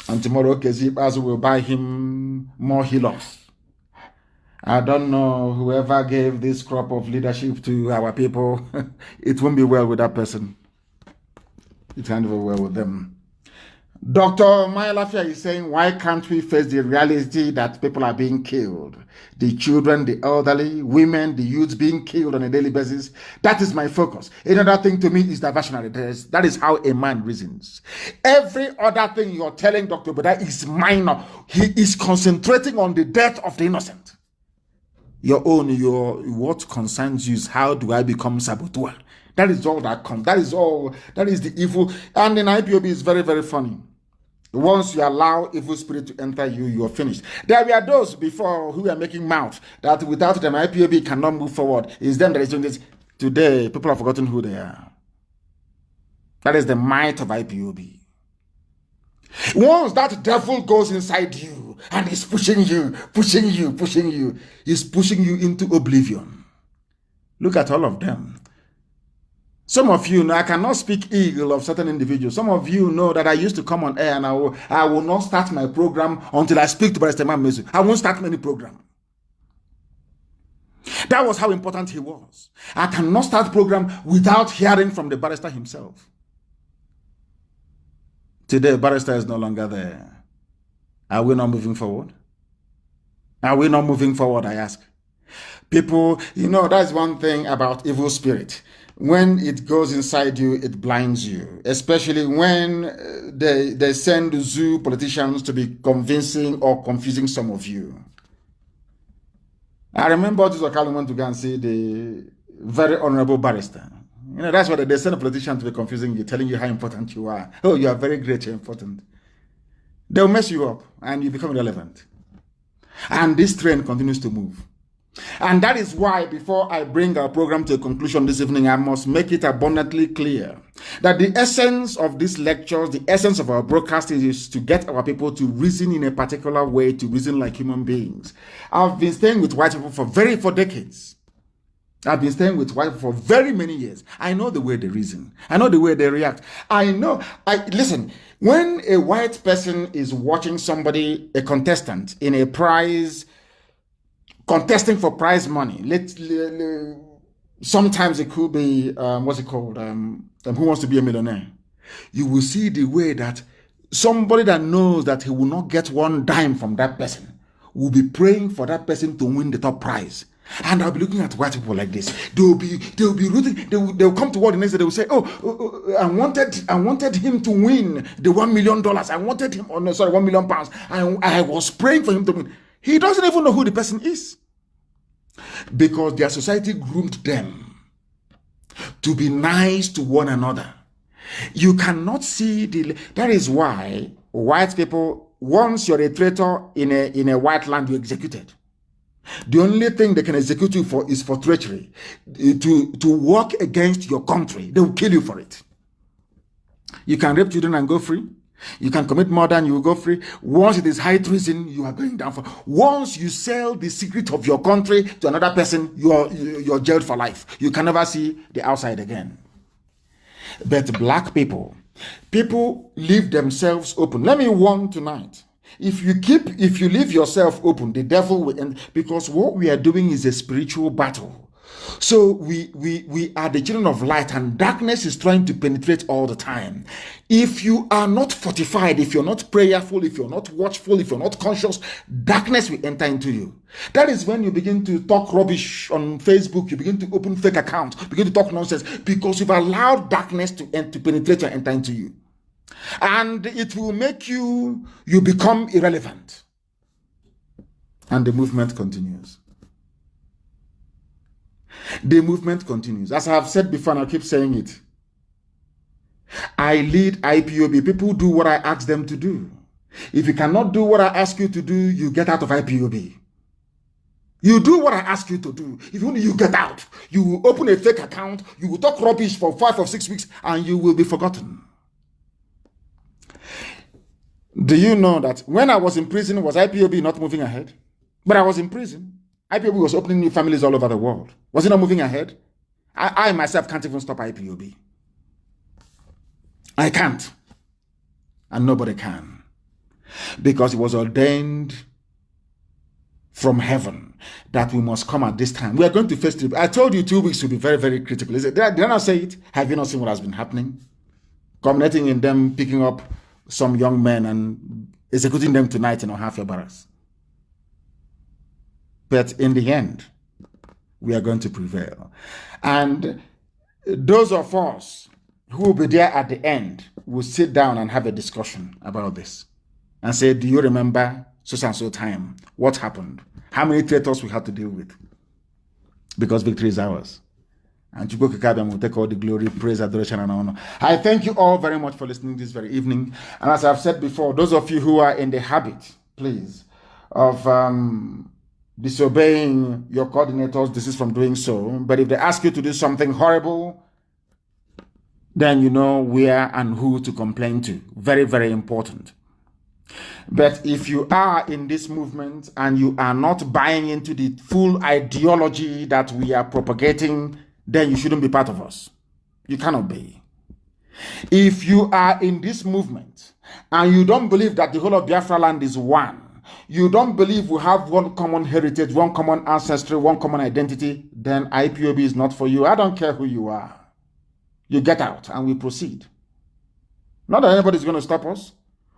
And tomorrow, Kezibazu will buy him more hillocks. I don't know whoever gave this crop of leadership to our people. It won't be well with that person. It can't go well with them. Dr. Mayalafia is saying, why can't we face the reality that people are being killed? The children, the elderly, women, the youths being killed on a daily basis. That is my focus. Another thing to me is diversionary. That is how a man reasons. Every other thing you're telling Dr. Obadiah is minor. He is concentrating on the death of the innocent. What concerns you is how do I become saboteur? That is all that comes. That is the evil. And in IPOB is very, very funny. Once you allow evil spirit to enter you, you are finished. There were those before who were making mouth that without them, IPOB cannot move forward. It's them that is doing this. Today, people have forgotten who they are. That is the might of IPOB. Once that devil goes inside you and is pushing you, he's pushing you into oblivion. Look at all of them. Some of you know I cannot speak ill of certain individuals. Some of you know that I used to come on air and I will not start my program until I speak to Barrister Mesu. I won't start any program. That was how important he was. I cannot start program without hearing from the barrister himself. Today, barrister is no longer there. Are we not moving forward? Are we not moving forward, I ask? People, that's one thing about evil spirit. When it goes inside you, it blinds you, especially when they send zoo politicians to be convincing or confusing some of you. I remember this Okalo went to go and see the very honorable barrister. That's what they send a politician to be confusing you, telling you how important you are. Oh, you are very great, you're important. They'll mess you up and you become irrelevant. And this trend continues to move. And that is why, before I bring our program to a conclusion this evening, I must make it abundantly clear that the essence of these lectures, the essence of our broadcast is to get our people to reason in a particular way, to reason like human beings. I've been staying with white people for decades. I've been staying with white people for very many years. I know the way they reason. I know the way they react. Listen, when a white person is watching somebody, a contestant in a prize, contesting for prize money, sometimes it could be, what's it called? Who Wants to Be a Millionaire? You will see the way that somebody that knows that he will not get one dime from that person will be praying for that person to win the top prize. And I'll be looking at white people like this. They'll be rooting. They'll come to work the next day. They will say, "Oh, I wanted him to win the $1 million. I wanted him. Oh no, sorry, £1 million. I was praying for him to win." He doesn't even know who the person is, because their society groomed them to be nice to one another. You cannot see that is why white people, once you're a traitor in a white land, you're executed. The only thing they can execute you for is for treachery, to work against your country. They will kill you for it. You can rape children and go free. You can commit murder and you will go free. Once it is high treason, you are going down for. Once you sell the secret of your country to another person, you're jailed for life. You can never see the outside again. But black people leave themselves open. Let me warn tonight. If you leave yourself open, the devil will end, because what we are doing is a spiritual battle. So we are the children of light, and darkness is trying to penetrate all the time. If you are not fortified, if you're not prayerful, if you're not watchful, if you're not conscious, darkness will enter into you. That is when you begin to talk rubbish on Facebook, you begin to open fake accounts, begin to talk nonsense, because you've allowed darkness to penetrate and enter into you. And it will make you become irrelevant. And the movement continues. The movement continues. As I have said before, and I keep saying it, I lead IPOB. People do what I ask them to do. If you cannot do what I ask you to do, you get out of IPOB. You do what I ask you to do. If only you get out, you will open a fake account, you will talk rubbish for 5 or 6 weeks, and you will be forgotten. Do you know that when I was in prison, was IPOB not moving ahead? But I was in prison. IPOB was opening new families all over the world. Was it not moving ahead? I myself can't even stop IPOB. I can't. And nobody can. Because it was ordained from heaven that we must come at this time. We are going to face it. I told you 2 weeks will be very, very critical. Did I not say it? Have you not seen what has been happening? Culminating in them picking up some young men and executing them tonight in Ohafia Barracks. But in the end, we are going to prevail. And those of us who will be there at the end will sit down and have a discussion about this and say, do you remember so and so time? What happened? How many traitors we had to deal with? Because victory is ours. And Chukwu Kikabiyam will take all the glory, praise, adoration, and honor. I thank you all very much for listening this very evening. And as I've said before, those of you who are in the habit, please, of disobeying your coordinators, desist from doing so. But if they ask you to do something horrible, then you know where and who to complain to. Very, very important. But if you are in this movement and you are not buying into the full ideology that we are propagating, then you shouldn't be part of us. You cannot be. If you are in this movement and you don't believe that the whole of Biafra land is one, you don't believe we have one common heritage, one common ancestry, one common identity, then IPOB is not for you. I don't care who you are. You get out and we proceed. Not that anybody's going to stop us.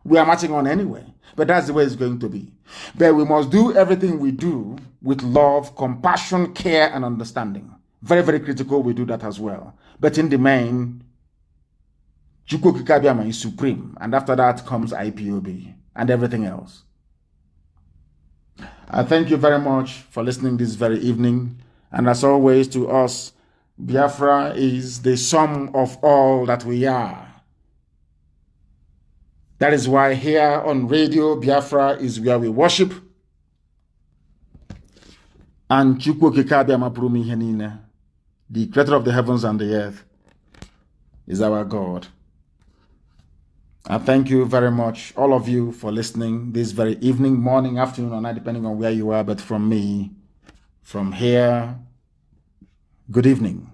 we are marching on anyway. But that's the way it's going to be. But we must do everything we do with love, compassion, care, and understanding. Very, very critical we do that as well. But in the main, Chukwu Kikabiama is supreme. And after that comes IPOB and everything else. I thank you very much for listening this very evening. And as always to us, Biafra is the sum of all that we are. That is why here on radio, Biafra is where we worship. And Chukwu Kikabiama Purumi Henina, the creator of the heavens and the earth, is our God. I thank you very much, all of you, for listening this very evening, morning, afternoon, or night, depending on where you are. But from me, from here, good evening.